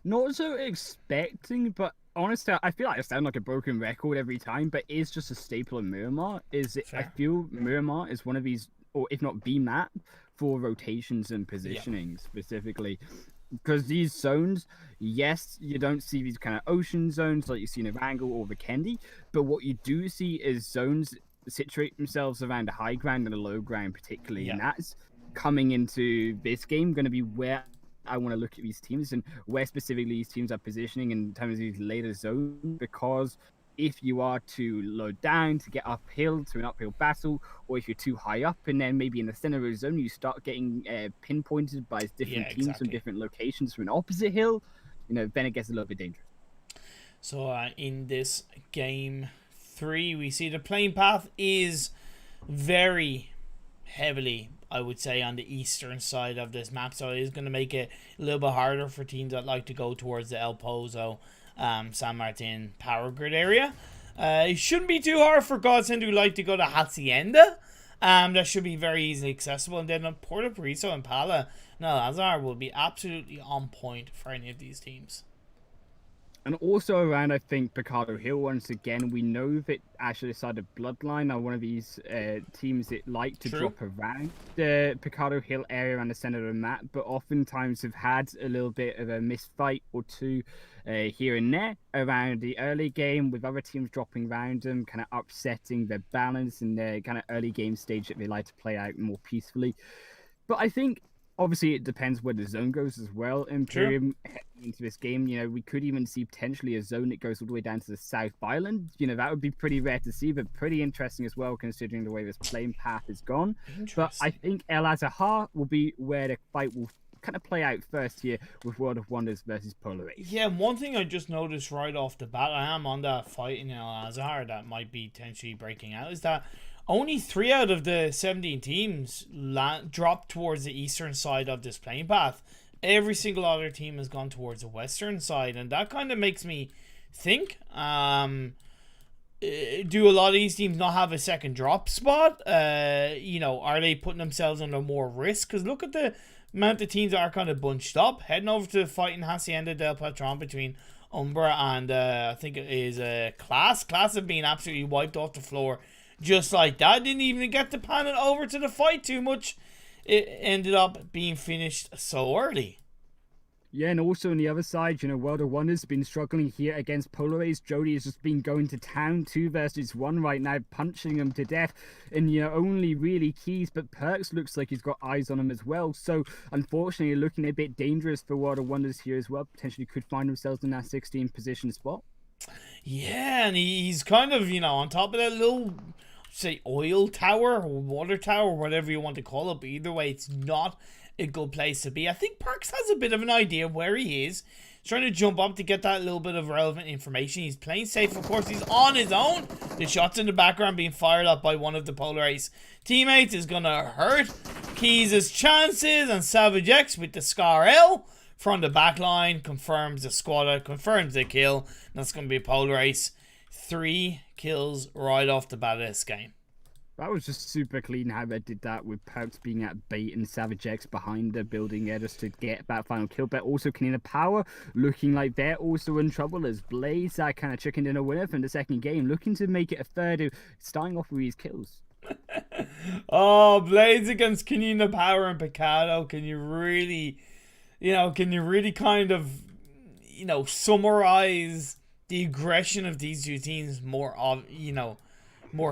Not so expecting, but honestly, I feel like I sound like a broken record every time, but it's just a staple of Miramar. I feel Miramar is one of these, or if not the map, for rotations and positioning specifically. Because these zones, yes, you don't see these kind of ocean zones like you see in Erangel or Vikendi, but what you do see is zones situate themselves around a high ground and a low ground particularly, and that's coming into this game going to be where I want to look at these teams and where specifically these teams are positioning in terms of these later zones, because if you are too low down to get uphill to an uphill battle, or if you're too high up and then maybe in the center of the zone you start getting pinpointed by different teams from different locations from an opposite hill, then it gets a little bit dangerous. So in this game 3, we see the playing path is very heavily, I would say, on the eastern side of this map, so it is going to make it a little bit harder for teams that like to go towards the El Pozo, San Martin power grid area. It shouldn't be too hard for Godsent who like to go to Hacienda. That should be very easily accessible, and then Puerto Paraiso and Pala, Azar will be absolutely on point for any of these teams. And also around, I think, Picado Hill, once again, we know that actually side of Bloodline are one of these teams that like to drop around the Picado Hill area around the center of the map, but oftentimes have had a little bit of a misfight or two here and there around the early game, with other teams dropping around them, kind of upsetting their balance in their kind of early game stage that they like to play out more peacefully. But I think obviously it depends where the zone goes as well. ImPERium into this game, we could even see potentially a zone that goes all the way down to the South Island. That would be pretty rare to see, but pretty interesting as well, considering the way this playing path has gone. But I think El Azahar will be where the fight will kind of play out first here with World of Wonders versus Polar Ace. Yeah, one thing I just noticed right off the bat, I am on that fight in El Azahar that might be potentially breaking out, is that only 3 out of the 17 teams dropped towards the eastern side of this playing path. Every single other team has gone towards the western side, and that kind of makes me think, do a lot of these teams not have a second drop spot? Are they putting themselves under more risk? Because look at the amount of teams that are kind of bunched up, heading over to the fight in Hacienda del Patron between Umbra and I think it is Class. Class have been absolutely wiped off the floor just like that. Didn't even get to pan it over to the fight too much. It ended up being finished so early. Yeah, and also on the other side, World of Wonders been struggling here against Polar Ace. Jody has just been going to town 2 versus 1 right now, punching them to death. And, only really keys, but Perks looks like he's got eyes on him as well. So, unfortunately, looking a bit dangerous for World of Wonders here as well. Potentially could find themselves in that 16th position spot. Yeah, and he's kind of, on top of that little, say, oil tower or water tower, whatever you want to call it. But either way, it's not a good place to be. I think Perks has a bit of an idea of where he is. He's trying to jump up to get that little bit of relevant information. He's playing safe, of course. He's on his own. The shots in the background being fired up by one of the Polar Ace teammates is going to hurt Keys' chances, and Savage X with the Scar L from the back line confirms the squad out, confirms the kill. That's going to be Polar Ace. 3 kills right off the bat of this game. That was just super clean how they did that with Perks being at bait and Savage X behind the building there just to get that final kill. But also KaninaPower looking like they're also in trouble as Blaze kind of chickened in a winner from the second game, looking to make it a third, starting off with these kills. Oh, Blaze against KaninaPower and Picado. Can you really, kind of, summarize the aggression of these two teams more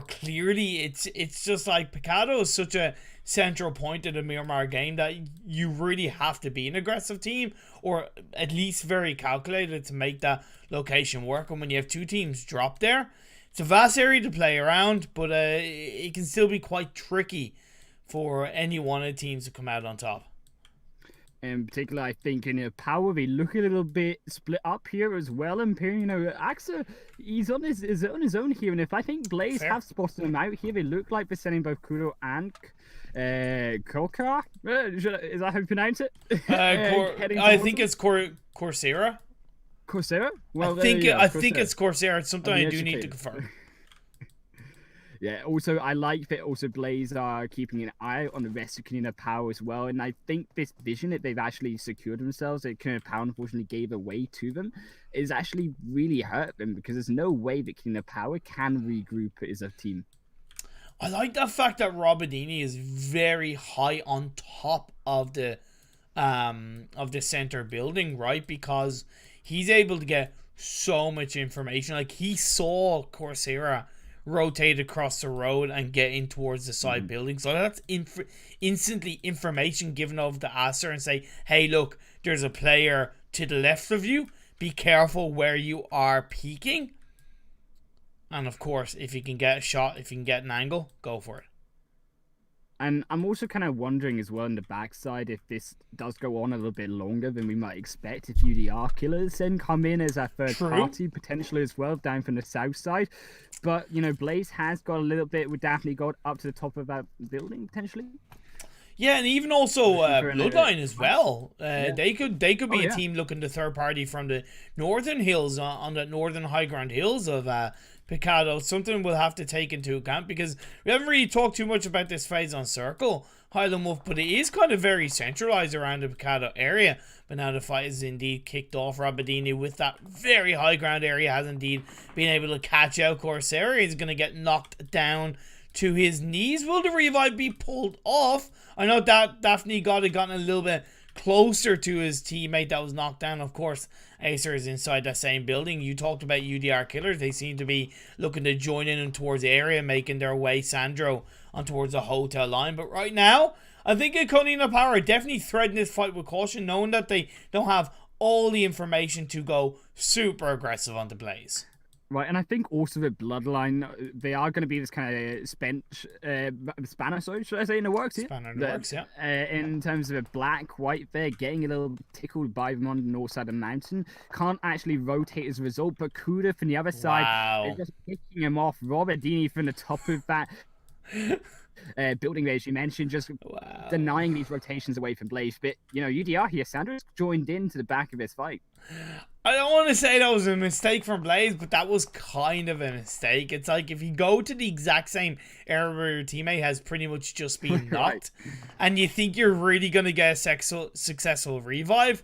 clearly? It's just like Picado is such a central point of the Miramar game that you really have to be an aggressive team, or at least very calculated to make that location work. And when you have two teams drop there, it's a vast area to play around, but it can still be quite tricky for any one of the teams to come out on top. In particular, I think in Power, they look a little bit split up here as well. And Axa, he's on his own here. And if I think Blaze have spotted him out here, they look like they're sending both Kudo and Kokara. Is that how you pronounce it? I think it's Coursera. Coursera? Well, I think it's Coursera. It's something I do need to confirm. Yeah, also, I like that also Blaze are keeping an eye on the rest of KaninaPower as well. And I think this vision that they've actually secured themselves, that KaninaPower unfortunately gave away to them, is actually really hurt them, because there's no way that KaninaPower can regroup as a team. I like the fact that Robadini is very high on top of the center building, right? Because he's able to get so much information. Like, he saw Coursera rotate across the road and get in towards the side building. So that's instantly information given over to Acer and say, hey, look, there's a player to the left of you. Be careful where you are peeking. And of course, if you can get a shot, if you can get an angle, go for it. And I'm also kind of wondering as well on the backside if this does go on a little bit longer than we might expect, if UDR killers then come in as a third party potentially as well down from the south side. But, Blaze has got a little bit, would definitely got up to the top of that building potentially. Yeah, and even also Bloodline as well. They could be a team looking to third party from the northern hills, on the northern high ground hills of Picado. Something we'll have to take into account, because we haven't really talked too much about this phase on Circle, HighlandWolf, but it is kind of very centralized around the Picado area. But now the fight is indeed kicked off. Rabadini, with that very high ground area, has indeed been able to catch out Coursera. He's going to get knocked down to his knees. Will the revive be pulled off? I know that Daphne had gotten a little bit closer to his teammate that was knocked down. Of course, Acer is inside that same building. You talked about UDR killers. They seem to be looking to join in and towards the area, making their way, Sandro, on towards the hotel line. But right now, I think KaninaPower are definitely threading this fight with caution, knowing that they don't have all the information to go super aggressive on the Blaze. Right, and I think also the Bloodline, they are going to be this kind of spanner, sorry, should I say, in the works here? Spanner in the works, yeah. In terms of a black-white, they're getting a little tickled by them on the north side of the mountain. Can't actually rotate as a result, but Kuda from the other side is just picking him off. Robadini from the top of that building there, as you mentioned, just denying these rotations away from Blaze. But, UDR here, Sandra's joined into the back of this fight. I don't want to say that was a mistake from Blaze, but that was kind of a mistake. It's like if you go to the exact same area where your teammate has pretty much just been knocked, and you think you're really going to get a successful revive,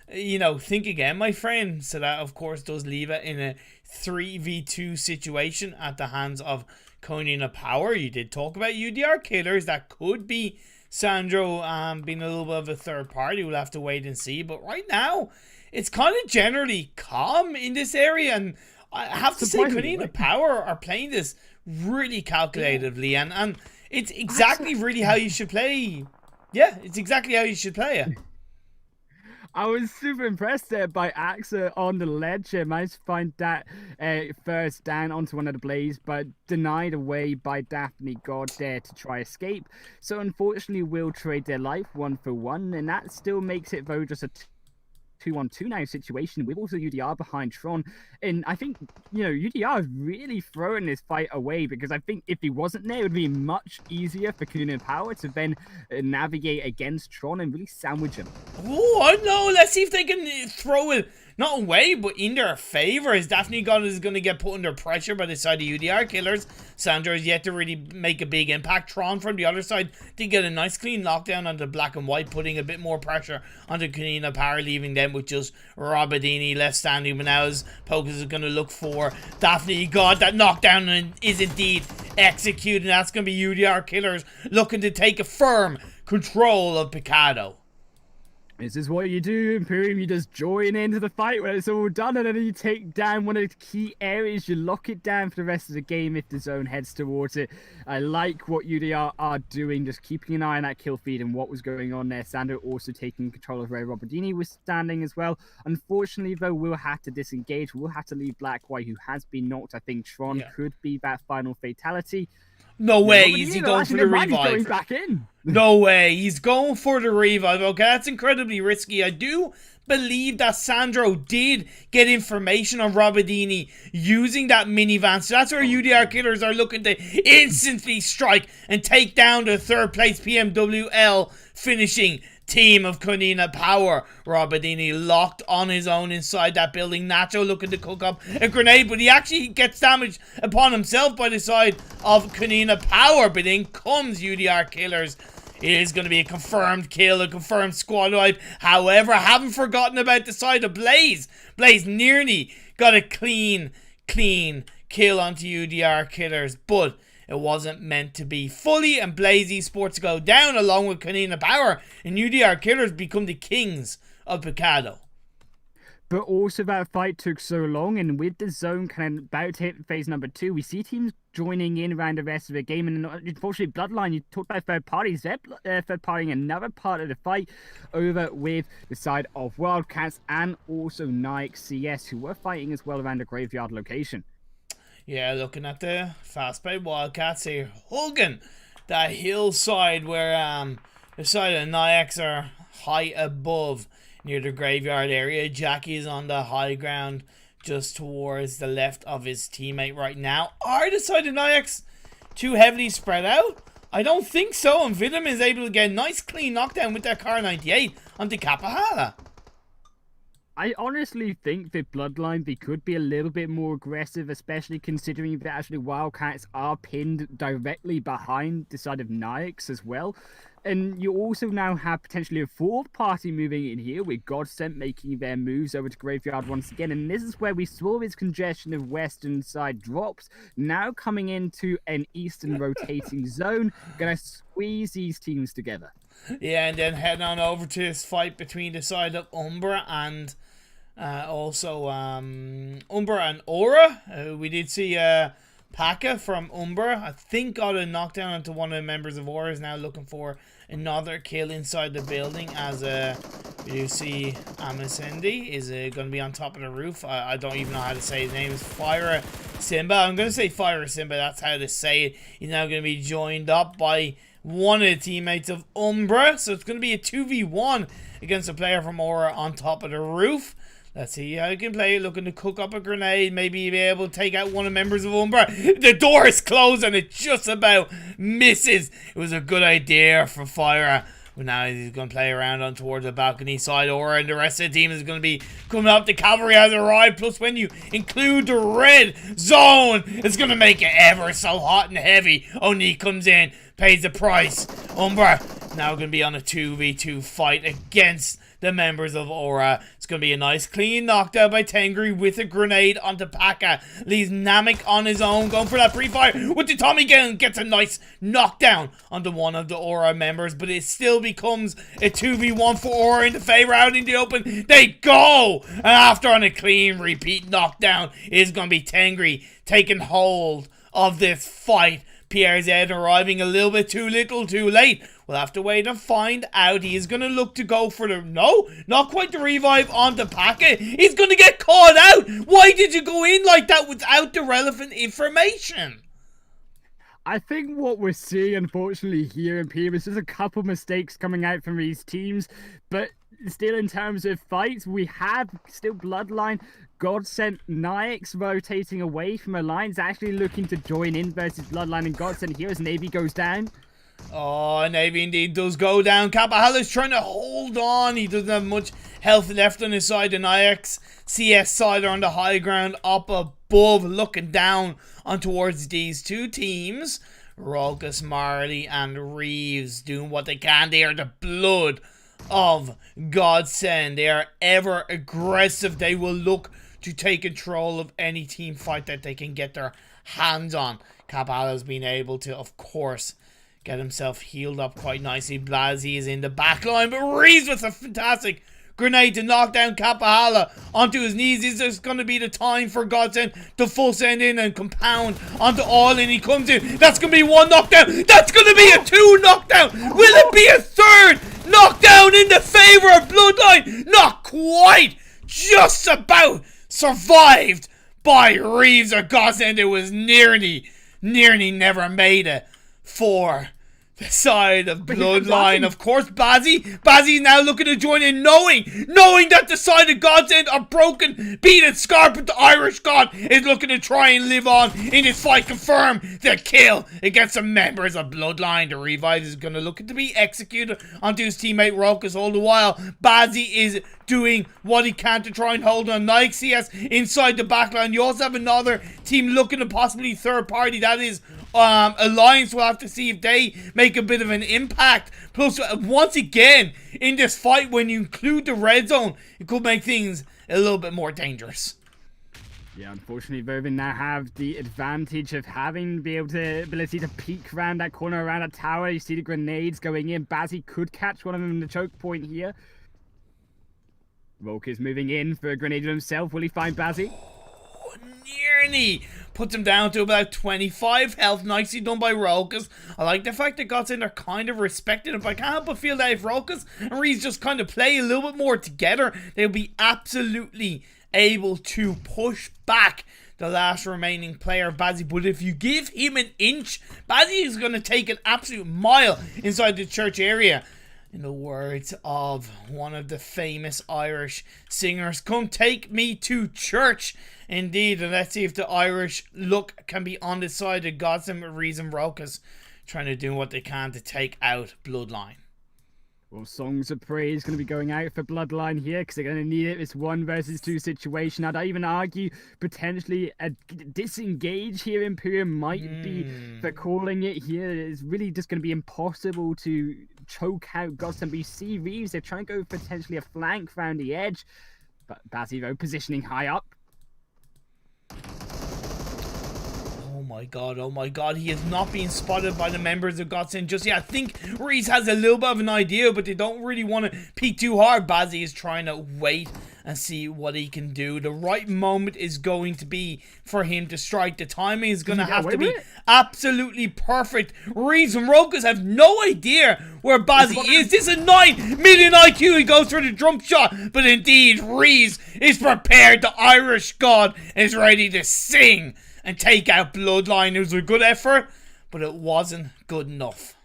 think again, my friend. So that, of course, does leave it in a 3v2 situation at the hands of KaninaPower. You did talk about UDR killers. That could be Sandro being a little bit of a third party. We'll have to wait and see. But right now, it's kind of generally calm in this area, and I have to say KaninaPower are playing this really calculatively, and it's exactly really how you should play. Yeah, it's exactly how you should play it. I was super impressed there by Axa on the ledge. Managed to find that first down onto one of the Blaze, but denied away by Daphne God there to try escape. So unfortunately, will trade their life 1-for-1, and that still makes it though just a 2-on-2 now situation with also UDR behind Tron. And I think, UDR is really throwing this fight away, because I think if he wasn't there, it would be much easier for KaninaPower to then navigate against Tron and really sandwich him. Oh, I don't know. Let's see if they can throw it, not away, but in their favor. As Daphne God is going to get put under pressure by the side of UDR Killers. Sandra is yet to really make a big impact. Tron from the other side did get a nice clean lockdown onto Black and White, putting a bit more pressure onto Kanina Power, leaving them with just Robadini left standing. But now as Pocus is going to look for Daphne God. That knockdown is indeed executed. That's going to be UDR Killers looking to take a firm control of Picado. This is what you do, ImPERium. You just join into the fight when it's all done, and then you take down one of the key areas. You lock it down for the rest of the game if the zone heads towards it. I like what UDR are doing, just keeping an eye on that kill feed and what was going on there. Sandro also taking control of where Robadini was standing as well. Unfortunately, though, we'll have to disengage. We'll have to leave Black White, who has been knocked. I think Tron could be that final fatality. No way, is he going for the revive? Going back in. No way, he's going for the revive. Okay, that's incredibly risky. I do believe that Sandro did get information on Robadini using that minivan. So that's where UDR Killers are looking to instantly strike and take down the third place PMWL finishing team of Kanina Power. Robadini locked on his own inside that building. Nacho looking to cook up a grenade, but he actually gets damage upon himself by the side of Kanina Power. But in comes UDR Killers. It is going to be a confirmed kill, a confirmed squad wipe. However, I haven't forgotten about the side of Blaze. Blaze nearly got a clean kill onto UDR Killers, but it wasn't meant to be fully, and Blaze Esports go down along with Kanina Power, and UDR Killers become the kings of Picado. But also that fight took so long, and with the zone kind of about to hit phase number 2, we see teams joining in around the rest of the game, and unfortunately Bloodline, you talked about third parties, they're third partying another part of the fight over with the side of Wildcats and also Nike CS, who were fighting as well around the graveyard location. Yeah, looking at the fast-paced Wildcats here, hugging that hillside where the side of Nix are high above near the graveyard area. Jackie's on the high ground just towards the left of his teammate right now. Are the side of Nix too heavily spread out? I don't think so, and Vidum is able to get a nice clean knockdown with their Car 98 onto Kapahala. I honestly think that Bloodline, they could be a little bit more aggressive, especially considering that actually Wildcats are pinned directly behind the side of Nix as well. And you also now have potentially a fourth party moving in here, with Godsent making their moves over to Graveyard once again. And this is where we saw this congestion of western side drops, now coming into an eastern rotating zone. Gonna squeeze these teams together. Yeah, and then heading on over to this fight between the side of Umbra and Umbra and Aura. We did see Paka from Umbra, I think, got a knockdown onto one of the members of Aura. Is now looking for another kill inside the building, as we do see Amisendi is going to be on top of the roof. I don't even know how to say his name. Is Fire Simba. I'm going to say Fire Simba, that's how to say it. He's now going to be joined up by one of the teammates of Umbra, so it's going to be a 2v1 against a player from Aura on top of the roof. Let's see how he can play it, looking to cook up a grenade, maybe be able to take out one of the members of Umbra. The door is closed and it just about misses. It was a good idea for Fire. But now he's going to play around on towards the balcony side. Aura and the rest of the team is going to be coming up. The cavalry has arrived. Plus, when you include the red zone, it's going to make it ever so hot and heavy. Oni comes in, pays the price. Umbra now going to be on a 2v2 fight against the members of Aura. It's going to be a nice clean knockdown by Tengri with a grenade onto Paka. Leaves Namek on his own, going for that pre-fire with the Tommy gun. Gets a nice knockdown onto one of the Aura members, but it still becomes a 2v1 for Aura in the favor. Out in the open they go, and after on a clean repeat knockdown is going to be Tengri taking hold of this fight. Pierre's Ed arriving a little bit too little too late. We'll have to wait and find out. He is going to look to go for the... No, not quite the revive onto Paka. He's going to get caught out. Why did you go in like that without the relevant information? I think what we're seeing, unfortunately, here in ImPERium is just a couple mistakes coming out from these teams. But still, in terms of fights, we have still Bloodline, Godsent, Nix rotating away from Alliance, actually looking to join in versus Bloodline and Godsent here as Navy goes down. Oh, Navy indeed does go down. Kapahala's trying to hold on. He doesn't have much health left on his side. And IX CS side are on the high ground up above, looking down on towards these two teams. Raucus, Marley, and Reeves doing what they can. They are the blood of Godsent. They are ever aggressive. They will look to take control of any team fight that they can get their hands on. Kapahala's been able to, of course, get himself healed up quite nicely. Blasi is in the back line, but Reeves with a fantastic grenade to knock down Kapahala onto his knees. Is this going to be the time for Godsent to full send in and compound onto all in? He comes in. That's going to be one knockdown. That's going to be a 2 knockdown. Will it be a 3rd knockdown in the favor of Bloodline? Not quite. Just about survived by Reeves or Godsent. It was nearly never made it for the side of Bloodline. Of course, Bazzi's now looking to join in, knowing that the side of Godsent are broken, beaten, scarred, but the Irish God is looking to try and live on in this fight. Confirm the kill against the members of Bloodline. The revive is going to look to be executed onto his teammate Raucus. All the while, Bazzi is doing what he can to try and hold on. Nike CS inside the backline. You also have another team looking to possibly third party. That is Alliance. We'll have to see if they make a bit of an impact. Plus, once again, in this fight, when you include the red zone, it could make things a little bit more dangerous. Yeah, unfortunately, Vovin now have the advantage of having the ability to peek around that corner, around that tower. You see the grenades going in. Bazzi could catch one of them in the choke point here. Volk is moving in for a grenade himself. Will he find Bazzi? Nearly puts him down to about 25 health. Nicely done by Raucus. I like the fact that Godsent are kind of respecting him, but I can't help but feel that if Raucus and Reeves just kind of play a little bit more together, they'll be absolutely able to push back the last remaining player, Bazzi. But if you give him an inch, Bazzi is going to take an absolute mile inside the church area. In the words of one of the famous Irish singers, come take me to church. Indeed, and let's see if the Irish look can be on the side of Godsent. Reeves and Raucus trying to do what they can to take out Bloodline. Well, songs of praise going to be going out for Bloodline here because they're going to need it. This 1 versus 2 situation. I'd even argue potentially a disengage here. ImPERium might be for calling it here. It's really just going to be impossible to choke out Godsent. But you see Reeves, they're trying to go potentially a flank around the edge. But Bazzi, though, positioning high up. Oh my god, he is not being spotted by the members of Godsent just yet. I think Reeves has a little bit of an idea, but they don't really want to peek too hard. Bazzi is trying to wait and see what he can do. The right moment is going to be for him to strike. The timing is going to have to be absolutely perfect. Reeves and Raucus have no idea where Bazzi is. This is a 9 million IQ. He goes for the jump shot, but indeed, Reeves is prepared. The Irish God is ready to sing and take out Bloodline. It was a good effort, but it wasn't good enough.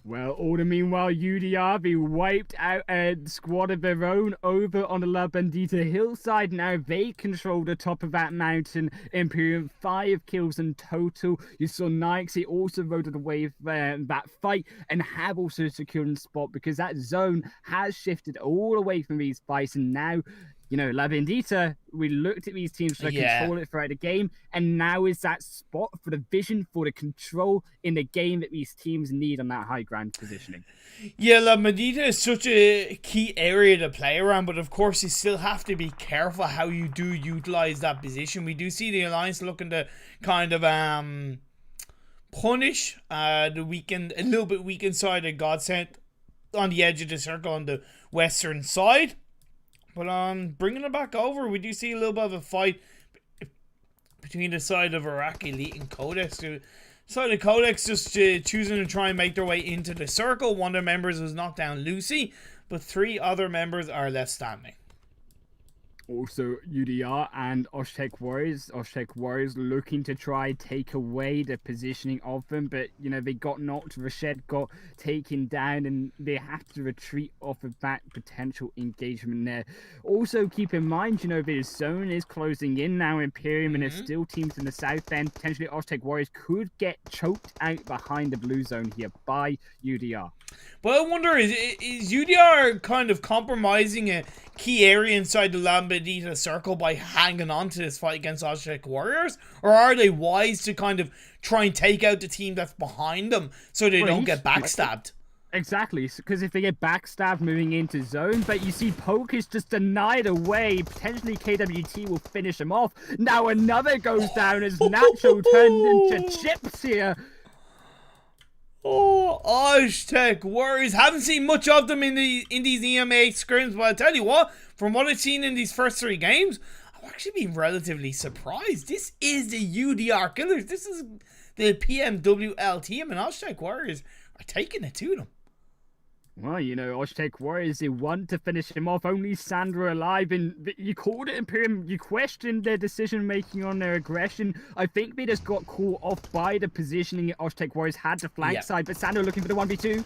Well, all the meanwhile, UDR be wiped out a squad of their own over on the La Bandita hillside. Now they control the top of that mountain. ImPERium, 5 kills in total. You saw Nike also voted away that fight and have also secured a spot because that zone has shifted all away from these fights. And now, you know, La Bandita, we looked at these teams to control it throughout the game, and now is that spot for the vision, for the control in the game that these teams need on that high ground positioning. Yeah, La Bandita is such a key area to play around, but of course you still have to be careful how you do utilize that position. We do see the Alliance looking to kind of punish the weakened, a little bit weakened side of Godsent on the edge of the circle on the western side. But bringing it back over, we do see a little bit of a fight between the side of Iraqi Elite and Codex. The side of Codex just choosing to try and make their way into the circle. One of their members was knocked down, Lucy, but 3 other members are left standing. Also, UDR and Oshtek Warriors. Oshtek Warriors looking to try take away the positioning of them, but you know they got knocked. Rashid got taken down, and they have to retreat off of that potential engagement there. Also, keep in mind, you know, the zone is closing in now. ImPERium and there's still teams in the south end. Potentially, Oshtek Warriors could get choked out behind the blue zone here by UDR. But I wonder, is UDR kind of compromising a key area inside the Lambadita circle by hanging on to this fight against Oshtek Warriors? Or are they wise to kind of try and take out the team that's behind them so they don't get backstabbed? Exactly, because if they get backstabbed moving into zone, but you see Poke is just denied away. Potentially KWT will finish him off. Now another goes down as Nacho turned into chips here. Oh, Oshtek Warriors. Haven't seen much of them in these EMEA scrims, but I tell you what, from what I've seen in these first 3 games, I've actually been relatively surprised. This is the UDR Killers. This is the PMWL team, and Oshtek Warriors are taking it to them. Well, you know, Oshtek Warriors, they want to finish him off. Only Sandra alive, and you called it ImPERium. You questioned their decision-making on their aggression. I think they just got caught off by the positioning. Oshtek Warriors had the flank side, but Sandra looking for the 1v2.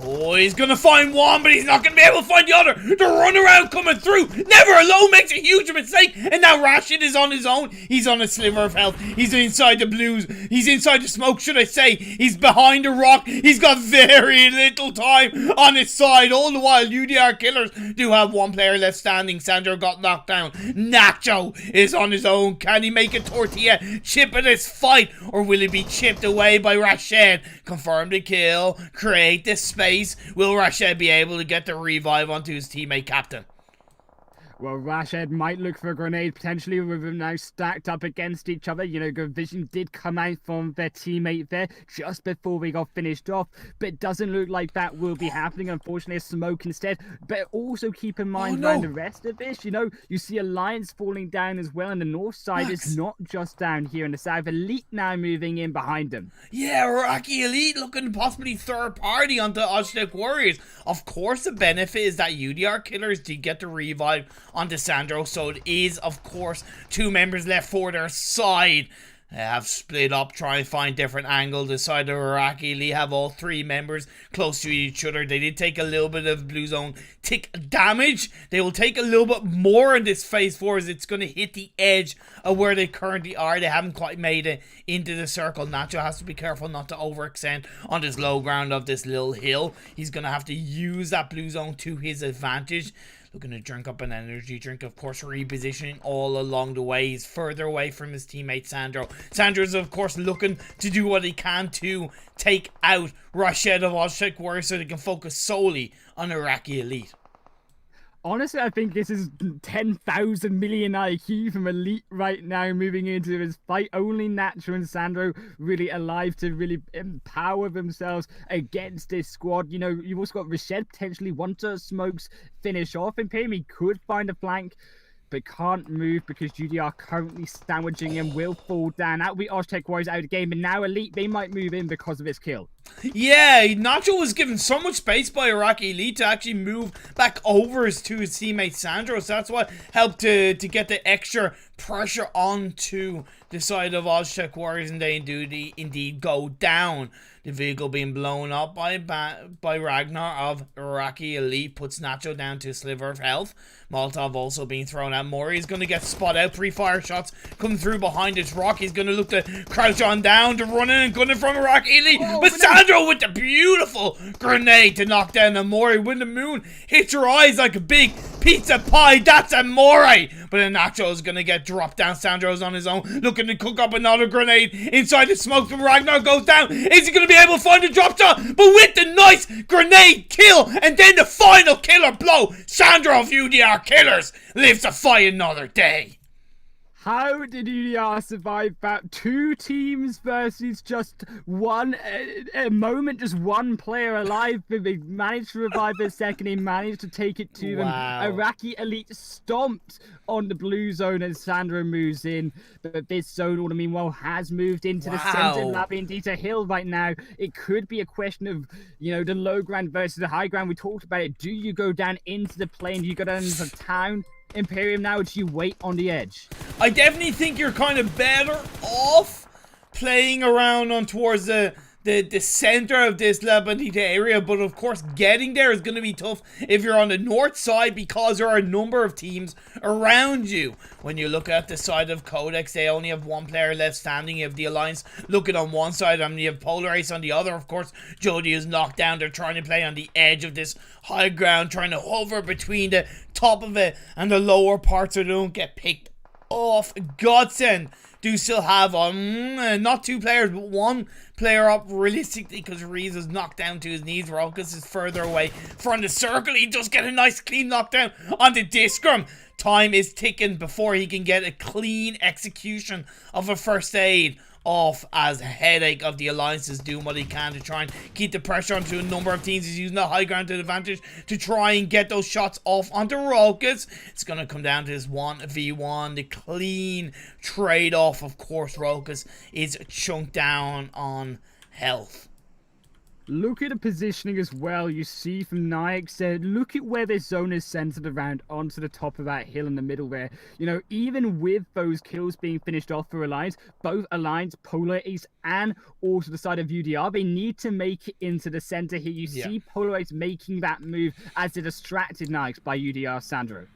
Oh, he's going to find one, but he's not going to be able to find the other. The runaround coming through. Never alone makes a huge mistake. And now Rashid is on his own. He's on a sliver of health. He's inside the blues. He's inside the smoke, should I say. He's behind a rock. He's got very little time on his side. All the while, UDR Killers do have one player left standing. Sandro got knocked down. Nacho is on his own. Can he make a tortilla chip in this fight? Or will he be chipped away by Rashid? Confirm the kill. Create the space. Will Rashid be able to get the revive onto his teammate captain? Well, Rashid might look for a grenade, potentially, with them now stacked up against each other. You know, good vision did come out from their teammate there just before we got finished off, but it doesn't look like that will be happening. Unfortunately, a smoke instead. But also keep in mind, around the rest of this, you know, you see Alliance falling down as well, and the north side is not just down here in the south. Elite now moving in behind them. Yeah, Rocky Elite looking possibly third party onto Oshtek Warriors. Of course, the benefit is that UDR Killers did get the revive onto Sandro, so it is, of course, 2 members left for their side. They have split up, trying to find different angles. The side of Iraqi Lee have all 3 members close to each other. They did take a little bit of blue zone tick damage. They will take a little bit more in this phase 4 as it's going to hit the edge of where they currently are. They haven't quite made it into the circle. Nacho has to be careful not to overextend on this low ground of this little hill. He's going to have to use that blue zone to his advantage. Looking to drink up an energy drink, of course, repositioning all along the way. He's further away from his teammate Sandro. Sandro's, of course, looking to do what he can to take out Rashid of Oshtek Warriors so they can focus solely on Iraqi Elite. Honestly, I think this is 10,000 million IQ from Elite right now moving into this fight. Only Nacho and Sandro really alive to really empower themselves against this squad. You know, you've also got Rashid potentially once smokes finish off. ImPERium, he could find a flank, but can't move because UDR currently sandwiching him, will fall down. That'll be Oshtek Warriors out of the game, and now Elite, they might move in because of this kill. Yeah, Nacho was given so much space by Iraqi Elite to actually move back over to his teammate Sandro, so that's what helped to get the extra pressure onto the side of Oshtek Warriors, and they do indeed go down. The vehicle being blown up by Ragnar of Iraqi Elite puts Nacho down to a sliver of health. Molotov also being thrown at Mori. He's going to get spot out. 3 fire shots coming through behind his rock. He's going to look to crouch on down to run in and gun it from Iraqi Elite. But Sandro with the beautiful grenade to knock down Amori. When the moon hits your eyes like a big pizza pie, that's Amori. But then Nacho is going to get dropped down. Sandro's on his own, looking to cook up another grenade inside the smoke. From Ragnar goes down. Is he going to be able to find a drop shot? But with the nice grenade kill and then the final killer blow, Sandro of UDR Killers lives to fight another day. How did UDR survive that? 2 teams versus just one a moment, just one player alive. They managed to revive their second. He managed to take it to them. Iraqi Elite stomped on the blue zone as Sandro moves in. But this zone, all meanwhile, has moved into the center. Labindita Hill right now. It could be a question of, you know, the low ground versus the high ground. We talked about it. Do you go down into the plain? Do you go down into the town? ImPERium now, or do you wait on the edge? I definitely think you're kind of better off playing around on towards the center of this La Bandita area, but of course getting there is going to be tough if you're on the north side because there are a number of teams around you. When you look at the side of Codex, they only have 1 player left standing. You have the Alliance looking on one side, and you have Polar Ace on the other. Of course, Jody is knocked down. They're trying to play on the edge of this high ground, trying to hover between the top of it and the lower parts so they don't get picked off. Godsent do still have not 2 players, but 1 player up realistically because Reeves is knocked down to his knees. Rokas is further away from the circle. He does get a nice clean knockdown on the Discrum. Time is ticking before he can get a clean execution of a first aid off as Headache of the Alliance is doing what he can to try and keep the pressure onto a number of teams. He's using the high ground to advantage to try and get those shots off onto Rokas. It's going to come down to this 1v1, the clean trade-off. Of course, Rokas is chunked down on health. Look at the positioning as well. You see from Nike said, look at where this zone is centered around onto the top of that hill in the middle there. You know, even with those kills being finished off for Alliance, both Alliance, Polar Ace, and also the side of UDR, they need to make it into the center here. You see Polar Ace making that move as they distracted Nike by UDR Sandro.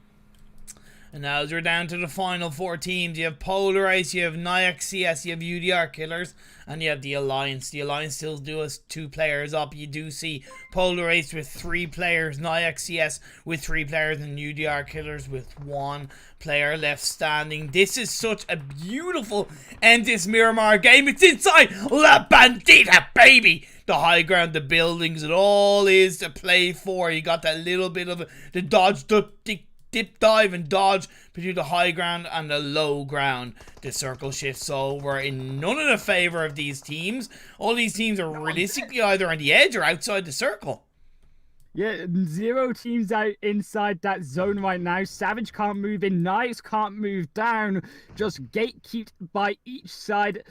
And now as we're down to the final 4 teams, you have Polar Ace, you have Nyax CS, you have UDR Killers, and you have the Alliance. The Alliance still do us 2 players up. You do see Polar Ace with 3 players, Nyax CS with 3 players, and UDR Killers with 1 player left standing. This is such a beautiful end this Miramar game. It's inside La Bandita, baby! The high ground, the buildings, it all is to play for. You got that little bit of the dodge, dip dive and dodge between the high ground and the low ground. The circle shifts over in none of the favor of these teams. All these teams are realistically either on the edge or outside the circle. Yeah, 0 teams out inside that zone right now. Savage can't move in, Knights can't move down. Just gatekept by each side.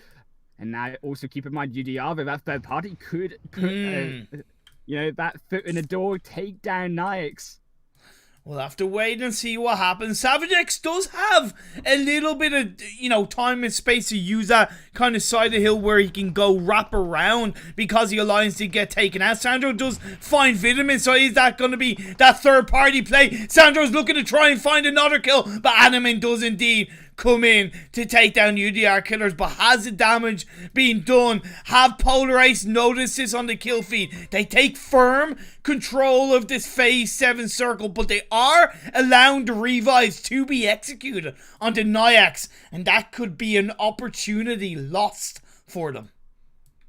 And now also keep in mind UDR, that third party could put you know, that foot in the door, take down Nix. We'll have to wait and see what happens. Savage X does have a little bit of, you know, time and space to use that kind of side of the hill where he can go wrap around because the Alliance did get taken out. Sandro does find Vitamin, so is that going to be that third party play? Sandro's looking to try and find another kill, but Animan does indeed come in to take down UDR Killers. But has the damage been done? Have Polar Ace noticed this on the kill feed? They take firm control of this phase 7 circle, but they are allowing the revives to be executed onto Nyax, and that could be an opportunity lost for them.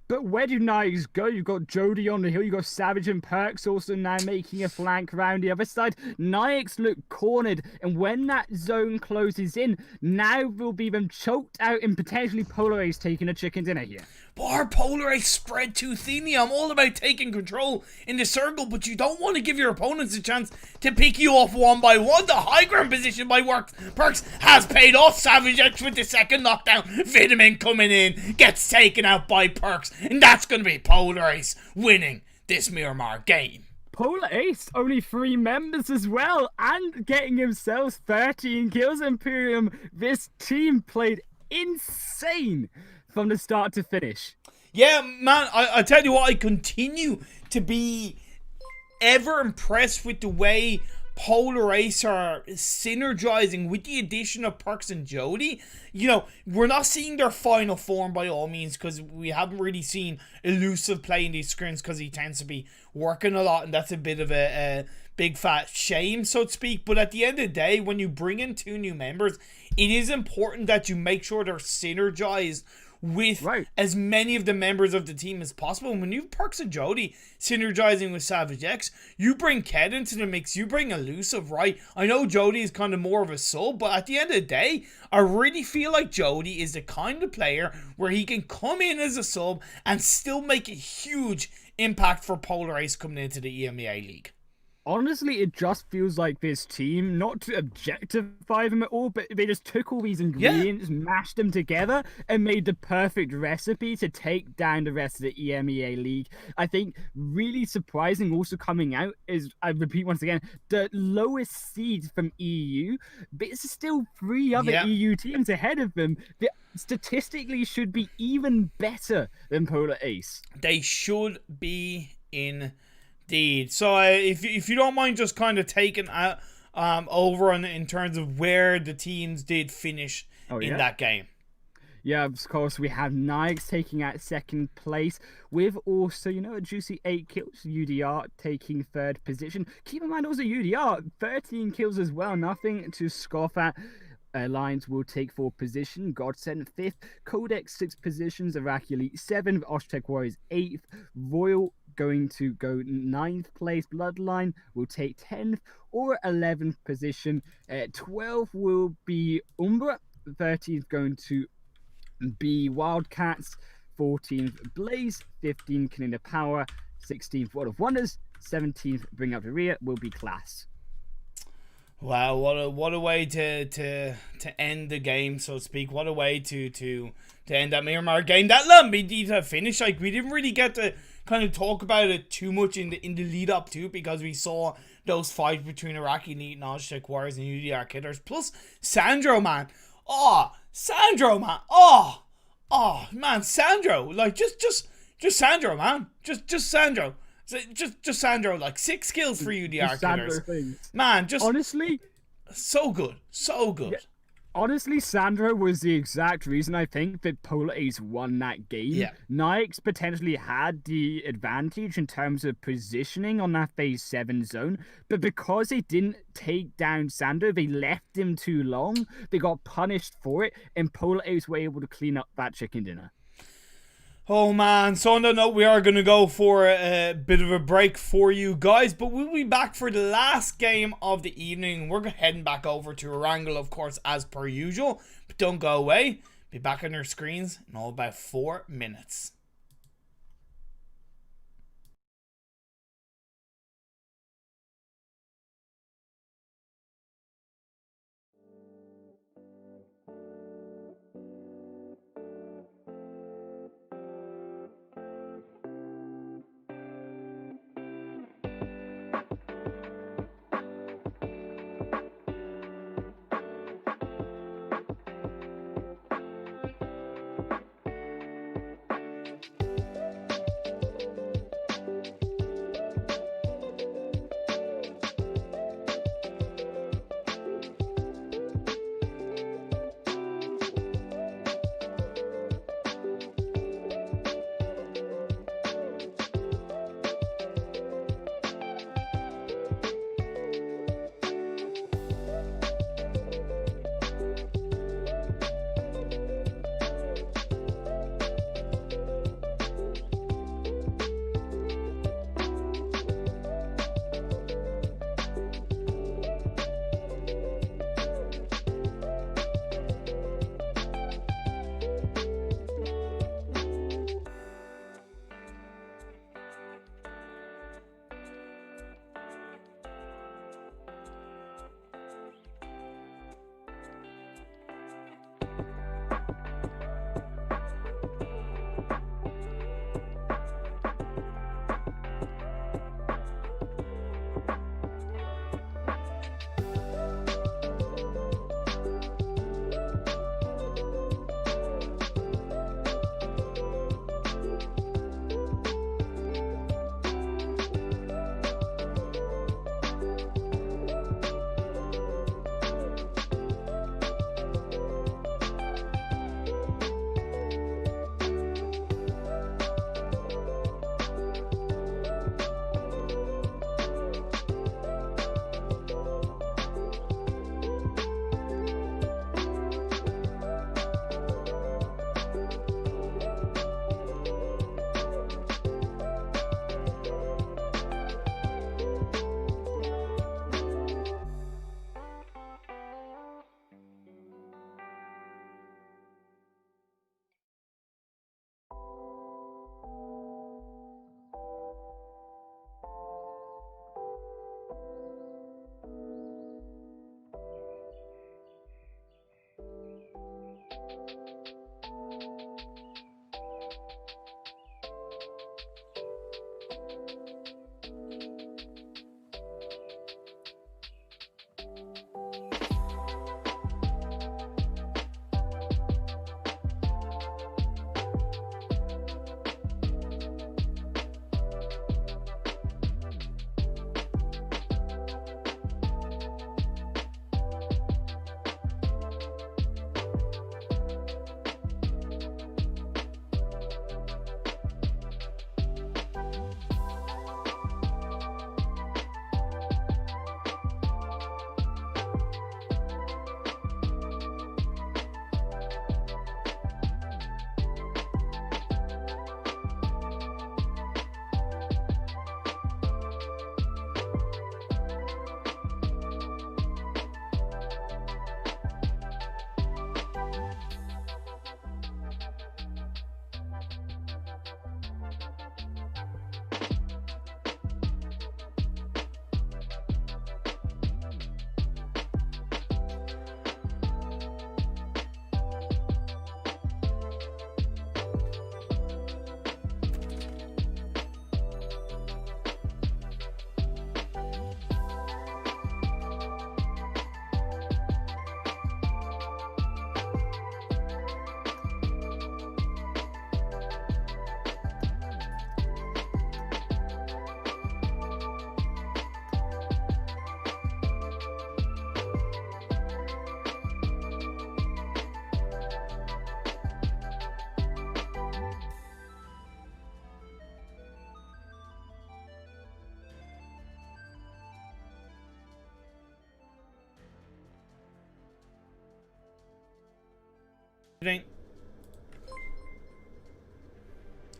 But where do Knights go? You've got Jody on the hill, you've got Savage and Perks also now making a flank around the other side. Knights look cornered, and when that zone closes in, now will be them choked out and potentially Polar Ace taking a chicken dinner here. But our Polar Ace spread too thinly. I'm all about taking control in the circle, but you don't want to give your opponents a chance to pick you off one by one. The high ground position by Perks has paid off. Savage X with the second knockdown. Vitamin coming in, gets taken out by Perks, and that's going to be Polar Ace winning this Miramar game. Polar Ace, only 3 members as well, and getting himself 13 kills. ImPERium, this team played insane from the start to finish. Yeah, man, I tell you what, I continue to be ever impressed with the way Polar Ace are synergizing with the addition of Perks and Jody. You know, we're not seeing their final form by all means because we haven't really seen Elusive play in these scrims because he tends to be working a lot, and that's a bit of a big fat shame, so to speak. But at the end of the day, when you bring in 2 new members, it is important that you make sure they're synergized with Right. as many of the members of the team as possible. And when you have Perks and Jody synergizing with Savage X, you bring Ked into the mix, you bring Elusive, right? I know Jody is kind of more of a sub, but at the end of the day, I really feel like Jody is the kind of player where he can come in as a sub and still make a huge impact for Polar Ace coming into the EMEA League. Honestly, it just feels like this team, not to objectify them at all, but they just took all these ingredients, mashed them together, and made the perfect recipe to take down the rest of the EMEA League. I think really surprising also coming out is, I repeat once again, the lowest seed from EU, but it's still 3 other EU teams ahead of them that statistically should be even better than Polar Ace. They should be indeed. So if you don't mind just kind of taking over in terms of where the teams did finish in that game. Yeah, of course, we have Nikes taking out 2nd place with also, a juicy 8 kills. UDR taking 3rd position. Keep in mind also UDR, 13 kills as well. Nothing to scoff at. Alliance will take 4th position. Godsent 5th. Codex 6 positions. Iraqi Elite 7th. Oshtek Warriors 8th. Royal going to go 9th place. Bloodline will take 10th or 11th position. 12th will be Umbra. 13th going to be Wildcats. 14th Blaze. 15th Canada Power. 16th World of Wonders. 17th Bring Up the Rear will be Class. Wow, what a way to end the game, so to speak. What a way to end that Miramar game. That Lambidi to finish. Like, we didn't really get to kind of talk about it too much in the lead up to it, because we saw those fights between Iraqi Elite and Oztec Warriors and UDR Killers. Plus Sandro, man. Sandro, man. Man, Sandro. Like, just Sandro, man. Just Sandro. Just Sandro, like 6 kills for UDR Killers. Man, just honestly, so good. Yeah. Honestly, Sandro was the exact reason I think that Polar Ace won that game. Yeah. Nikes potentially had the advantage in terms of positioning on that phase 7 zone, but because they didn't take down Sandro, they left him too long, they got punished for it, and Polar Ace were able to clean up that chicken dinner. Oh man, so on that note, we are going to go for a bit of a break for you guys, but we'll be back for the last game of the evening. We're heading back over to Erangel, of course, as per usual, but don't go away. Be back on your screens in all about 4 minutes.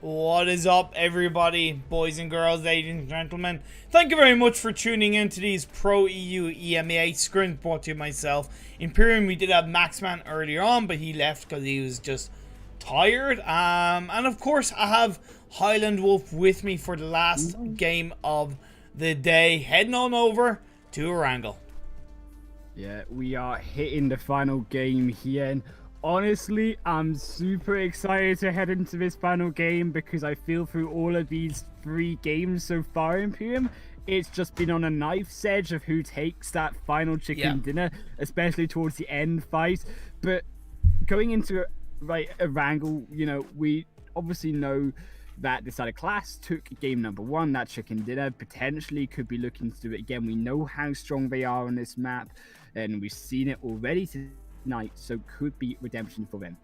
What is up, everybody, boys and girls, ladies and gentlemen? Thank you very much for tuning in to these Pro EU EMEA scrims brought to you myself. ImPERium, we did have Maxman earlier on, but he left because he was just tired. And of course, I have HighlandWolf with me for the last game of the day, heading on over to Erangel. Yeah, we are hitting the final game here, and honestly, I'm super excited to head into this final game because I feel through all of these 3 games so far in ImPERium, it's just been on a knife's edge of who takes that final chicken dinner, especially towards the end fight. But going into Erangel, you know, we obviously know that this other class took game number 1, that chicken dinner, potentially could be looking to do it again. We know how strong they are on this map, and we've seen it already tonight, so could be redemption for them.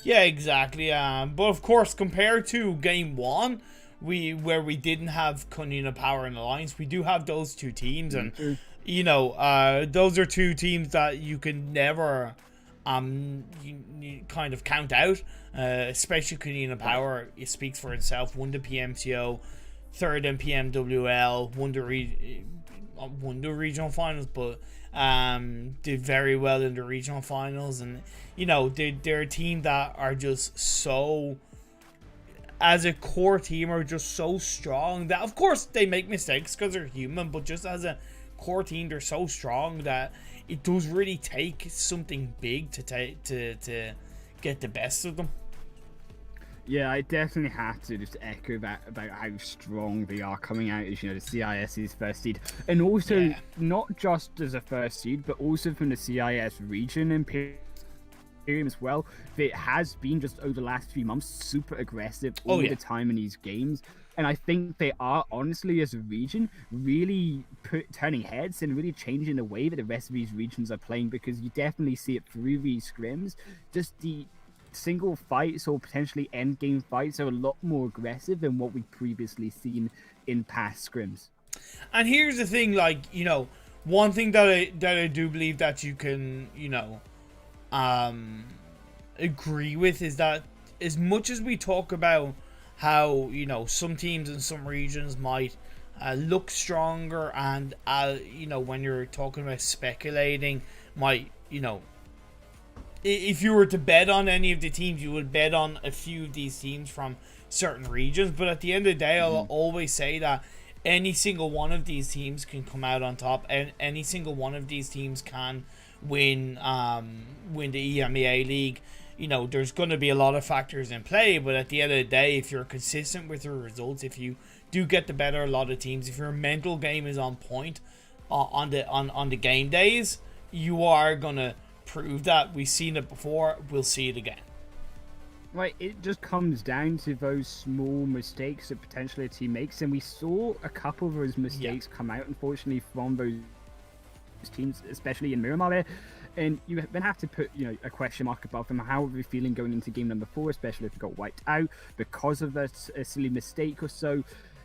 Yeah, exactly. But of course, compared to game 1, where we didn't have Kanina Power and Alliance, we do have those 2 teams, and you know, those are 2 teams that you can never you kind of count out, especially Kanina Power. It speaks for itself. Won the PMCO, 3rd in PMWL, won the regional finals, but did very well in the regional finals. And you know, they're a team that are just so, as a core team, are just so strong that of course they make mistakes because they're human, but just as a core team, they're so strong that it does really take something big to get the best of them. Yeah, I definitely have to just echo that about how strong they are coming out as, you know, the CIS's first seed, and also not just as a first seed, but also from the CIS region ImPERium as well. It has been just over the last 3 months super aggressive all the time in these games. And I think they are, honestly, as a region, really turning heads and really changing the way that the rest of these regions are playing, because you definitely see it through these scrims. Just the single fights or potentially end game fights are a lot more aggressive than what we've previously seen in past scrims. And here's the thing, like, you know, one thing that I do believe that you can, you know, agree with is that as much as we talk about how, you know, some teams in some regions might look stronger, and you know, when you're talking about speculating, might, you know, if you were to bet on any of the teams, you would bet on a few of these teams from certain regions. But at the end of the day, I'll always say that any single one of these teams can come out on top, and any single one of these teams can win the EMEA League. You know, there's going to be a lot of factors in play, but at the end of the day, if you're consistent with your results, if you do get the better a lot of teams, if your mental game is on point on the game days, you are going to prove that. We've seen it before, we'll see it again. Right, it just comes down to those small mistakes that potentially a team makes, and we saw a couple of those mistakes come out, unfortunately, from those teams, especially in Miramar there. And you then have to put, you know, a question mark above them. How are we feeling going into game number 4, especially if we got wiped out because of a silly mistake or so?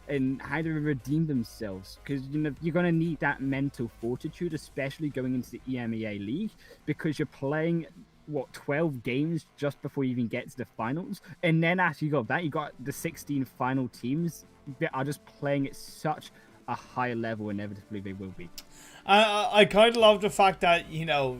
And how do they redeem themselves? Because, you know, you're going to need that mental fortitude, especially going into the EMEA League, because you're playing, what, 12 games just before you even get to the finals. And then after you got that, you got the 16 final teams that are just playing at such a high level. Inevitably they will be. I kind of love the fact that, you know,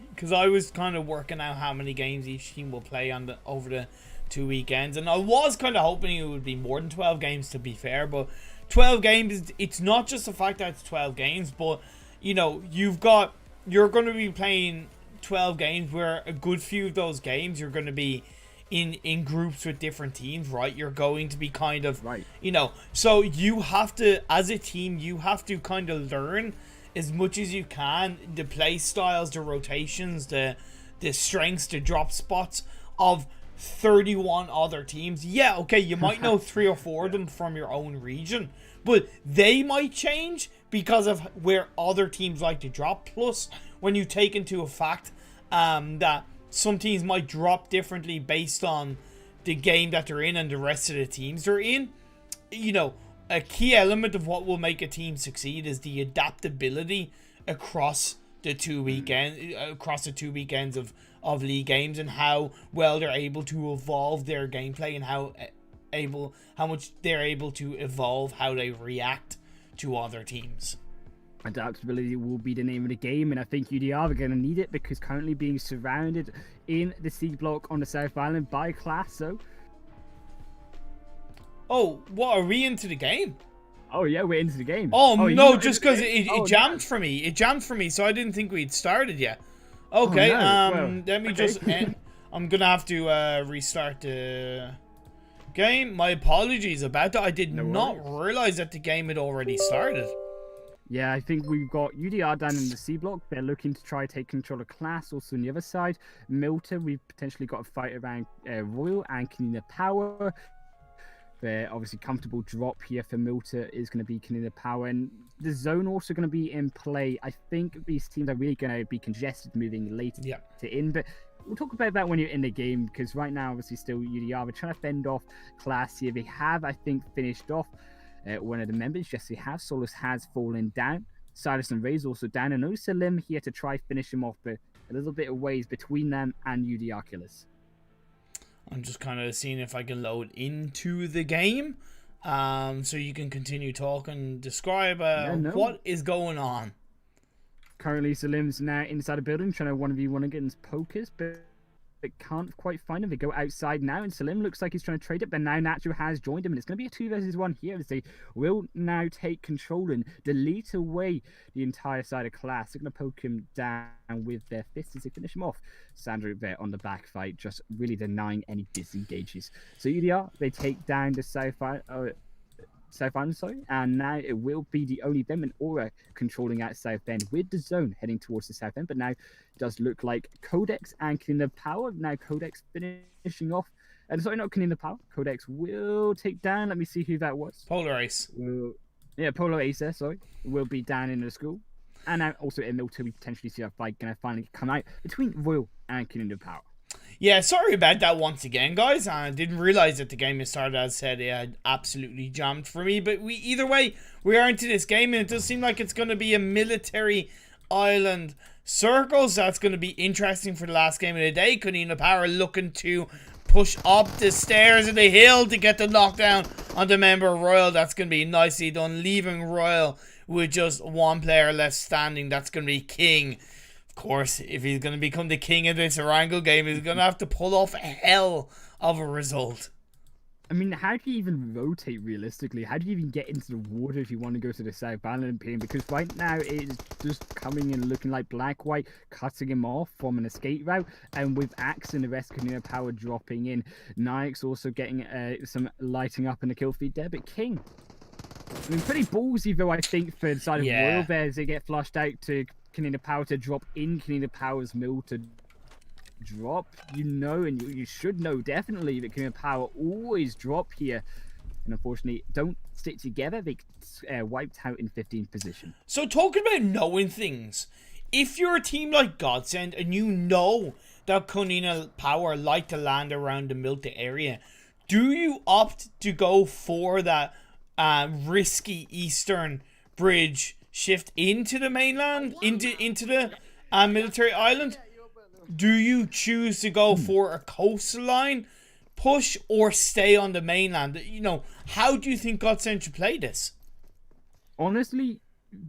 because I was kind of working out how many games each team will play over the 2 weekends, and I was kind of hoping it would be more than 12 games, to be fair. But 12 games, it's not just the fact that it's 12 games, but, you know, you're going to be playing 12 games where a good few of those games you're going to be in groups with different teams, right? You're going to be kind of, you know, so you have to, as a team, you have to kind of learn as much as you can the play styles, the rotations, the strengths, the drop spots of 31 other teams. Yeah, okay, you might know 3 or 4 of them from your own region, but they might change because of where other teams like to drop. Plus, when you take into a fact that some teams might drop differently based on the game that they're in and the rest of the teams they're in, you know, a key element of what will make a team succeed is the adaptability across the 2 weekend across the 2 weekends of league games, and how well they're able to evolve their gameplay, and how much they're able to evolve how they react to other teams. Adaptability will be the name of the game, and I think UDR are going to need it, because currently being surrounded in the C block on the South Island by KlasGame. Oh, what, are we into the game? Oh yeah, we're into the game. Oh, you no, know, just because it jammed for me. It jammed for me, so I didn't think we'd started yet. Okay, no. Well, let me just end. I'm gonna have to restart the game. My apologies about that. I did not realize that the game had already started. Yeah, I think we've got UDR down in the C block. They're looking to try take control of Class. Also on the other side, Milta, we've potentially got a fight around Royal and Kanina Power. They're obviously comfortable drop here for Milta is going to be Kanina Power, and the zone also going to be in play. I think these teams are really going to be congested moving later in, but we'll talk about that when you're in the game, because right now, obviously, still UDR. We're trying to fend off Class here. They have, I think, finished off one of the members. Yes, they have. Solus has fallen down. Silas and Ray's also down. And no Salim here to try finish him off, but a little bit of ways between them and UDR killers. I'm just kind of seeing if I can load into the game, so you can continue talking. Describe what is going on. Currently, Salim's now inside a building trying to 1v1 against Pokers, but can't quite find him. They go outside now, and Salim looks like he's trying to trade it, but now Nacho has joined him, and it's going to be a 2 versus 1 here, as they will now take control and delete away the entire side of Class. They're going to poke him down with their fists as they finish him off. Sandro there on the back fight, just really denying any disengages. So UDR, they take down the South Island, and now it will be the only them and Aura controlling out South End, with the zone heading towards the South End. But now it does look like Codex and Kanina Power. Now Codex finishing off. Sorry, not Kanina Power. Codex will take down. Let me see who that was. Polar Ace. Polar Ace there, sorry. Will be down in the school. And now also in Milton, we potentially see a fight going to finally come out between Royal and Kanina Power. Yeah, sorry about that once again, guys. I didn't realize that the game had started. As I said, it had absolutely jammed for me. But either way, we are into this game, and it does seem like it's going to be a military island circles. That's going to be interesting for the last game of the day. Kanina Power looking to push up the stairs of the hill to get the knockdown on the member Royal. That's going to be nicely done, leaving Royal with just one player left standing. That's going to be King. Of course, if he's going to become the king of this Erangel game, he's going to have to pull off a hell of a result. I mean, how do you even rotate realistically? How do you even get into the water if you want to go to the South Island ImPERium? Because right now it's just coming in looking like Black-White, cutting him off from an escape route, and with Axe and the rest of Kanina Power dropping in. Nike's also getting some lighting up in the kill feed there, but King, I mean, pretty ballsy though, I think, for the side of Royal Bears. They get flushed out to Kanina Power to drop in Kanina Power's mill to drop. You know, and you should know definitely that Kanina Power always drop here, and unfortunately don't stick together. They wiped out in 15th position. So talking about knowing things, if you're a team like Godsent and you know that Kanina Power like to land around the Milta area, do you opt to go for that risky eastern bridge shift into the mainland, into the military island? Do you choose to go for a coastline push or stay on the mainland? You know, how do you think Godsent should play this? Honestly,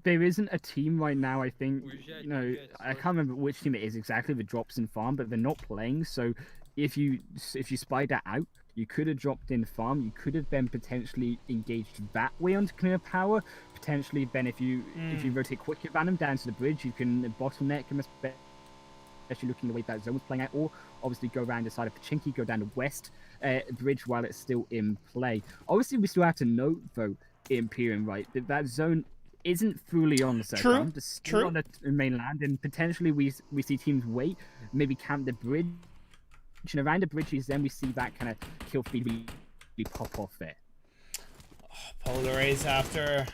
there isn't a team right now, I think, you know, I can't remember which team it is exactly, the drops in farm, but they're not playing. So if you spy that out, you could have dropped in farm. You could have then potentially engaged that way onto Kanina Power. Potentially then if you rotate quickly around him down to the bridge, you can bottleneck him, especially looking the way that zone was playing out, or obviously go around the side of Pachinki, go down the west bridge while it's still in play. Obviously, we still have to note, though, ImPERium, right, that zone isn't fully on the south, it's still on the mainland, and potentially we see teams wait, maybe camp the bridge, and around the bridges, then we see that kind of kill feed really pop off there. Polar Ace, after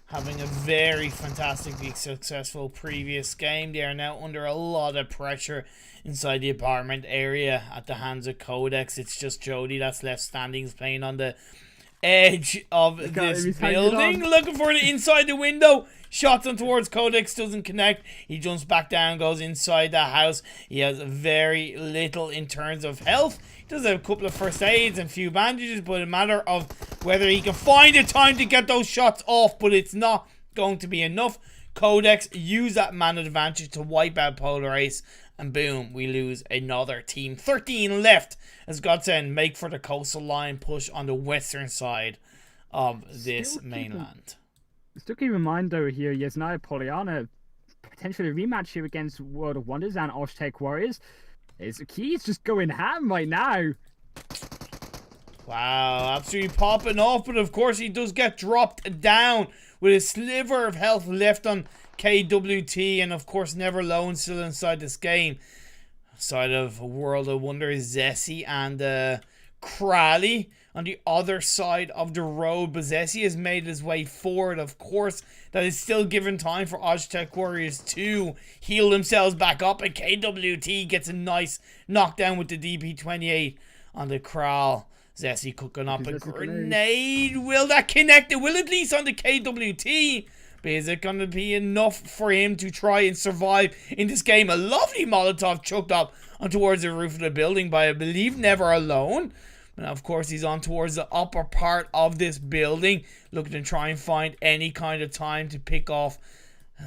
having a very fantastically successful previous game, they are now under a lot of pressure inside the apartment area at the hands of Codex. It's just Jody that's left standing, playing on the edge of this building. Looking for it inside the window. Shots on towards Codex, doesn't connect. He jumps back down, goes inside the house. He has very little in terms of health. He does have a couple of first aids and a few bandages, but a matter of whether he can find the time to get those shots off, but it's not going to be enough. Codex use that man advantage to wipe out Polar Ace, and boom, we lose another team. 13 left as Godsent make for the coastal line, push on the western side of this mainland. Still keep in mind though here, yes, now Pollyanna potentially a rematch here against World of Wonders and Oztec Warriors. It's the key, it's just going ham right now. Wow, absolutely popping off, but of course he does get dropped down with a sliver of health left on KWT, and of course Never Alone still inside this game. Side of World of Wonders, Zessie and Crowley on the other side of the road, but Zessie has made his way forward. Of course, that is still given time for Oztec Warriors to heal themselves back up, and KWT gets a nice knockdown with the DP28 on the Kral. Zessie cooking up a grenade. Will that connect? It will, at least on the KWT. But is it going to be enough for him to try and survive in this game? A lovely Molotov chucked up on towards the roof of the building by, I believe, Never Alone. And of course, he's on towards the upper part of this building, looking to try and find any kind of time to pick off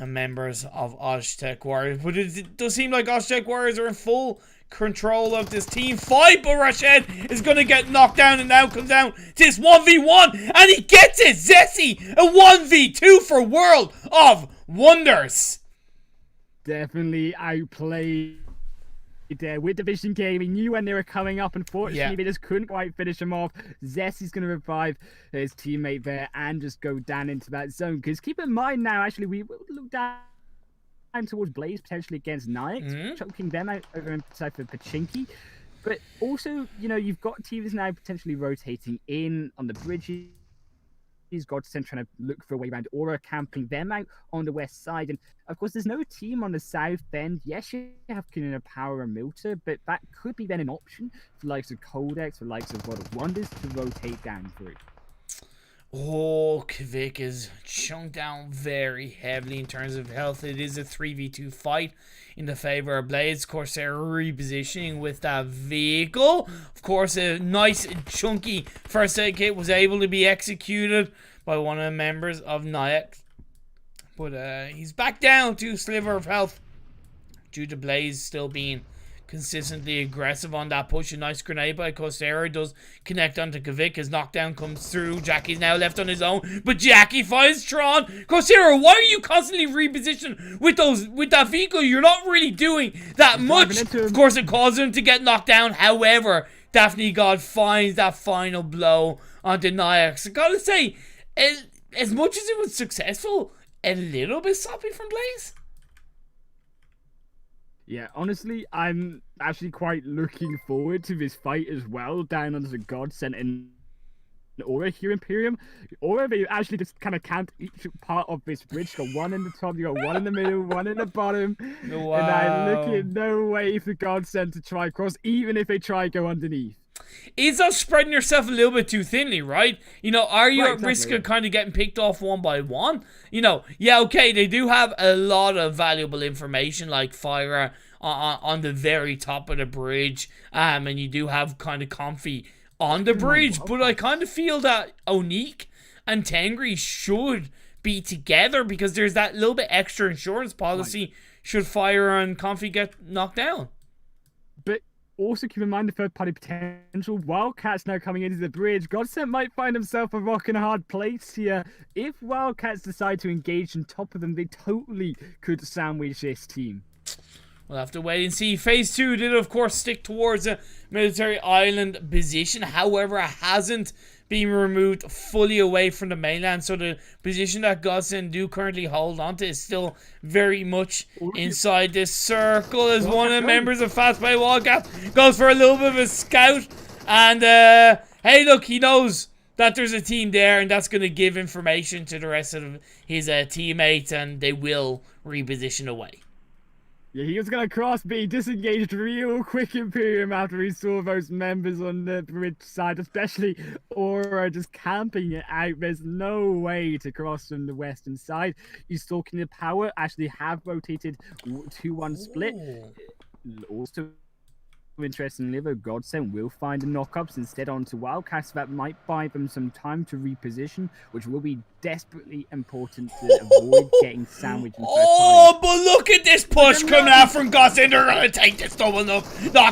members of Oztec Warriors. But it does seem like Oztec Warriors are in full control of this team fight, but Rashid is going to get knocked down, and now comes down to this 1v1, and he gets it! Zessie, a 1v2 for World of Wonders. Definitely outplayed there with Division Game. He knew when they were coming up. Unfortunately, they just couldn't quite finish him off. Zessie's going to revive his teammate there and just go down into that zone. Because keep in mind now, actually, we will look down towards Blaze, potentially against Nyx, choking them out over in side for Pachinki. But also, you know, you've got teams now potentially rotating in on the bridges. Godsent trying to look for a way around Aura, camping them out on the west side. And of course, there's no team on the south end. Yes, you have Kanina Power and Milter, but that could be then an option for the likes of Codex, for the likes of World of Wonders to rotate down through. Oh, Kvik is chunked down very heavily in terms of health. It is a 3v2 fight in the favor of Blaze. Of course, they're repositioning with that vehicle. Of course, a nice chunky first aid kit was able to be executed by one of the members of Nyx. But he's back down to a sliver of health due to Blaze still being consistently aggressive on that push. A nice grenade by Costera does connect onto Kvik. His knockdown comes through. Jackie's now left on his own, but Jackie finds Tron. Costera, why are you constantly repositioned with that vehicle? You're not really doing that much. Of course, it causes him to get knocked down. However, Daphne God finds that final blow onto Nyx. I gotta say, as much as it was successful, a little bit sloppy from Blaze. Yeah, honestly, I'm actually quite looking forward to this fight as well, down under the Godsent and Aura here in ImPERium. Aura, they actually just kind of count each part of this bridge. You got one in the top, you got one in the middle, one in the bottom. Wow. And I'm looking no way for Godsent to try cross, even if they try go underneath. Is that spreading yourself a little bit too thinly, right? You know, are you at risk of kind of getting picked off one by one? You know, yeah, okay, they do have a lot of valuable information, like fire on the very top of the bridge, and you do have kind of Comfy on the bridge, but I kind of feel that Onique and Tengri should be together, because there's that little bit extra insurance policy should fire and Comfy get knocked down. But also keep in mind the third-party potential. Wildcats now coming into the bridge. Godsent might find himself a rock and a hard place here. If Wildcats decide to engage on top of them, they totally could sandwich this team. We'll have to wait and see. Phase 2 did, of course, stick towards a military island position. However, it hasn't been removed fully away from the mainland. So the position that Godsent do currently hold onto is still very much inside this circle. As one of the members of Fast Play Wildcat goes for a little bit of a scout. And, hey, look, he knows that there's a team there, and that's going to give information to the rest of his teammates, and they will reposition away. Yeah, he was gonna cross B, disengaged real quick ImPERium after he saw those members on the bridge side, especially Aura just camping it out. There's no way to cross from the western side. He's stalking the power, actually have rotated 2-1 split. Also, interestingly, though, Godsent will find the knockups instead onto Wildcats. That might buy them some time to reposition, which will be desperately important to avoid getting sandwiched in first party. But look at this push coming out from Godsent. They're going to take this double knock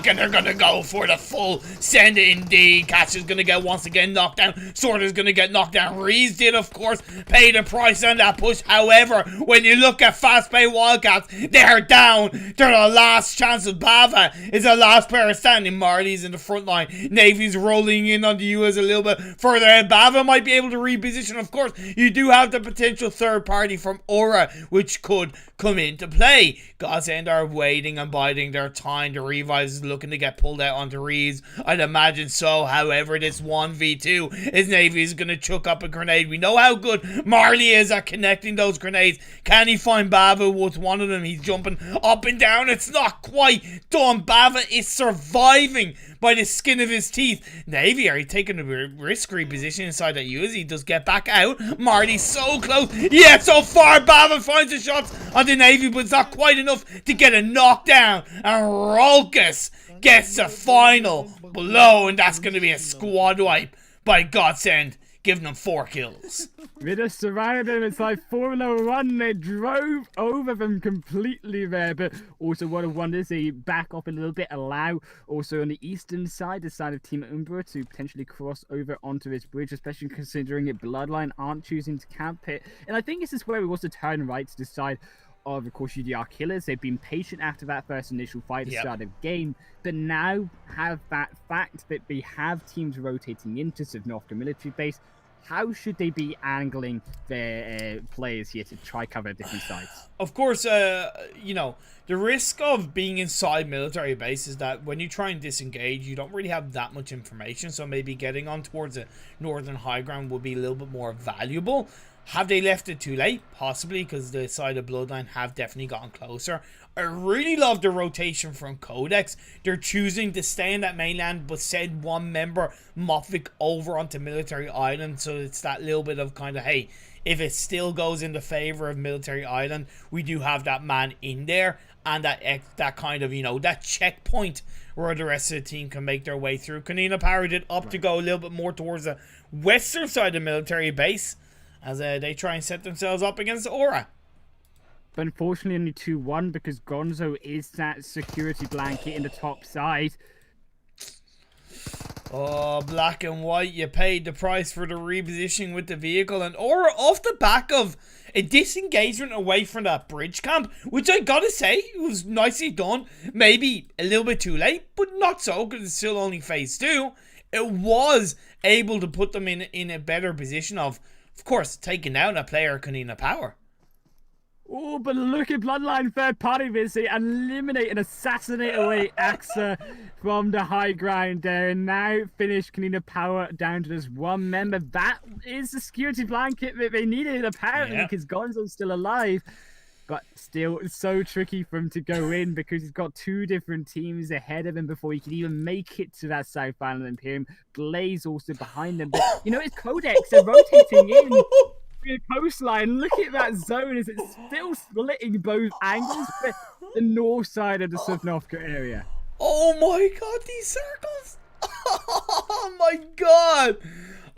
and they're going to go for the full send it indeed. Catch is going to get once again knocked down. Sword is going to get knocked down. Reese did, of course, pay the price on that push. However, when you look at fast play Wildcats, they're down. They're the last chance of Bava. Is the last player standing. Marley's in the front line. Navy's rolling in on the US a little bit further ahead. Bava might be able to reposition, of course. You do have the potential third party from Aura, which could come into play. Godsent are waiting and biding their time. The revive is looking to get pulled out onto Reeves. I'd imagine so. However, this 1v2, his Navy is going to chuck up a grenade. We know how good Marley is at connecting those grenades. Can he find Bava with one of them? He's jumping up and down. It's not quite done. Bava is surviving by the skin of his teeth. Navy are taking a risky position inside that US. He does get back out. Marty's so close. Yeah, so far. Bava finds the shots on the Navy, but it's not quite enough to get a knockdown. And Rolkus gets a final blow, and that's going to be a squad wipe by Godsent, giving them 4 kills. They just surrounded him. It's like Formula 1. They drove over them completely there. But also, what I wonder is they back up a little bit, allow also on the eastern side, the side of Team Umbra, to potentially cross over onto this bridge, especially considering it Bloodline aren't choosing to camp it. And I think this is where we also turn right to decide. Of course, UDR killers. They've been patient after that first initial fight at the start of the game, but now have that fact that they have teams rotating into Sovnovka military base. How should they be angling their players here to try cover different sides? Of course, you know, the risk of being inside military base is that when you try and disengage, you don't really have that much information, so maybe getting on towards the northern high ground would be a little bit more valuable. Have they left it too late? Possibly, because the side of Bloodline have definitely gotten closer. I really love the rotation from Codex. They're choosing to stay in that mainland, but send one member, Motvik, over onto Military Island. So it's that little bit of kind of, hey, if it still goes in the favor of Military Island, we do have that man in there. And that kind of, you know, that checkpoint where the rest of the team can make their way through. Kanina Power did opt to go a little bit more towards the western side of military base, as they try and set themselves up against Aura. But unfortunately only 2-1 because Gonzo is that security blanket in the top side. Oh, black and white, you paid the price for the repositioning with the vehicle, and Aura off the back of a disengagement away from that bridge camp, which I gotta say was nicely done. Maybe a little bit too late, but not so, because it's still only phase 2. It was able to put them in a better position of course, taking down a player Kanina Power. Oh, but look at Bloodline third party visit, eliminate and assassinate away AXA from the high ground there, and now finish Kanina Power down to just one member. That is the security blanket that they needed, apparently, because Gonzo's still alive. But still, it's so tricky for him to go in because he's got 2 different teams ahead of him before he can even make it to that South Island ImPERium. Blaze also behind them. But, you know, it's Codex. They're rotating in the coastline. Look at that zone as it's still splitting both angles. But the north side of the Sovnovka area. Oh my god, these circles! Oh my god!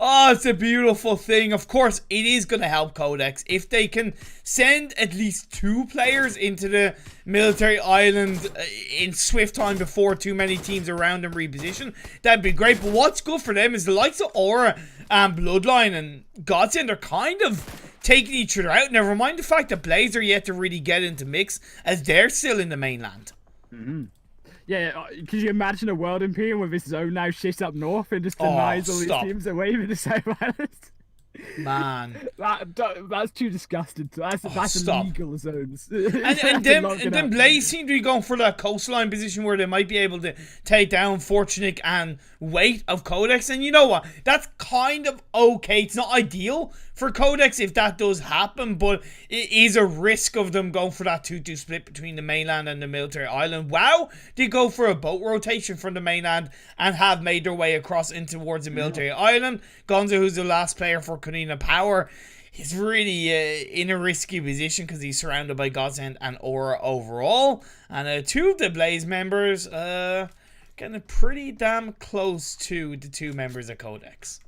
Oh, it's a beautiful thing. Of course, it is going to help Codex. If they can send at least 2 players into the military island in swift time before too many teams around them reposition, that'd be great. But what's good for them is the likes of Aura and Bloodline and Godsent are kind of taking each other out. Never mind the fact that Blaze are yet to really get into mix as they're still in the mainland. Mm-hmm. Yeah, could you imagine a world ImPERium where this zone now shifts up north and just denies all these teams away with the South Island? Man. That's too disgusting. That's illegal zones. And then Blaze seem to be going for that coastline position where they might be able to take down Fortunic and Weight of Codex. And you know what? That's kind of okay. It's not ideal for Codex if that does happen, but it is a risk of them going for that 2-2 split between the mainland and the military island. WoW did go for a boat rotation from the mainland and have made their way across in towards the military island. Gonzo, who's the last player for Kunina Power, he's really in a risky position because he's surrounded by Godsent and Aura overall. And two of the Blaze members getting pretty damn close to the two members of Codex.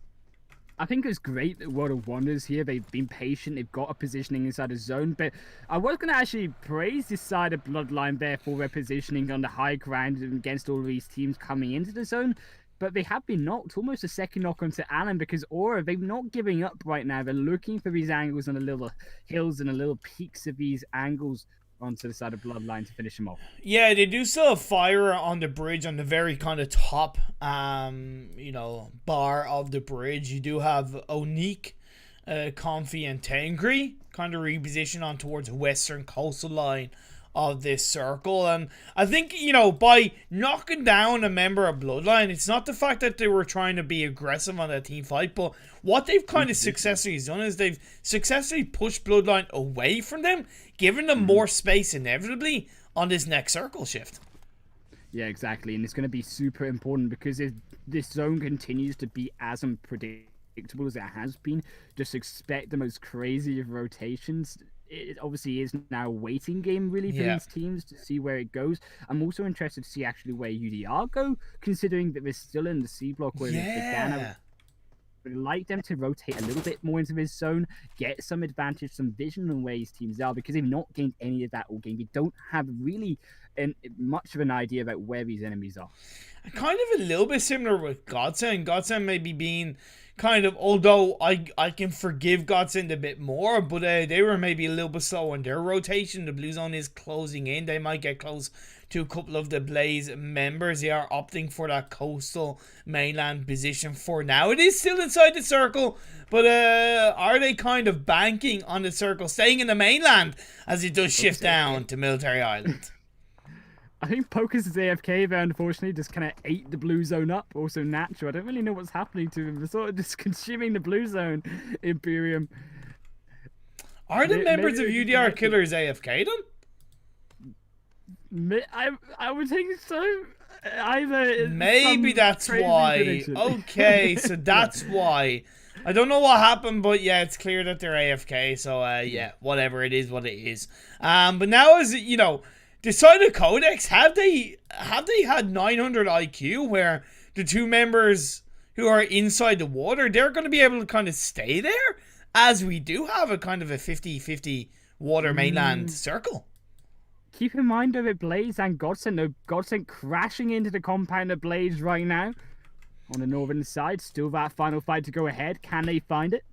I think it's great that World of Wonders here. They've been patient. They've got a positioning inside the zone. But I was going to actually praise this side of Bloodline there for their positioning on the high ground against all of these teams coming into the zone. But they have been knocked, almost a second knock onto Alan, because Aura, they're not giving up right now. They're looking for these angles on the little hills and the little peaks of these angles onto the side of Bloodline to finish them off. Yeah, they do still have fire on the bridge, on the very kind of top, you know, bar of the bridge. You do have Onique, Comfy, and Tengri kind of reposition on towards the western coastal line of this circle. And I think, you know, by knocking down a member of Bloodline, it's not the fact that they were trying to be aggressive on that team fight, but what they've kind of successfully done is they've successfully pushed Bloodline away from them, giving them more space inevitably on this next circle shift. Yeah, exactly. And it's going to be super important because if this zone continues to be as unpredictable as it has been, just expect the most crazy of rotations. It obviously is now a waiting game, really, for these teams to see where it goes. I'm also interested to see actually where UDR go, considering that they're still in the C block where they can. I'd like them to rotate a little bit more into this zone, get some advantage, some vision on where these teams are, because they've not gained any of that all game. They don't have really much of an idea about where these enemies are. Kind of a little bit similar with Godsent. Godsent maybe being kind of, although I can forgive Godsent a bit more, but they were maybe a little bit slow in their rotation. The blue zone is closing in. They might get close to a couple of the Blaze members. They are opting for that coastal mainland position for now. It is still inside the circle, but are they kind of banking on the circle staying in the mainland as it does shift down to Military Island? I think Pocus is AFK there, unfortunately, just kind of ate the blue zone up. Also natural. I don't really know what's happening to him. They're sort of just consuming the blue zone, ImPERium. Are the members of UDR Killers AFK then? I would think so. Either maybe that's why. Prediction. Okay, so that's why. I don't know what happened, but yeah, it's clear that they're AFK. So yeah, whatever, it is what it is. But now, as you know, the side of Codex, have they had 900 IQ where the two members who are inside the water, they're going to be able to kind of stay there, as we do have a kind of a 50-50 water mainland circle. Keep in mind though, Blaze and Godsent, though, Godsent crashing into the compound of Blaze right now on the northern side. Still that final fight to go ahead. Can they find it?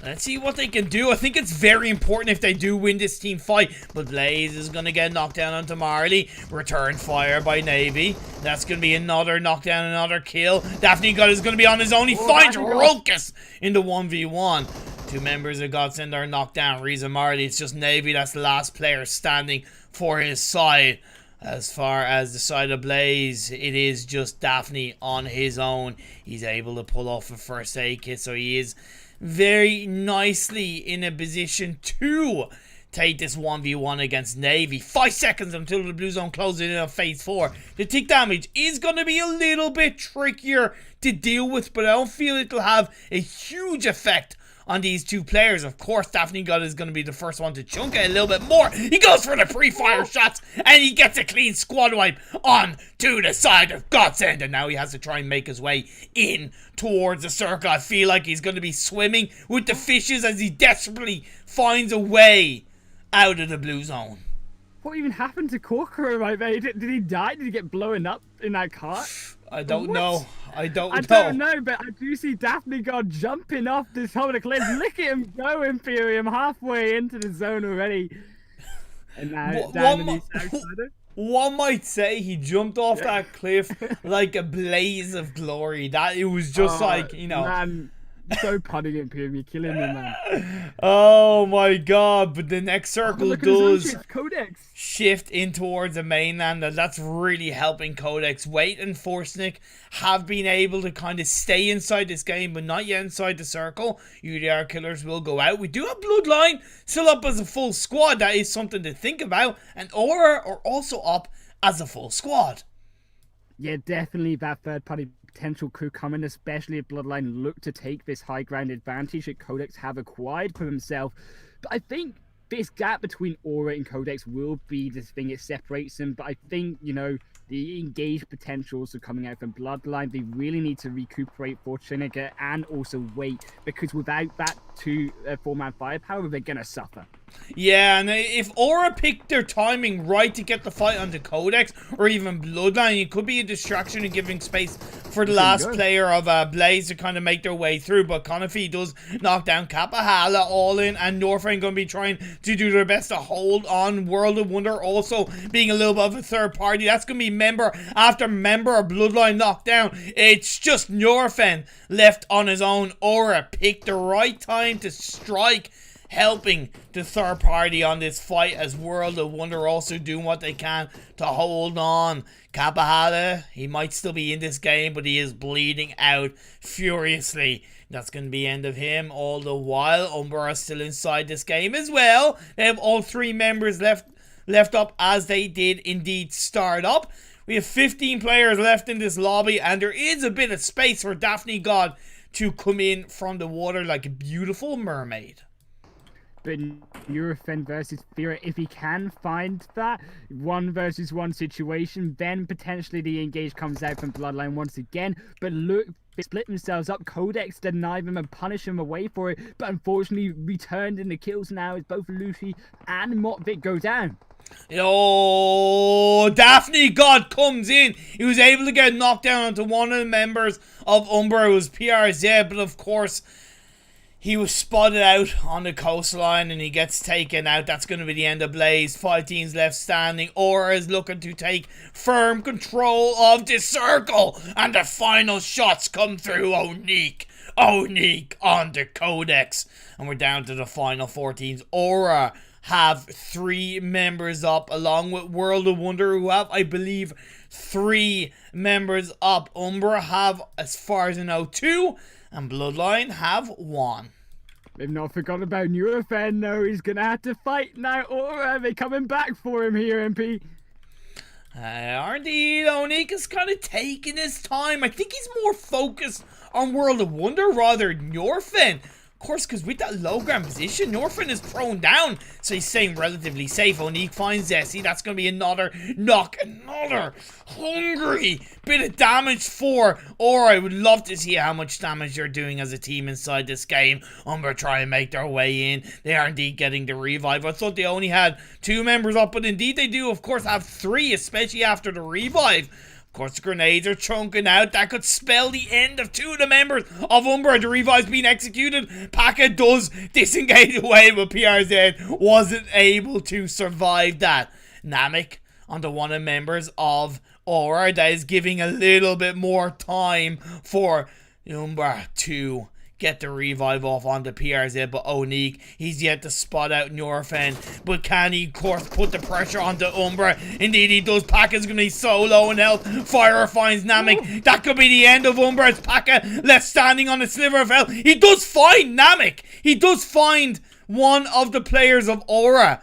Let's see what they can do. I think it's very important if they do win this team fight. But Blaze is going to get knocked down onto Marley. Return fire by Navy. That's going to be another knockdown, another kill. Daphne God is going to be on his own. He finds Rokus in the 1v1. Two members of Godsend are knocked down. Reza Marley. It's just Navy. That's the last player standing for his side. As far as the side of Blaze, it is just Daphne on his own. He's able to pull off a first aid kit, so he is very nicely in a position to take this 1v1 against Navy. 5 seconds until the blue zone closes in on phase 4. The tick damage is going to be a little bit trickier to deal with, but I don't feel it'll have a huge effect on these two players. Of course, Daphne God is going to be the first one to chunk it a little bit more. He goes for the pre-fire shots, and he gets a clean squad wipe on to the side of Godsend, and now he has to try and make his way in towards the circle. I feel like he's going to be swimming with the fishes as he desperately finds a way out of the blue zone. What even happened to Corcoran right there? Did he die? Did he get blown up in that cart? I don't know. I don't know, but I do see Daphne God jumping off this whole cliff. Look at him go, ImPERium, halfway into the zone already. And now down to the outsider. One might say he jumped off that cliff like a blaze of glory. That it was just like, you know. Man, so punning ImPERium. You're killing me, man. Oh my god, but the next circle Look at his own does shift, Codex. shift in towards the mainland, and that's really helping Codex. Wait and Forsnick have been able to kind of stay inside this game, but not yet inside the circle. UDR killers will go out. We do have Bloodline still up as a full squad. That is something to think about. And Aura are also up as a full squad. Yeah, definitely that third-party potential could come in, especially if Bloodline look to take this high ground advantage that Codex have acquired for himself. But I think this gap between Aura and Codex will be the thing that separates them. But I think, you know, the engaged potentials are coming out from Bloodline. They really need to recuperate for Trinigger and also wait, because without that four-man firepower, they're going to suffer. Yeah, and if Aura picked their timing right to get the fight onto Codex or even Bloodline, it could be a distraction and giving space for the last player of Blaze to kind of make their way through. But Conafi does knock down Kapahala all in, and Northrend going to be trying to do their best to hold on. World of Wonder also being a little bit of a third party. That's going to be member after member of Bloodline knocked down. It's just Northrend left on his own. Aura picked the right time to strike, helping the third party on this fight, as World of Wonder also doing what they can to hold on. Kapahala, he might still be in this game, but he is bleeding out furiously. That's going to be the end of him. All the while, Umbra are still inside this game as well. They have all three members left up, as they did indeed start up. We have 15 players left in this lobby, and there is a bit of space for Daphne God to come in from the water like a beautiful mermaid. But Eurofend versus Fira, if he can find that 1 versus 1 situation, then potentially the engage comes out from Bloodline once again. But look, they split themselves up. Codex deny them and punish them away for it. But unfortunately, returned in the kills now as both Lucy and Motvik go down. Oh, Daphne God comes in. He was able to get knocked down onto one of the members of Umbra, who was PRZ, but of course, he was spotted out on the coastline and he gets taken out. That's going to be the end of Blaze. 5 teams left standing. Aura is looking to take firm control of the circle. And the final shots come through Onique. Onique on the Codex. And we're down to the final 4 teams. Aura have 3 members up, along with World of Wonder, who have, I believe, 3 members up. Umbra have, as far as I know, 2. And Bloodline have 1. They've not forgotten about Eurofend, though. He's going to have to fight now. Or are they coming back for him here, MP? Indeed, Onique is kind of taking his time. I think he's more focused on World of Wonder rather than Eurofend. Of course, because with that low ground position, Northrend is prone down, so he's staying relatively safe. Onique finds Zessie. That's going to be another knock, another hungry bit of damage for Aura. I would love to see how much damage they're doing as a team inside this game. Umbra try and make their way in. They are indeed getting the revive. I thought they only had 2 members up, but indeed they do, of course, have 3, especially after the revive. Of course, the grenades are chunking out. That could spell the end of 2 of the members of Umbra. The revive's being executed. Paka does disengage away, but PRZ wasn't able to survive that. Namek onto one of the members of Aura. That is giving a little bit more time for Umbra to get the revive off onto PRZ, but Onique, he's yet to spot out Northrend. But can he, of course, put the pressure onto Umbra? Indeed he does. Paka's going to be so low in health. Fire finds Namek. That could be the end of Umbra as Paka left standing on a sliver of health. He does find Namek. He does find one of the players of Aura.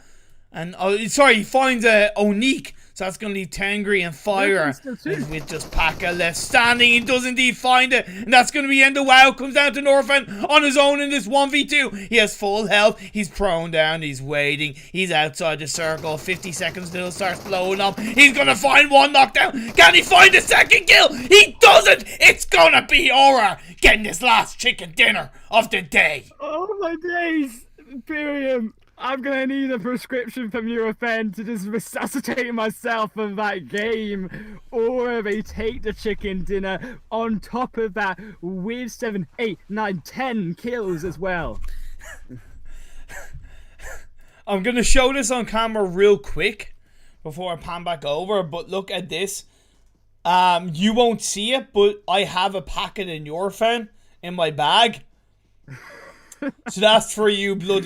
And, sorry, he finds Onique. So that's going to leave Tangri and Fire with just Paka left standing. He does indeed find it. And that's going to be the end of WoW. Comes down to Northrend on his own in this 1v2. He has full health. He's prone down. He's waiting. He's outside the circle. 50 seconds till it starts blowing up. He's going to find 1 knockdown. Can he find a second kill? He doesn't. It's going to be Aura getting this last chicken dinner of the day. Oh my days. ImPERium. I'm gonna need a prescription from Eurofend to just resuscitate myself from that game. Or they take the chicken dinner on top of that with 7, 8, 9, 10 kills as well. I'm gonna show this on camera real quick before I pan back over, but look at this. You won't see it, but I have a packet in Eurofend in my bag. So that's for you, Bloodline.